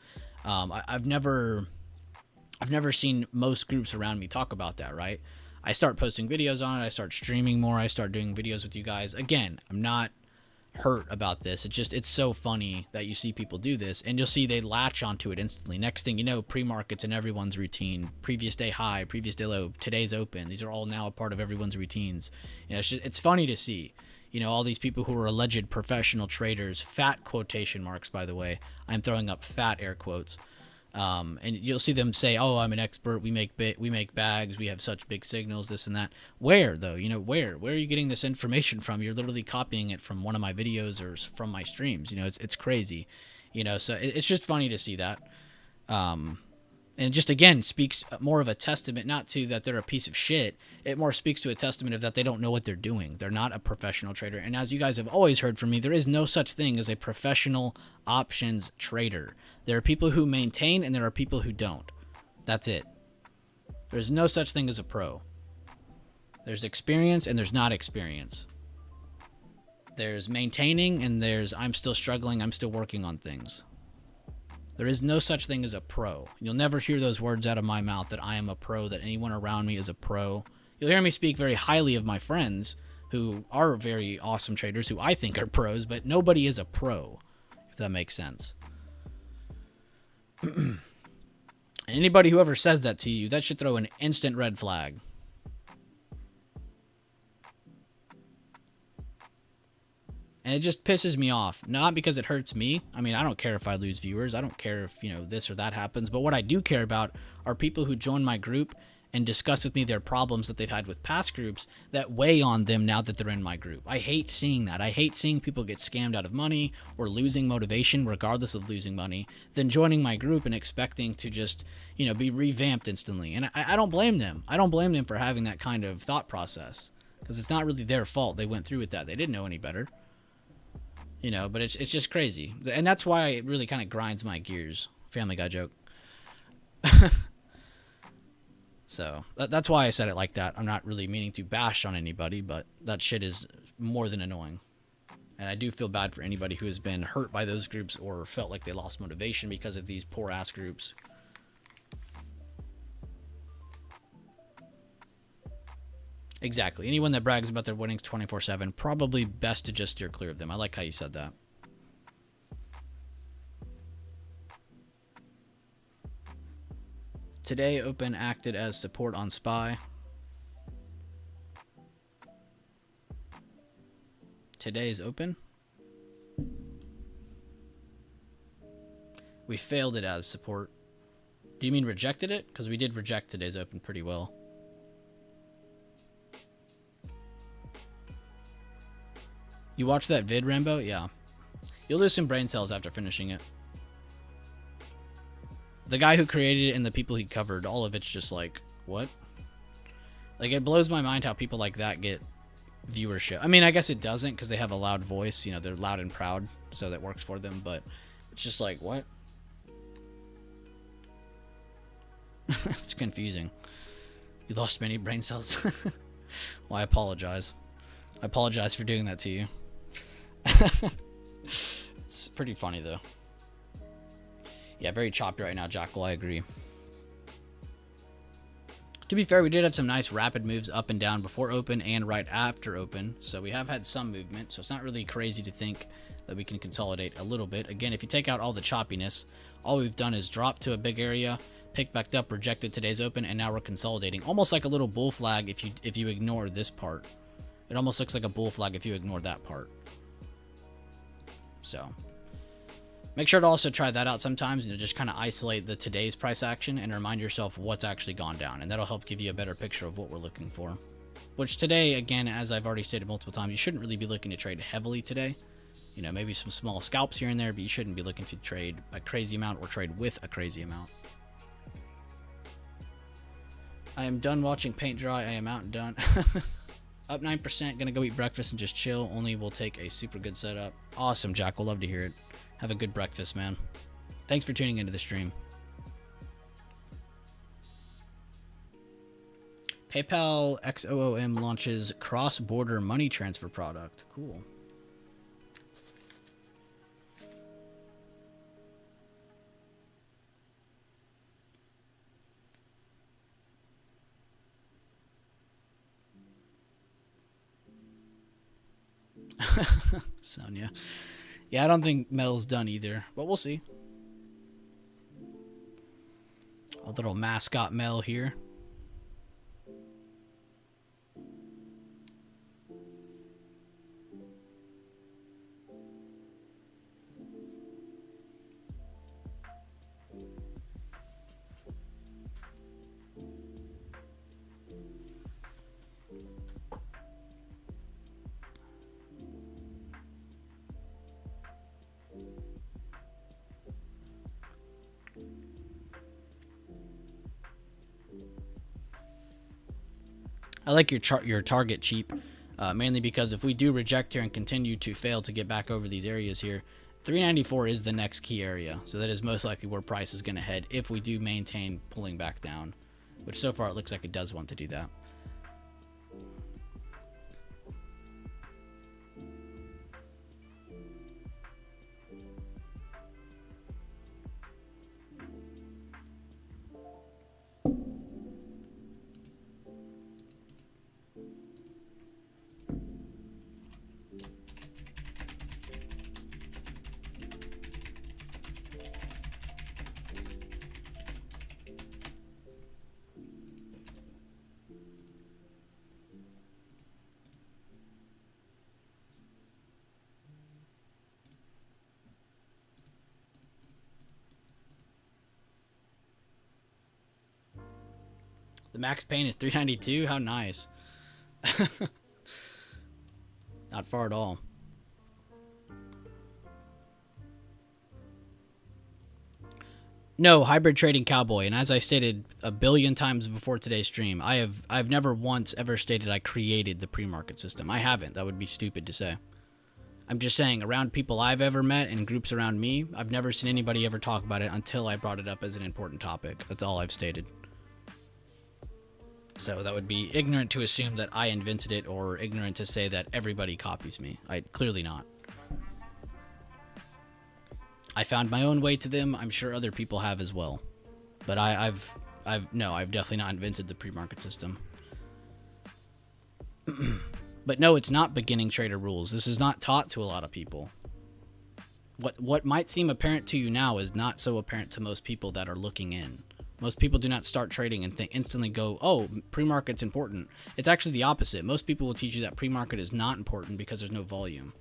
I've never seen most groups around me talk about that, right? I start posting videos on it. I start streaming more. I start doing videos with you guys. Again, I'm not hurt about this. It's so funny that you see people do this, and you'll see they latch onto it instantly. Next thing you know, pre-markets in everyone's routine. Previous day high, previous day low, today's open. These are all now a part of everyone's routines. It's funny to see. All these people who are alleged professional traders, fat quotation marks, by the way. I'm throwing up fat air quotes. And you'll see them say, "Oh, I'm an expert. We make bags. We have such big signals. This and that." Where though? Where are you getting this information from? You're literally copying it from one of my videos or from my streams. It's crazy. So it's just funny to see that. And it just, again, speaks more of a testament, not to that they're a piece of shit. It more speaks to a testament of that they don't know what they're doing. They're not a professional trader. And as you guys have always heard from me, there is no such thing as a professional options trader. There are people who maintain and there are people who don't. That's it. There's no such thing as a pro. There's experience and there's not experience. There's maintaining and there's I'm still struggling, I'm still working on things. There is no such thing as a pro. You'll never hear those words out of my mouth that I am a pro, that anyone around me is a pro. You'll hear me speak very highly of my friends who are very awesome traders who I think are pros, but nobody is a pro, if that makes sense. Anybody who ever says that to you, that should throw an instant red flag. And it just pisses me off, not because it hurts me. I mean, I don't care if I lose viewers. I don't care if, this or that happens. But what I do care about are people who join my group and discuss with me their problems that they've had with past groups that weigh on them now that they're in my group. I hate seeing that. I hate seeing people get scammed out of money or losing motivation, regardless of losing money, than joining my group and expecting to just, be revamped instantly. And I don't blame them. I don't blame them for having that kind of thought process, because it's not really their fault they went through with that. They didn't know any better. But it's just crazy. And that's why it really kind of grinds my gears. Family Guy joke. So, that's why I said it like that. I'm not really meaning to bash on anybody, but that shit is more than annoying. And I do feel bad for anybody who has been hurt by those groups or felt like they lost motivation because of these poor-ass groups. Exactly. Anyone that brags about their winnings 24/7, probably best to just steer clear of them. I like how you said that. Today, Open acted as support on SPY. today's open. We failed it as support. Do you mean rejected it? Because we did reject today's open pretty well. You watched that vid, Rambo? Yeah. You'll lose some brain cells after finishing it. The guy who created it and the people he covered, all of it's just like, what? Like, it blows my mind how people like that get viewership. I mean, I guess it doesn't because they have a loud voice. You know, they're loud and proud, so that works for them. But it's just like, what? It's confusing. You lost many brain cells. Well, I apologize. I apologize for doing that to you. It's pretty funny, though. Yeah, very choppy right now, Jackal. I agree. To be fair, we did have some nice rapid moves up and down before open and right after open. So we have had some movement. So it's not really crazy to think that we can consolidate a little bit. Again, if you take out all the choppiness, all we've done is drop to a big area, pick back up, rejected today's open, and now we're consolidating. Almost like a little bull flag if you ignore this part. It almost looks like a bull flag if you ignore that part. So make sure to also try that out sometimes, and just kind of isolate the today's price action and remind yourself what's actually gone down, and that'll help give you a better picture of what we're looking for. Which today, again, as I've already stated multiple times, you shouldn't really be looking to trade heavily today. You know, maybe some small scalps here and there, but you shouldn't be looking to trade a crazy amount or trade with a crazy amount. I am done watching paint dry. I am out and done. Up 9%. Gonna go eat breakfast and just chill. Only will take a super good setup. Awesome, Jack. We'll love to hear it. Have a good breakfast, man. Thanks for tuning into the stream. PayPal XOOM launches cross-border money transfer product. Cool. Sonia. Yeah, I don't think Mel's done either, but we'll see. A little mascot Mel here. I like your target cheap, mainly because if we do reject here and continue to fail to get back over these areas here, 394 is the next key area. So that is most likely where price is going to head if we do maintain pulling back down, which so far it looks like it does want to do that. The max pain is 392. How nice. Not far at all. No, hybrid trading cowboy, and as I stated a billion times before today's stream, I've never once ever stated I created the pre-market system. I haven't. That would be stupid to say. I'm just saying, around people I've ever met and groups around me, I've never seen anybody ever talk about it until I brought it up as an important topic. That's all I've stated. So that would be ignorant to assume that I invented it, or ignorant to say that everybody copies me. Clearly not. I found my own way to them. I'm sure other people have as well. But I've definitely not invented the pre-market system. But no, it's not beginning trader rules. This is not taught to a lot of people. What might seem apparent to you now is not so apparent to most people that are looking in. Most people do not start trading and instantly go, oh, pre-market's important. It's actually the opposite. Most people will teach you that pre-market is not important because there's no volume.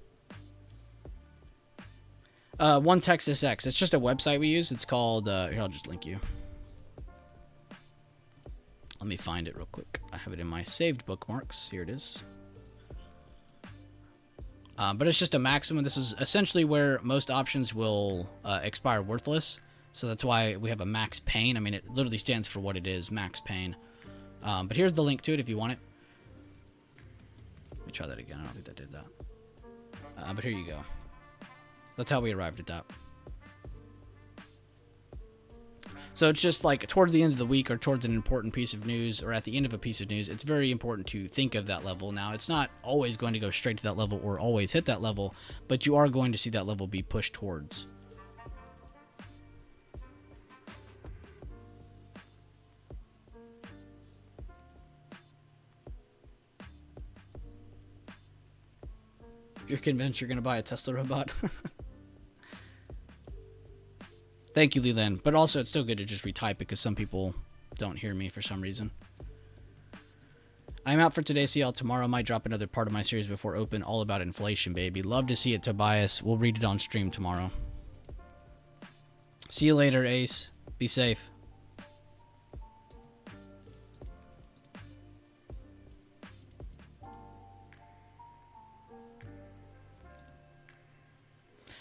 One Texas X. It's just a website we use. It's called, here, I'll just link you. Let me find it real quick. I have it in my saved bookmarks. Here it is. But it's just a maximum. This is essentially where most options will expire worthless. So that's why we have a max pain. I mean, it literally stands for what it is, max pain. But here's the link to it if you want it. Let me try that again. I don't think that did that. But here you go. That's how we arrived at that. So it's just like towards the end of the week or towards an important piece of news or at the end of a piece of news, it's very important to think of that level. Now, it's not always going to go straight to that level or always hit that level, but you are going to see that level be pushed towards. You're convinced you're going to buy a Tesla robot? Thank you, Leland. But also, it's still good to just retype it because some people don't hear me for some reason. I'm out for today. See y'all tomorrow. Might drop another part of my series before open. All about inflation, baby. Love to see it, Tobias. We'll read it on stream tomorrow. See you later, Ace. Be safe.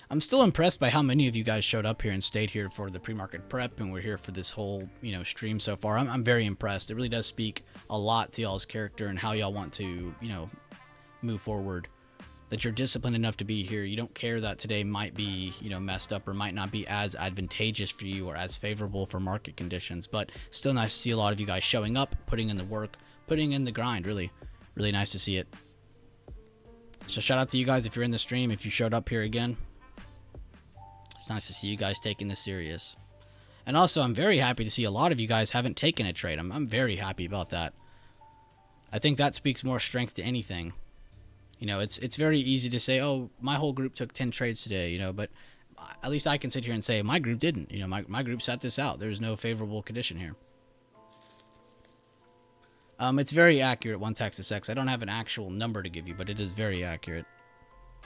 I'm still impressed by how many of you guys showed up here and stayed here for the pre-market prep, and we're here for this whole, stream so far. I'm very impressed. It really does speak a lot to y'all's character and how y'all want to, move forward. That you're disciplined enough to be here. You don't care that today might be, messed up or might not be as advantageous for you or as favorable for market conditions, but still nice to see a lot of you guys showing up, putting in the work, putting in the grind. Really, really nice to see it. So shout out to you guys if you're in the stream, if you showed up here again. It's nice to see you guys taking this serious. And also, I'm very happy to see a lot of you guys haven't taken a trade. I'm very happy about that. I think that speaks more strength to anything. It's very easy to say, oh, my whole group took 10 trades today, but at least I can sit here and say, my group didn't. My group sat this out. There's no favorable condition here. It's very accurate, one Texas X. I don't have an actual number to give you, but it is very accurate.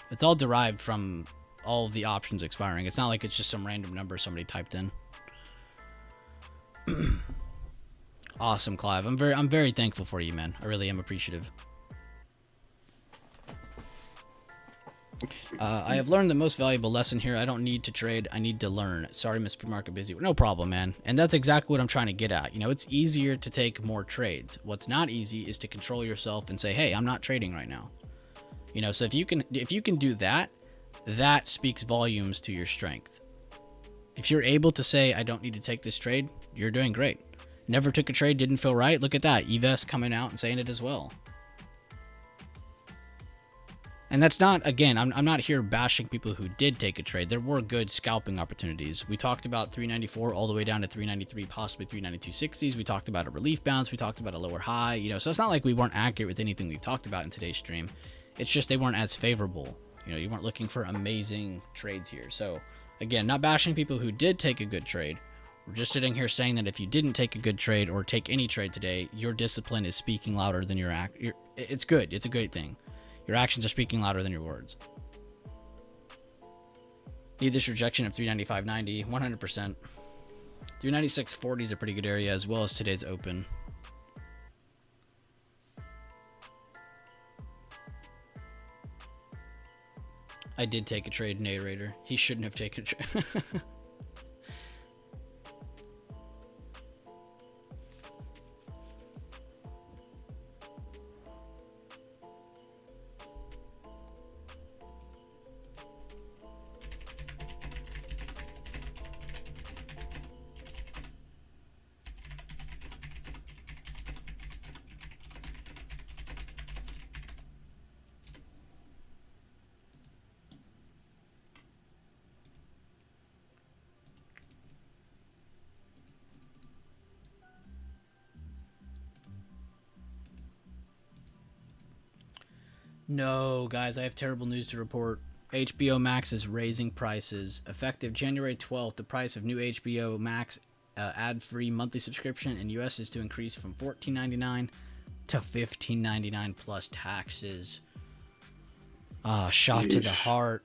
It's all derived from all of the options expiring. It's not like it's just some random number somebody typed in. Awesome, Clive. I'm very thankful for you, man. I really am appreciative. I have learned the most valuable lesson here. I don't need to trade. I need to learn. Sorry, Miss Pre-Market Busy. No problem, man. And that's exactly what I'm trying to get at. It's easier to take more trades. What's not easy is to control yourself and say, hey, I'm not trading right now. So if you can do that, that speaks volumes to your strength. If you're able to say, I don't need to take this trade, you're doing great. Never took a trade, didn't feel right. Look at that. Eves coming out and saying it as well. And that's not, again, I'm not here bashing people who did take a trade. There were good scalping opportunities. We talked about 394 all the way down to 393, possibly 392.60s. We talked about a relief bounce. We talked about a lower high. So it's not like we weren't accurate with anything we talked about in today's stream. It's just they weren't as favorable. You weren't looking for amazing trades here. So, again, not bashing people who did take a good trade. We're just sitting here saying that if you didn't take a good trade or take any trade today, your discipline is speaking louder than your act. It's good. It's a great thing. Your actions are speaking louder than your words. Need this rejection of 395.90, 100%. 396.40 is a pretty good area, as well as today's open. I did take a trade, narrator. He shouldn't have taken a trade. No, guys, I have terrible news to report. HBO Max is raising prices. Effective January 12th, the price of new HBO Max ad-free monthly subscription in US is to increase from $14.99 to $15.99 plus taxes. Shot to the heart.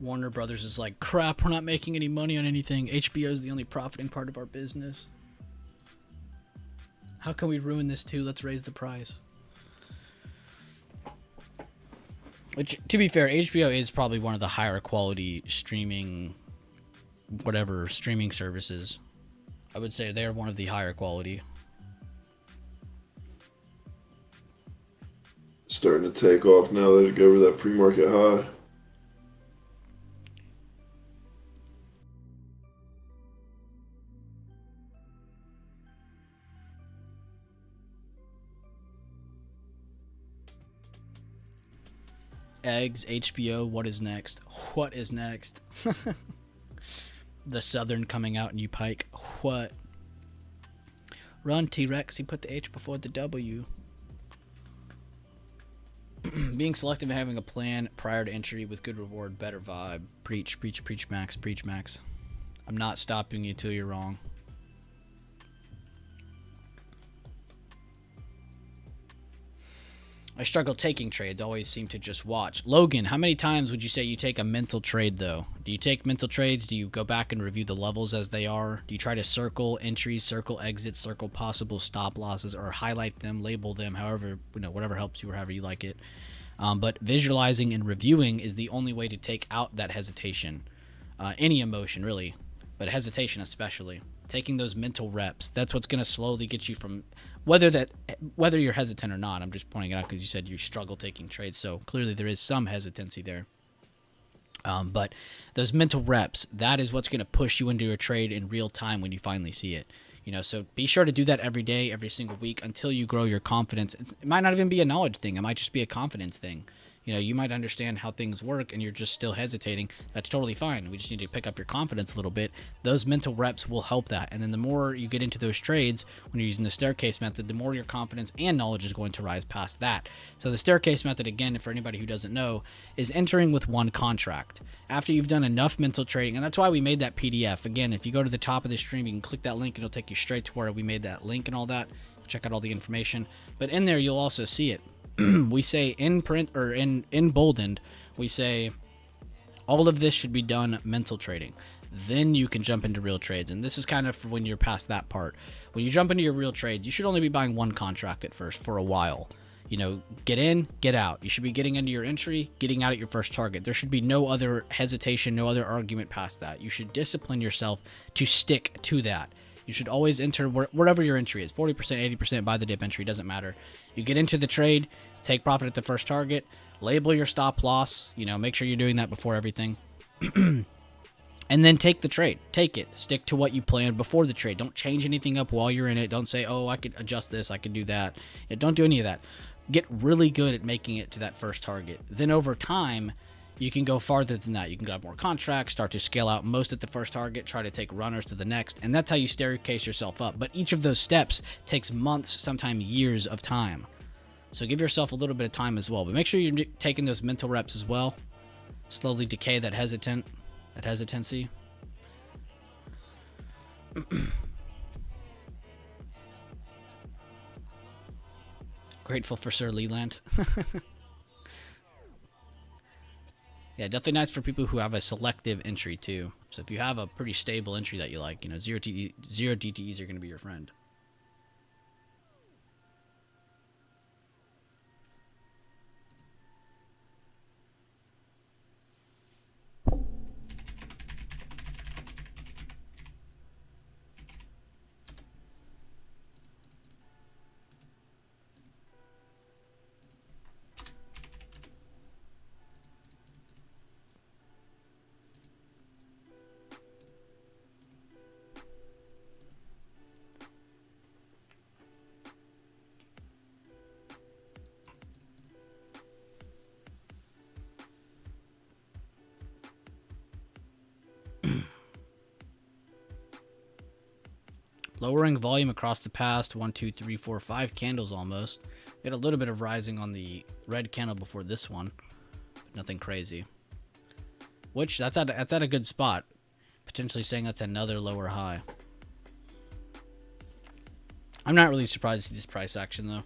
Warner Brothers is like, crap, we're not making any money on anything. HBO is the only profiting part of our business. How can we ruin this too? Let's raise the price. Which, to be fair, HBO is probably one of the higher quality streaming services. I would say they're one of the higher quality. Starting to take off now that it go over that pre-market high. Eggs, HBO, what is next? What is next? The Southern coming out, new Pike. What? Run, T-Rex. He put the H before the W. Being selective and having a plan prior to entry with good reward, better vibe. Preach, preach, preach, Max. Preach, Max. I'm not stopping you till you're wrong. I struggle taking trades. Always seem to just watch. Logan, how many times would you say you take a mental trade, though? Do you take mental trades? Do you go back and review the levels as they are? Do you try to circle entries, circle exits, circle possible stop losses, or highlight them, label them, however, whatever helps you or however you like it? But visualizing and reviewing is the only way to take out that hesitation. Any emotion, really, but hesitation especially. Taking those mental reps, that's what's going to slowly get you from whether you're hesitant or not. I'm just pointing it out because you said you struggle taking trades, so clearly there is some hesitancy there. But those mental reps, that is what's going to push you into a trade in real time when you finally see it. So be sure to do that every day, every single week until you grow your confidence. It might not even be a knowledge thing. It might just be a confidence thing. You might understand how things work and you're just still hesitating. That's totally fine. We just need to pick up your confidence a little bit. Those mental reps will help that. And then the more you get into those trades, when you're using the staircase method, the more your confidence and knowledge is going to rise past that. So the staircase method, again, for anybody who doesn't know, is entering with one contract. After you've done enough mental trading, and that's why we made that PDF. Again, if you go to the top of the stream, you can click that link and it'll take you straight to where we made that link and all that. Check out all the information. But in there, you'll also see it. We say in print or in boldened, we say all of this should be done mental trading. Then you can jump into real trades. And this is kind of for when you're past that part. When you jump into your real trades, you should only be buying one contract at first for a while. Get in, get out. You should be getting into your entry, getting out at your first target. There should be no other hesitation, no other argument past that. You should discipline yourself to stick to that. You should always enter wherever your entry is. 40%, 80% buy the dip entry, doesn't matter. You get into the trade, take profit at the first target, label your stop loss, make sure you're doing that before everything. And then take the trade. Take it. Stick to what you planned before the trade. Don't change anything up while you're in it. Don't say, oh, I could adjust this, I could do that. Don't do any of that. Get really good at making it to that first target. Then over time, you can go farther than that. You can grab more contracts, start to scale out most at the first target, try to take runners to the next, and that's how you staircase yourself up. But each of those steps takes months, sometimes years of time. So give yourself a little bit of time as well. But make sure you're taking those mental reps as well. Slowly decay that hesitancy. Grateful for Sir Leland. Yeah, definitely nice for people who have a selective entry too. So if you have a pretty stable entry that you like, zero DTEs are going to be your friend. Lowering volume across the past 1, 2, 3, 4, 5 candles almost. We had a little bit of rising on the red candle before this one, but nothing crazy. Which, that's at a good spot. Potentially saying that's another lower high. I'm not really surprised to see this price action, though.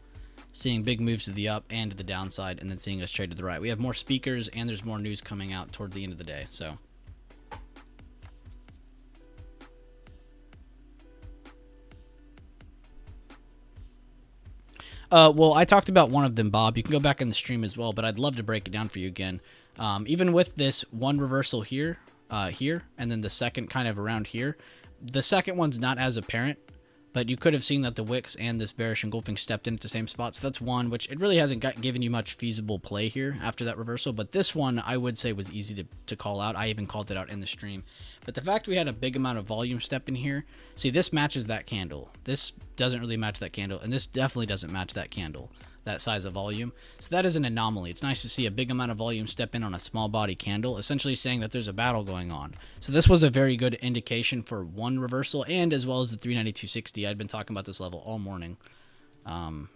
Seeing big moves to the up and to the downside, and then seeing us trade to the right. We have more speakers, and there's more news coming out towards the end of the day, so... well, I talked about one of them, Bob. You can go back in the stream as well, but I'd love to break it down for you again. Even with this one reversal here, and then the second kind of around here, the second one's not as apparent, but you could have seen that the wicks and this bearish engulfing stepped in at the same spot. So that's one, which it really hasn't given you much feasible play here after that reversal. But this one, I would say, was easy to call out. I even called it out in the stream. But the fact we had a big amount of volume step in here, see, this matches that candle. This doesn't really match that candle, and this definitely doesn't match that candle, that size of volume. So that is an anomaly. It's nice to see a big amount of volume step in on a small body candle, essentially saying that there's a battle going on. So this was a very good indication for one reversal, and as well as the 392.60. I'd been talking about this level all morning.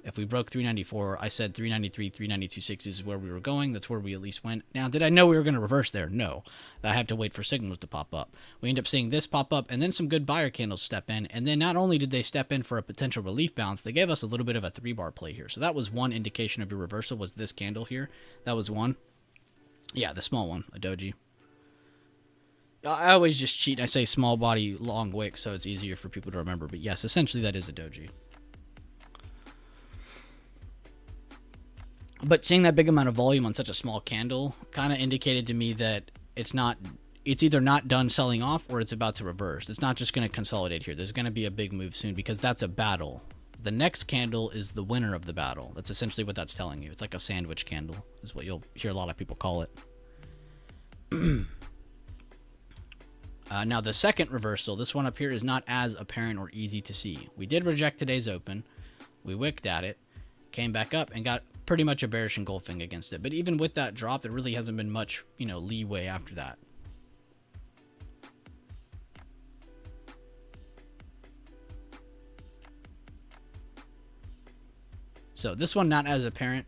If we broke 394, I said 393, 392.60 is where we were going. That's where we at least went. Now, did I know we were going to reverse there? No. I have to wait for signals to pop up. We end up seeing this pop up, and then some good buyer candles step in. And then not only did they step in for a potential relief bounce, they gave us a little bit of a 3-bar play here. So that was one indication of your reversal, was this candle here. That was one. Yeah, the small one, a doji. I always just cheat. I say small body, long wick, so it's easier for people to remember. But yes, essentially that is a doji. But seeing that big amount of volume on such a small candle kind of indicated to me that it's either not done selling off or it's about to reverse. It's not just going to consolidate here. There's going to be a big move soon because that's a battle. The next candle is the winner of the battle. That's essentially what that's telling you. It's like a sandwich candle is what you'll hear a lot of people call it. Now the second reversal, this one up here, is not as apparent or easy to see. We did reject today's open. We wicked at it, came back up, and got pretty much a bearish engulfing against it. But even with that drop, there really hasn't been much, leeway after that. So this one not as apparent.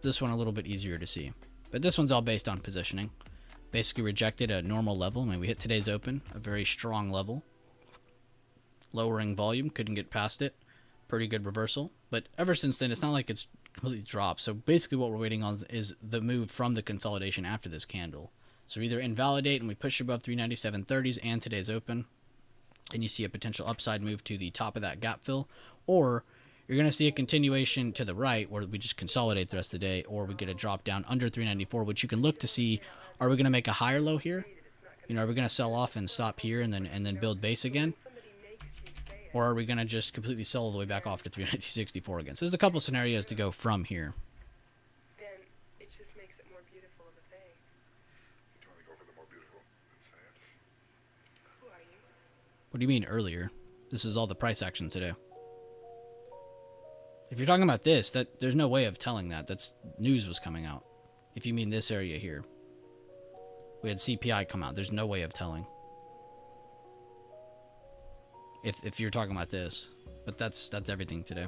This one a little bit easier to see. But this one's all based on positioning. Basically rejected a normal level. I mean, we hit today's open, a very strong level. Lowering volume, couldn't get past it. Pretty good reversal. But ever since then, it's not like it's completely dropped. So basically what we're waiting on is the move from the consolidation after this candle. So either invalidate and we push above 397.30s and today's open, and you see a potential upside move to the top of that gap fill, or you're going to see a continuation to the right where we just consolidate the rest of the day, or we get a drop down under 394, which you can look to see, are we going to make a higher low here? Are we going to sell off and stop here and then build base again? Or are we going to just completely sell all the way back off to 392.64 again? So there's a couple scenarios to go from here. Then it just makes it more beautiful of a thing. You want to go for the more beautiful and say it? Who are you? What do you mean earlier? This is all the price action today. If you're talking about this, there's no way of telling that. That's news was coming out. If you mean this area here. We had CPI come out. There's no way of telling. If you're talking about this. But that's everything today.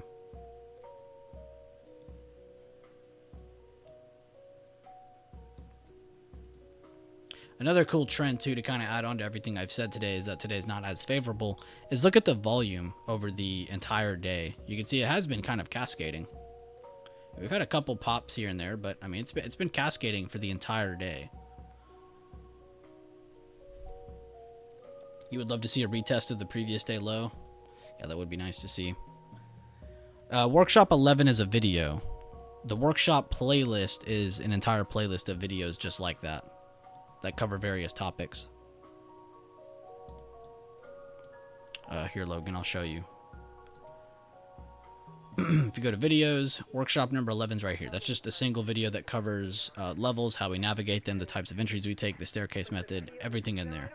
Another cool trend, too, to kind of add on to everything I've said today is that today's not as favorable, is look at the volume over the entire day. You can see it has been kind of cascading. We've had a couple pops here and there, but, I mean, it's been cascading for the entire day. You would love to see a retest of the previous day low. Yeah, that would be nice to see. Workshop 11 is a video. The workshop playlist is an entire playlist of videos just like that cover various topics. Here, Logan, I'll show you. If you go to videos, workshop number 11 is right here. That's just a single video that covers levels, how we navigate them, the types of entries we take, the staircase method, everything in there.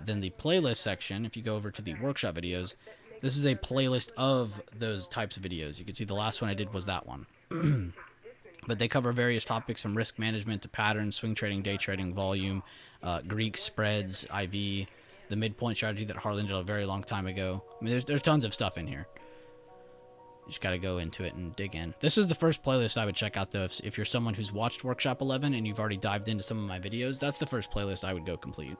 Then the playlist section, if you go over to the workshop videos, this is a playlist of those types of videos. You can see the last one I did was that one. But they cover various topics from risk management to patterns, swing trading, day trading, volume, Greek spreads, IV, the midpoint strategy that Harlan did a very long time ago. I mean, there's tons of stuff in here. You just got to go into it and dig in. This is the first playlist I would check out, though. If you're someone who's watched Workshop 11 and you've already dived into some of my videos, that's the first playlist I would go complete.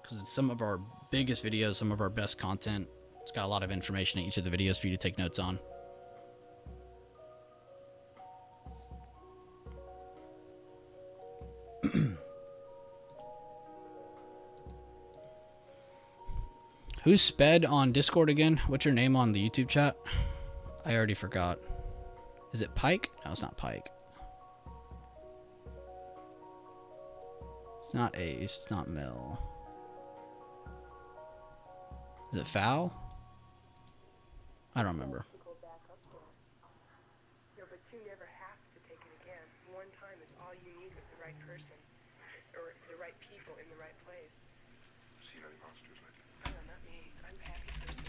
Because it's some of our biggest videos, some of our best content. It's got a lot of information in each of the videos for you to take notes on. Who's Sped on Discord again? What's your name on the YouTube chat? I already forgot. Is it Pike? No, it's not Pike. It's not Ace. It's not Mill. Is it Foul? I don't remember. No, but you never have to take it again. One time is all you need with the right person. Or the right people in the right place. Seen any monsters lately? Oh, not me. I'm a happy person.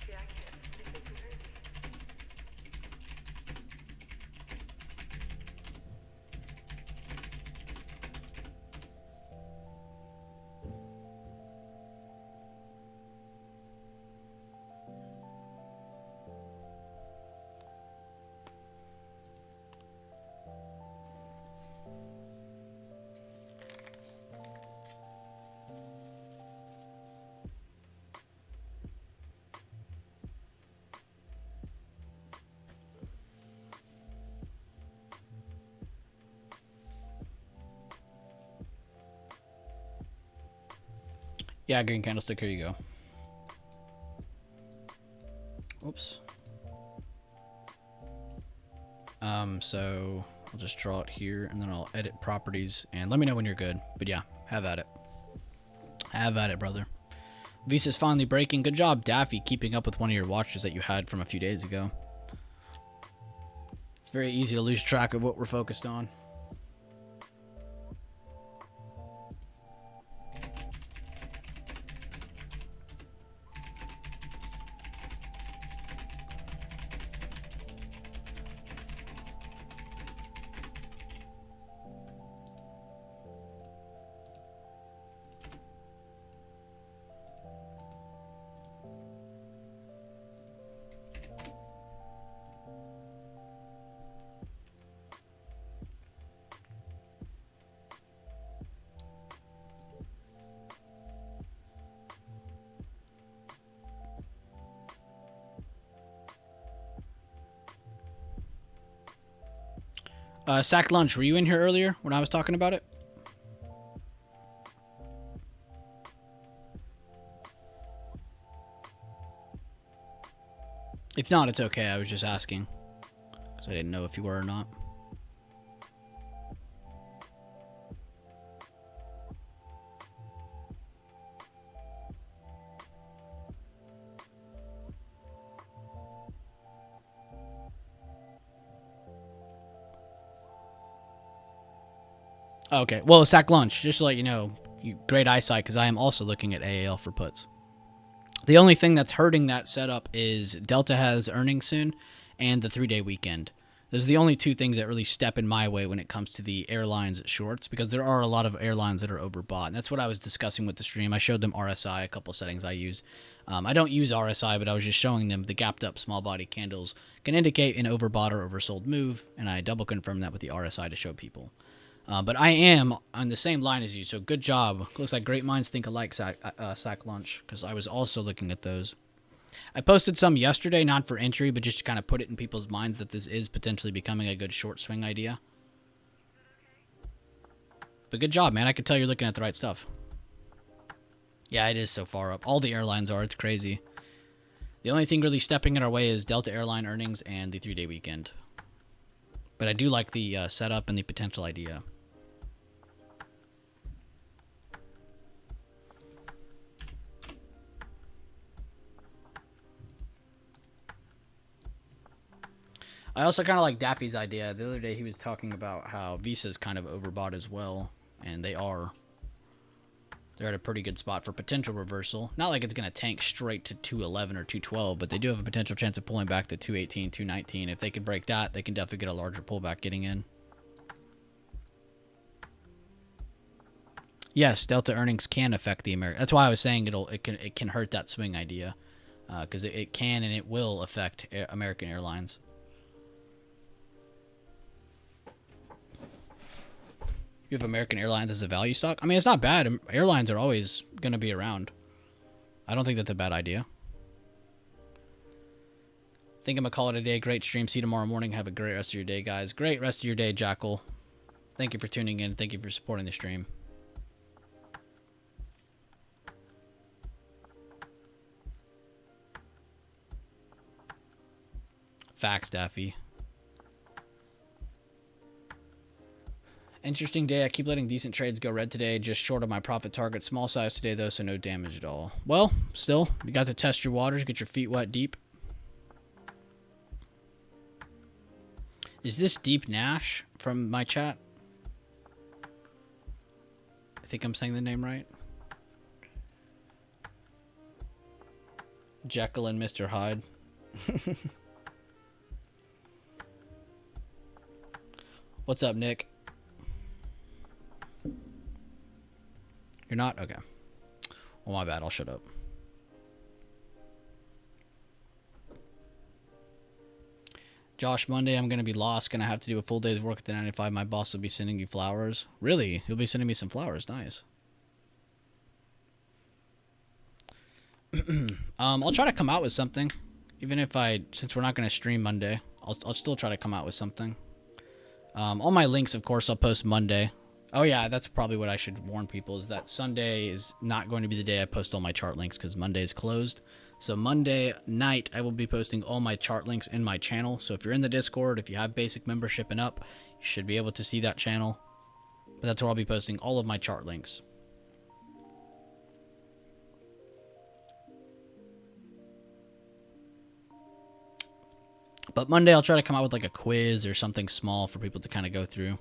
See, I can't. They think I'm crazy. Yeah, green candlestick. Here you go. Oops. So I'll just draw it here, and then I'll edit properties, and let me know when you're good. But yeah, have at it. Have at it, brother. Visa's finally breaking. Good job, Daffy, keeping up with one of your watches that you had from a few days ago. It's very easy to lose track of what we're focused on. Sack Lunch, were you in here earlier when I was talking about it? If not, it's okay. I was just asking, because I didn't know if you were or not. Okay, well, Sack Lunch, just to let you know, great eyesight, because I am also looking at AAL for puts. The only thing that's hurting that setup is Delta has earnings soon, and the 3-day weekend. Those are the only two things that really step in my way when it comes to the airlines shorts, because there are a lot of airlines that are overbought, and that's what I was discussing with the stream. I showed them RSI, a couple settings I use. I don't use RSI, but I was just showing them the gapped up small body candles can indicate an overbought or oversold move, and I double confirmed that with the RSI to show people. But I am on the same line as you, so good job. Looks like great minds think alike, Sack Lunch, because I was also looking at those. I posted some yesterday, not for entry, but just to kind of put it in people's minds that this is potentially becoming a good short swing idea. But good job, man. I could tell you're looking at the right stuff. Yeah, it is so far up. All the airlines are. It's crazy. The only thing really stepping in our way is Delta Airline earnings and the 3-day weekend. But I do like the setup and the potential idea. I also kind of like Daffy's idea. The other day he was talking about how Visa's kind of overbought as well, and they are. They're at a pretty good spot for potential reversal. Not like it's going to tank straight to 211 or 212, but they do have a potential chance of pulling back to 218, 219. If they can break that, they can definitely get a larger pullback getting in. Yes, Delta earnings can affect the American. That's why I was saying it can hurt that swing idea. because it can and it will affect American Airlines. You have American Airlines as a value stock? I mean, it's not bad. Airlines are always going to be around. I don't think that's a bad idea. I think I'm going to call it a day. Great stream. See you tomorrow morning. Have a great rest of your day, guys. Great rest of your day, Jackal. Thank you for tuning in. Thank you for supporting the stream. Facts, Daffy. Interesting day. I keep letting decent trades go red today. Just short of my profit target. Small size today, though, so no damage at all. Well, still, you got to test your waters. Get your feet wet deep. Is this Deep Nash from my chat? I think I'm saying the name right. Jekyll and Mr. Hyde. What's up, Nick? You're not? Okay. Well, my bad. I'll shut up. Josh, Monday I'm going to be lost. Going to have to do a full day's work at the 95. My boss will be sending you flowers. Really? He'll be sending me some flowers. Nice. I'll try to come out with something. Even if since we're not going to stream Monday, I'll still try to come out with something. All my links, of course, I'll post Monday. Oh, yeah, that's probably what I should warn people, is that Sunday is not going to be the day I post all my chart links because Monday is closed. So Monday night, I will be posting all my chart links in my channel. So if you're in the Discord, if you have basic membership and up, you should be able to see that channel. But that's where I'll be posting all of my chart links. But Monday, I'll try to come out with like a quiz or something small for people to kind of go through.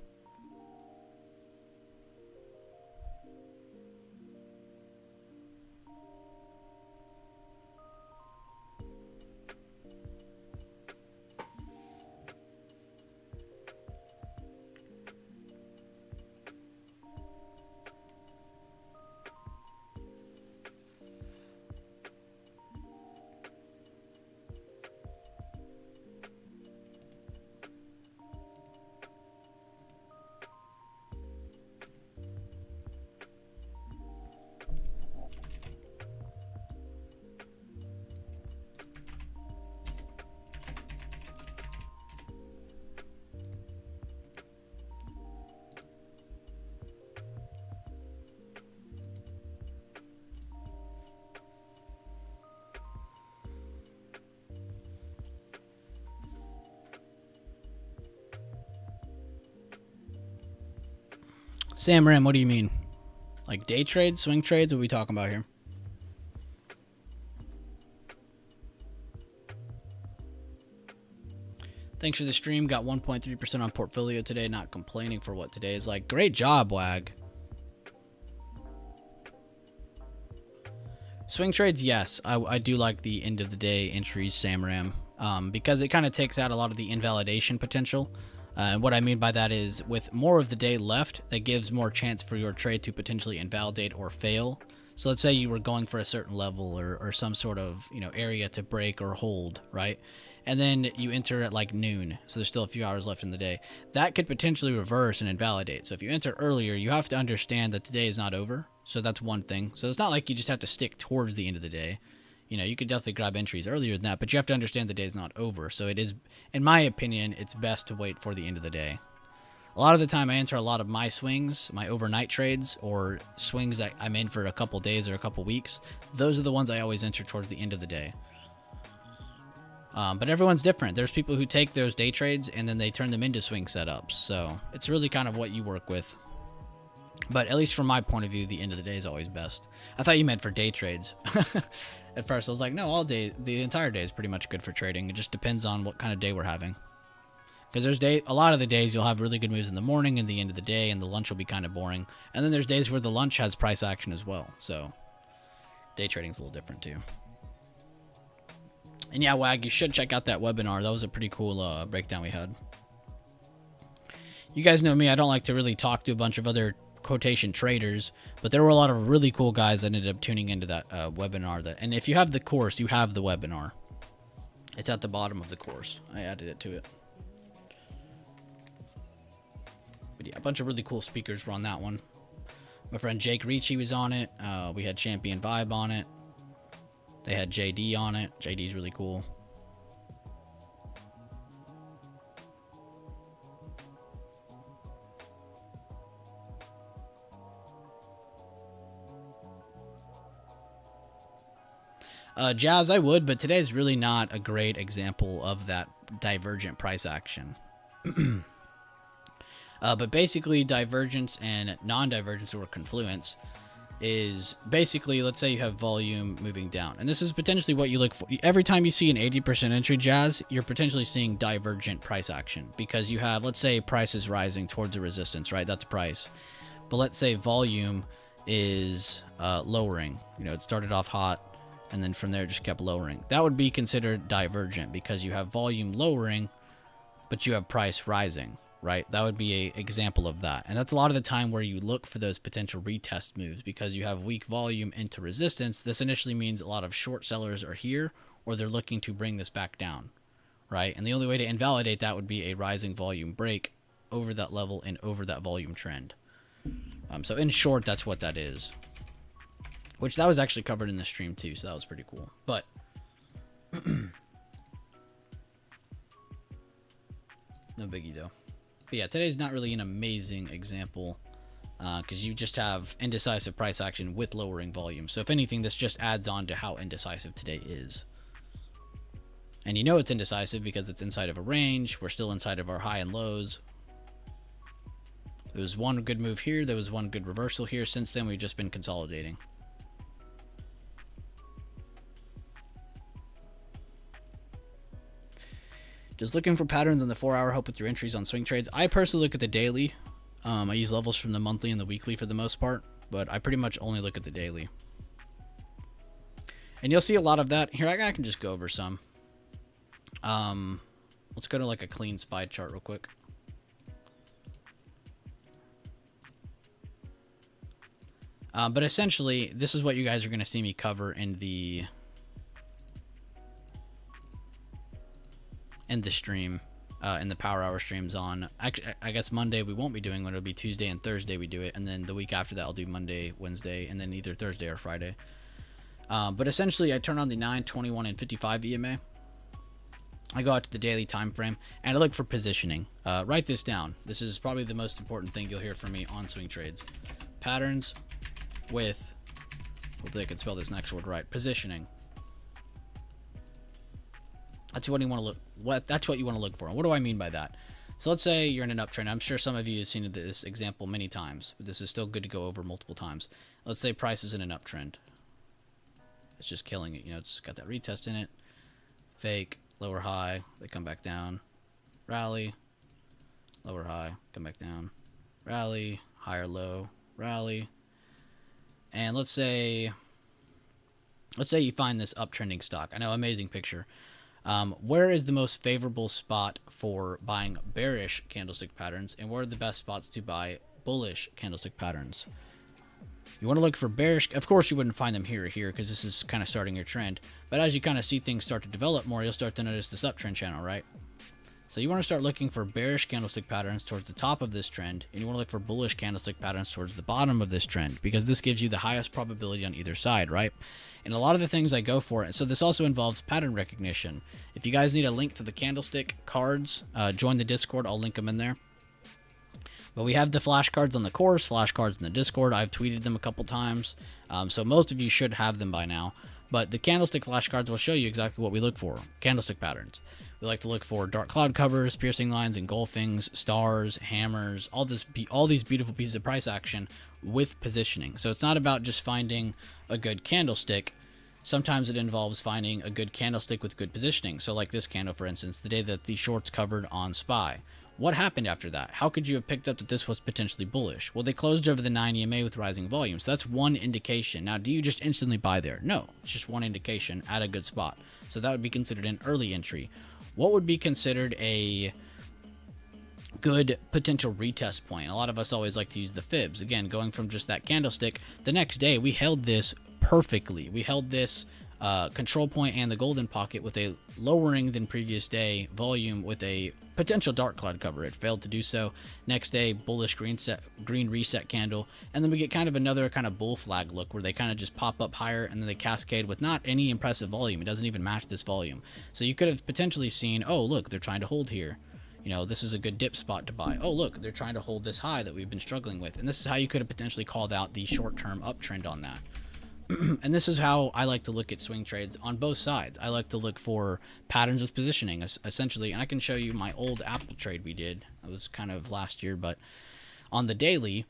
Sam Ram, what do you mean? Like day trades, swing trades? What are we talking about here? Thanks for the stream. Got 1.3% on portfolio today. Not complaining for what today is like. Great job, Wag. Swing trades, yes. I do like the end of the day entries, Sam Ram, because it kind of takes out a lot of the invalidation potential. And what I mean by that is with more of the day left, that gives more chance for your trade to potentially invalidate or fail. So let's say you were going for a certain level or some sort of, area to break or hold, right? And then you enter at like noon, so there's still a few hours left in the day. That could potentially reverse and invalidate. So if you enter earlier, you have to understand that the day is not over. So that's one thing. So it's not like you just have to stick towards the end of the day. You could definitely grab entries earlier than that, but you have to understand the day's not over. So it is, in my opinion, it's best to wait for the end of the day. A lot of the time I enter a lot of my swings, my overnight trades, or swings that I'm in for a couple days or a couple weeks. Those are the ones I always enter towards the end of the day. But everyone's different. There's people who take those day trades and then they turn them into swing setups. So it's really kind of what you work with. But at least from my point of view, the end of the day is always best. I thought you meant for day trades. At first I was like, no, all day, the entire day is pretty much good for trading. It just depends on what kind of day we're having. Because there's a lot of the days you'll have really good moves in the morning and the end of the day, and the lunch will be kind of boring. And then there's days where the lunch has price action as well. So day trading's a little different too. And yeah, Wag, you should check out that webinar. That was a pretty cool breakdown we had. You guys know me. I don't like to really talk to a bunch of other quotation traders, but there were a lot of really cool guys that ended up tuning into that webinar. And if you have the course, you have the webinar. It's at the bottom of the course. I added it to it. But yeah, a bunch of really cool speakers were on that one. My friend Jake Ricci was on it. We had Champion Vibe on it. They had JD on it. JD's really cool. Jazz, I would, but today's really not a great example of that divergent price action. But basically, divergence and non-divergence or confluence is basically, let's say you have volume moving down. And this is potentially what you look for. Every time you see an 80% entry, Jazz, you're potentially seeing divergent price action. Because you have, let's say, price is rising towards a resistance, right? That's price. But let's say volume is lowering. You know, it started off hot, and then from there just kept lowering. That would be considered divergent because you have volume lowering, but you have price rising, right? That would be an example of that. And that's a lot of the time where you look for those potential retest moves because you have weak volume into resistance. This initially means a lot of short sellers are here or they're looking to bring this back down, right? And the only way to invalidate that would be a rising volume break over that level and over that volume trend. So in short, that's what that is. Which that was actually covered in the stream too, so that was pretty cool. But no biggie though. But yeah, today's not really an amazing example because you just have indecisive price action with lowering volume. So if anything, this just adds on to how indecisive today is. And you know it's indecisive because it's inside of a range. We're still inside of our high and lows. There was one good move here. There was one good reversal here. Since then, we've just been consolidating. Just looking for patterns on the 4-hour help with your entries on swing trades. I personally look at the daily. I use levels from the monthly and the weekly for the most part, but I pretty much only look at the daily. And you'll see a lot of that. Here, I can just go over some. Let's go to like a clean SPY chart real quick. But essentially, this is what you guys are going to see me cover in the stream, in the Power Hour streams on, actually, I guess Monday we won't be doing one. It'll be Tuesday and Thursday we do it, and then the week after that I'll do Monday, Wednesday, and then either Thursday or Friday. But essentially, I turn on the 9, 21, and 55 EMA. I go out to the daily time frame, and I look for positioning. Write this down. This is probably the most important thing you'll hear from me on swing trades. Patterns with, hopefully I can spell this next word right, positioning. That's what you want to look. That's what you want to look for. And what do I mean by that? So let's say you're in an uptrend. I'm sure some of you have seen this example many times, but this is still good to go over multiple times. Let's say price is in an uptrend. It's just killing it. You know, it's got that retest in it. Fake, lower high, they come back down. Rally, lower high, come back down. Rally, higher low, rally. And let's say you find this uptrending stock. I know, amazing picture. Where is the most favorable spot for buying bearish candlestick patterns, and where are the best spots to buy bullish candlestick patterns? You want to look for bearish. Of course, you wouldn't find them here or here because this is kind of starting your trend. But as you kind of see things start to develop more, you'll start to notice this uptrend channel, right? So you want to start looking for bearish candlestick patterns towards the top of this trend, and you want to look for bullish candlestick patterns towards the bottom of this trend because this gives you the highest probability on either side, right? And a lot of the things I go for, so this also involves pattern recognition. If you guys need a link to the candlestick cards, join the Discord. I'll link them in there. But we have the flashcards on the course, flashcards in the Discord. I've tweeted them a couple times, so most of you should have them by now. But the candlestick flashcards will show you exactly what we look for, candlestick patterns. We like to look for dark cloud covers, piercing lines, engulfings, stars, hammers, all these beautiful pieces of price action with positioning. So it's not about just finding a good candlestick. Sometimes it involves finding a good candlestick with good positioning. So like this candle, for instance, the day that the shorts covered on SPY. What happened after that? How could you have picked up that this was potentially bullish? Well, they closed over the 9 EMA with rising volume. So that's one indication. Now, do you just instantly buy there? No, it's just one indication at a good spot. So that would be considered an early entry. What would be considered a good potential retest point. A lot of us always like to use the fibs. Again, going from just that candlestick, the next day we held this perfectly. We held this control point and the golden pocket with a lowering than previous day volume with a potential dark cloud cover. It failed to do so. Next day, bullish green reset candle, and then we get kind of another kind of bull flag look where they kind of just pop up higher and then they cascade with not any impressive volume. It doesn't even match this volume. So you could have potentially seen, oh look, they're trying to hold here. You know, this is a good dip spot to buy. Oh look, they're trying to hold this high that we've been struggling with. And this is how you could have potentially called out the short-term uptrend on that. And this is how I like to look at swing trades on both sides. I like to look for patterns with positioning, essentially. And I can show you my old Apple trade we did. It was kind of last year, but on the daily,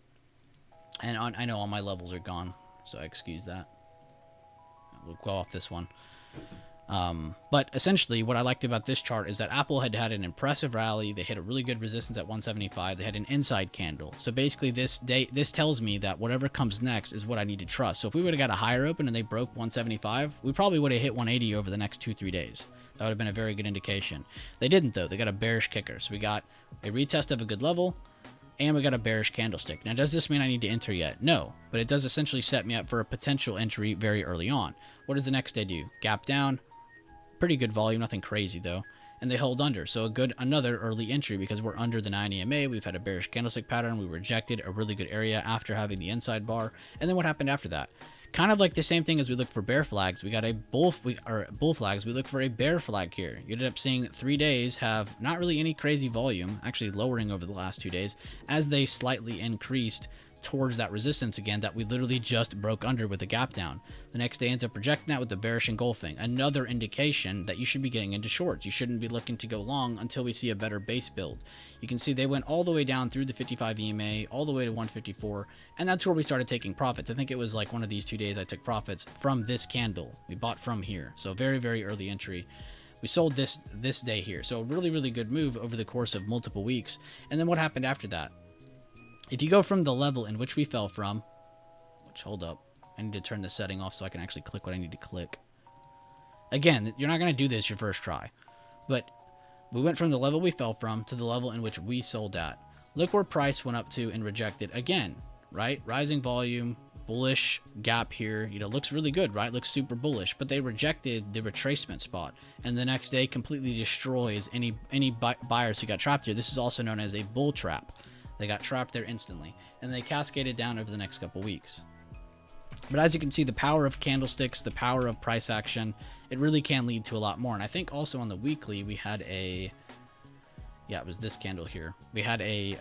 and I know all my levels are gone, so I excuse that. We'll go off this one. But essentially what I liked about this chart is that Apple had an impressive rally. They hit a really good resistance at 175. They had an inside candle. So basically this tells me that whatever comes next is what I need to trust. So if we would have got a higher open and they broke 175, we probably would have hit 180 over the next 2-3 days. That would have been a very good indication. They didn't though. They got a bearish kicker. So we got a retest of a good level and we got a bearish candlestick. Now, does this mean I need to enter yet? No, but it does essentially set me up for a potential entry very early on. What does the next day do? Gap down. Pretty good volume, nothing crazy though, and they hold under. So another early entry because we're under the 9 EMA. We've had a bearish candlestick pattern. We rejected a really good area after having the inside bar. And then what happened after that? Kind of like the same thing as we look for bear flags. We got a bull flags. We look for a bear flag here. You ended up seeing 3 days have not really any crazy volume, actually lowering over the last 2 days as they slightly increased towards that resistance again that we literally just broke under with a gap down. The next day ends up rejecting that with the bearish engulfing. Another indication that you should be getting into shorts. You shouldn't be looking to go long until we see a better base build. You can see they went all the way down through the 55 EMA, all the way to 154, and that's where we started taking profits. I think it was like one of these 2 days I took profits from this candle. We bought from here. So very, very early entry. We sold this day here. So a really, really good move over the course of multiple weeks. And then what happened after that? If you go from the level in which we fell from, which, hold up, I need to turn the setting off so I can actually click what I need to click. Again, you're not going to do this your first try, but we went from the level we fell from to the level in which we sold at. Look where price went up to and rejected again, right? Rising volume, bullish gap here, you know, looks really good, right? Looks super bullish, but they rejected the retracement spot and the next day completely destroys any buyers who got trapped here. This is also known as a bull trap. They got trapped there instantly, and they cascaded down over the next couple weeks. But as you can see, the power of candlesticks, the power of price action, it really can lead to a lot more. And I think also on the weekly, we had a, yeah, it was this candle here. We had a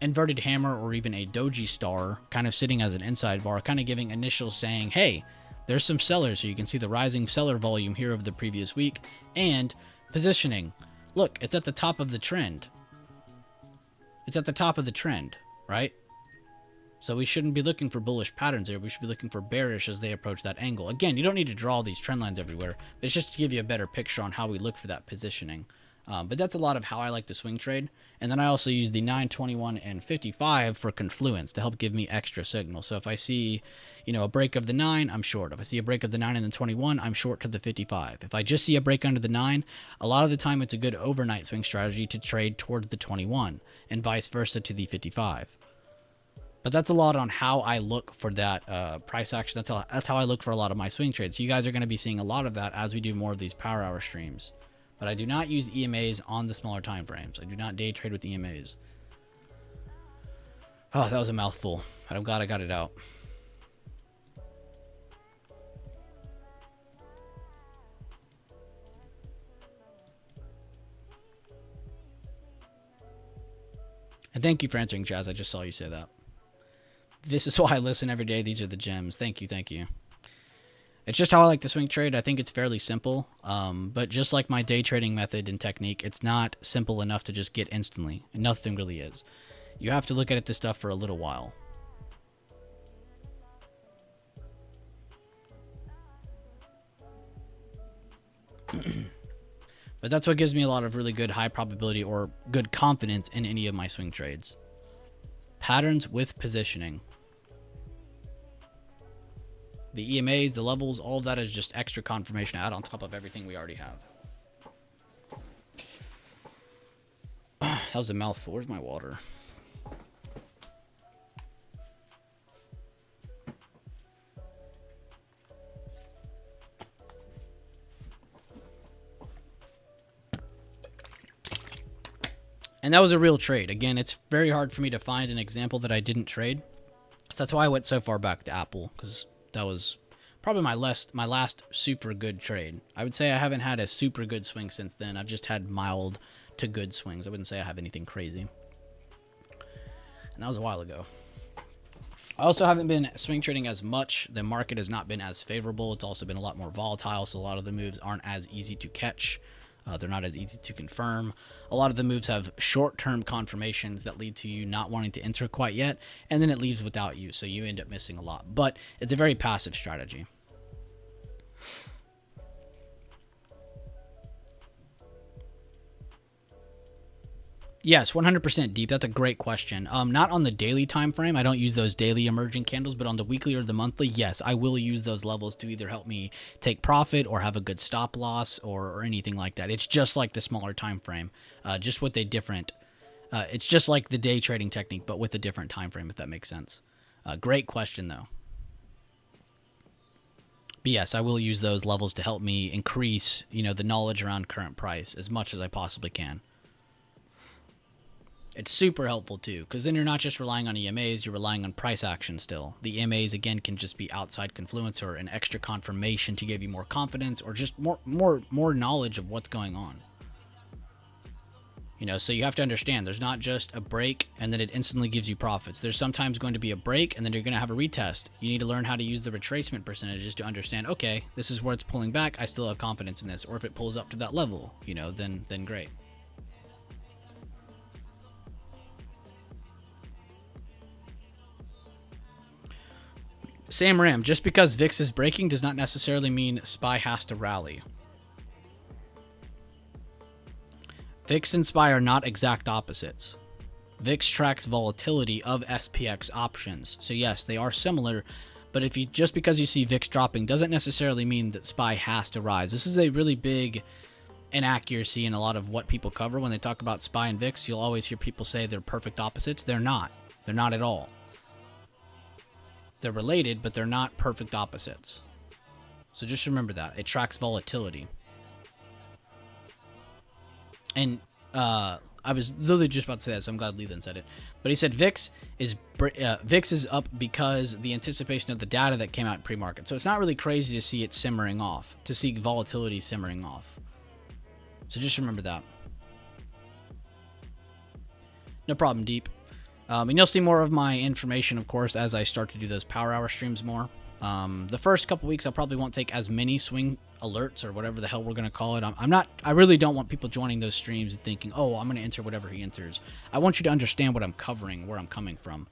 inverted hammer or even a doji star kind of sitting as an inside bar, kind of giving initial saying, hey, there's some sellers. So you can see the rising seller volume here of the previous week and positioning. Look, it's at the top of the trend. It's at the top of the trend, right? So we shouldn't be looking for bullish patterns there. We should be looking for bearish as they approach that angle. Again, you don't need to draw these trend lines everywhere. It's just to give you a better picture on how we look for that positioning. But that's a lot of how I like to swing trade. And then I also use the 9, 21, and 55 for confluence to help give me extra signal. So if I see, you know, a break of the 9, I'm short. If I see a break of the 9 and the 21, I'm short to the 55. If I just see a break under the 9, a lot of the time it's a good overnight swing strategy to trade towards the 21 and vice versa to the 55. But that's a lot on how I look for that price action. That's how I look for a lot of my swing trades. So you guys are going to be seeing a lot of that as we do more of these power hour streams. But I do not use EMAs on the smaller time frames. I do not day trade with EMAs. Oh, that was a mouthful, but I'm glad I got it out. And thank you for answering, Jazz. I just saw you say that. This is why I listen every day. These are the gems. Thank you, thank you. It's just how I like to swing trade. I think it's fairly simple, but just like my day trading method and technique, it's not simple enough to just get instantly, and nothing really is. You have to look at this stuff for a little while. But that's what gives me a lot of really good high probability or good confidence in any of my swing trades. Patterns with positioning. The EMAs, the levels, all of that is just extra confirmation out on top of everything we already have. That was a mouthful. Where's my water? And that was a real trade. Again, it's very hard for me to find an example that I didn't trade. So that's why I went so far back to Apple, because that was probably my last super good trade. I would say I haven't had a super good swing since then. I've just had mild to good swings. I wouldn't say I have anything crazy. And that was a while ago. I also haven't been swing trading as much. The market has not been as favorable. It's also been a lot more volatile, so a lot of the moves aren't as easy to catch. They're not as easy to confirm. A lot of the moves have short-term confirmations that lead to you not wanting to enter quite yet, and then it leaves without you, so you end up missing a lot. But it's a very passive strategy. Yes, 100% deep. That's a great question. Not on the daily time frame. I don't use those daily emerging candles, but on the weekly or the monthly, yes, I will use those levels to either help me take profit or have a good stop loss or anything like that. It's just like the smaller time frame, just with a different. It's just like the day trading technique, but with a different time frame, if that makes sense. Great question, though. But yes, I will use those levels to help me increase, the knowledge around current price as much as I possibly can. It's super helpful too, because then you're not just relying on EMAs, you're relying on price action still. The EMAs, again, can just be outside confluence or an extra confirmation to give you more confidence or just more knowledge of what's going on. So you have to understand, there's not just a break and then it instantly gives you profits. There's sometimes going to be a break and then you're going to have a retest. You need to learn how to use the retracement percentages to understand, okay, this is where it's pulling back, I still have confidence in this. Or if it pulls up to that level, then great. Sam Ram, just because VIX is breaking does not necessarily mean SPY has to rally. VIX and SPY are not exact opposites. VIX tracks volatility of SPX options. So yes, they are similar, but just because you see VIX dropping doesn't necessarily mean that SPY has to rise. This is a really big inaccuracy in a lot of what people cover. When they talk about SPY and VIX, you'll always hear people say they're perfect opposites. They're not. They're not at all. They're related, but they're not perfect opposites. So just remember that. It tracks volatility. And I was literally just about to say that, so I'm glad Leland said it. But he said VIX is up because the anticipation of the data that came out pre-market. So it's not really crazy to see it simmering off, to see volatility simmering off. So just remember that. No problem, Deep. And you'll see more of my information, of course, as I start to do those power hour streams more. The first couple weeks, I probably won't take as many swing alerts or whatever the hell we're going to call it. I really don't want people joining those streams and thinking, oh, I'm going to enter whatever he enters. I want you to understand what I'm covering, where I'm coming from.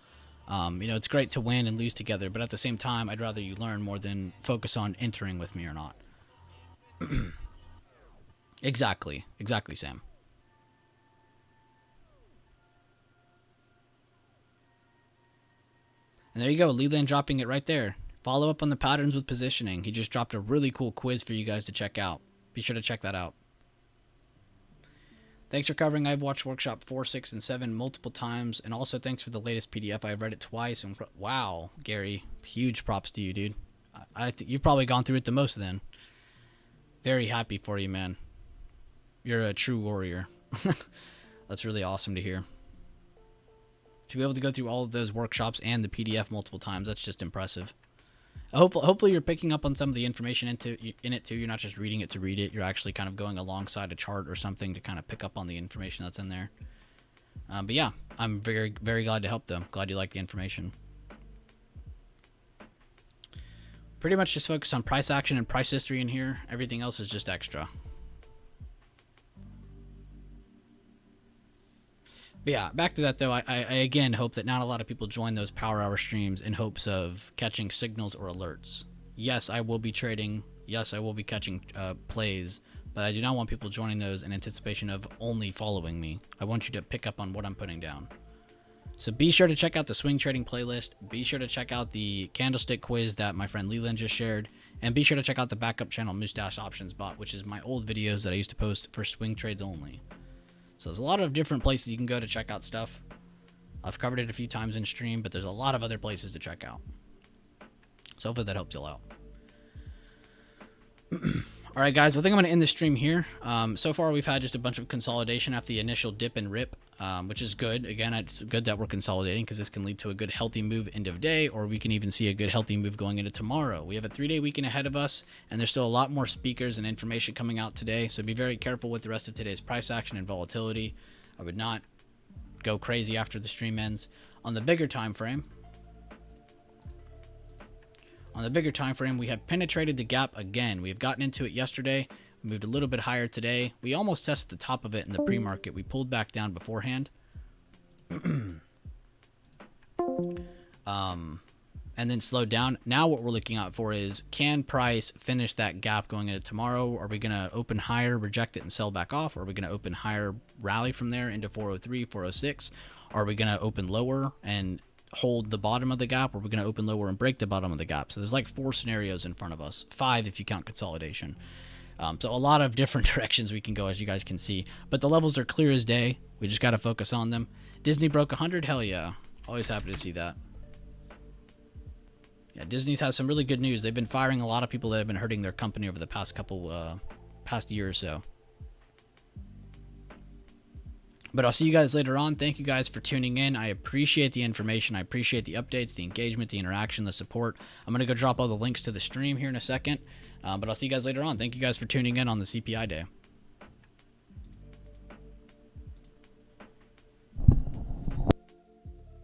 It's great to win and lose together, but at the same time, I'd rather you learn more than focus on entering with me or not. Exactly, Sam. And there you go, Leland dropping it right there. Follow up on the patterns with positioning. He just dropped a really cool quiz for you guys to check out. Be sure to check that out. Thanks for covering I've watched Workshop 4, 6, and 7 multiple times. And also thanks for the latest PDF. I've read it twice. And wow, Gary, huge props to you, dude. I think you've probably gone through it the most then. Very happy for you, man. You're a true warrior. That's really awesome to hear. To be able to go through all of those workshops and the PDF multiple times, that's just impressive. Hopefully you're picking up on some of the information in it too. You're not just reading it to read it. You're actually kind of going alongside a chart or something to kind of pick up on the information that's in there. But yeah, I'm very, very glad to help them. Glad you like the information. Pretty much just focus on price action and price history in here. Everything else is just extra. But yeah, back to that though, I again hope that not a lot of people join those power hour streams in hopes of catching signals or alerts. Yes, I will be trading. Yes, I will be catching plays, but I do not want people joining those in anticipation of only following me. I want you to pick up on what I'm putting down. So be sure to check out the swing trading playlist. Be sure to check out the candlestick quiz that my friend Leland just shared. And be sure to check out the backup channel Mustache Options Bot, which is my old videos that I used to post for swing trades only. So there's a lot of different places you can go to check out stuff. I've covered it a few times in stream, but there's a lot of other places to check out. So hopefully that helps you out. All right, guys, well, I think I'm going to end the stream here. So far, we've had just a bunch of consolidation after the initial dip and rip, which is good. Again, it's good that we're consolidating because this can lead to a good, healthy move end of day, or we can even see a good, healthy move going into tomorrow. We have a 3-day weekend ahead of us, and there's still a lot more speakers and information coming out today, so be very careful with the rest of today's price action and volatility. I would not go crazy after the stream ends. On the bigger time frame, we have penetrated the gap again. We have gotten into it yesterday. We moved a little bit higher today. We almost tested the top of it in the pre-market. We pulled back down beforehand. And then slowed down. Now what we're looking out for is, can price finish that gap going into tomorrow? Are we going to open higher, reject it, and sell back off? Or are we going to open higher, rally from there into 403, 406? Are we going to open lower and hold the bottom of the gap, or we're going to open lower and break the bottom of the gap? So there's like 4 scenarios in front of us, 5 if you count consolidation. So a lot of different directions we can go, as you guys can see, but the levels are clear as day. We just got to focus on them. Disney broke 100. Hell yeah, always happy to see that. Yeah, Disney's has some really good news. They've been firing a lot of people that have been hurting their company over the past past year or so. But I'll see you guys later on. Thank you guys for tuning in. I appreciate the information. I appreciate the updates, the engagement, the interaction, the support. I'm going to go drop all the links to the stream here in a second. But I'll see you guys later on. Thank you guys for tuning in on the CPI day.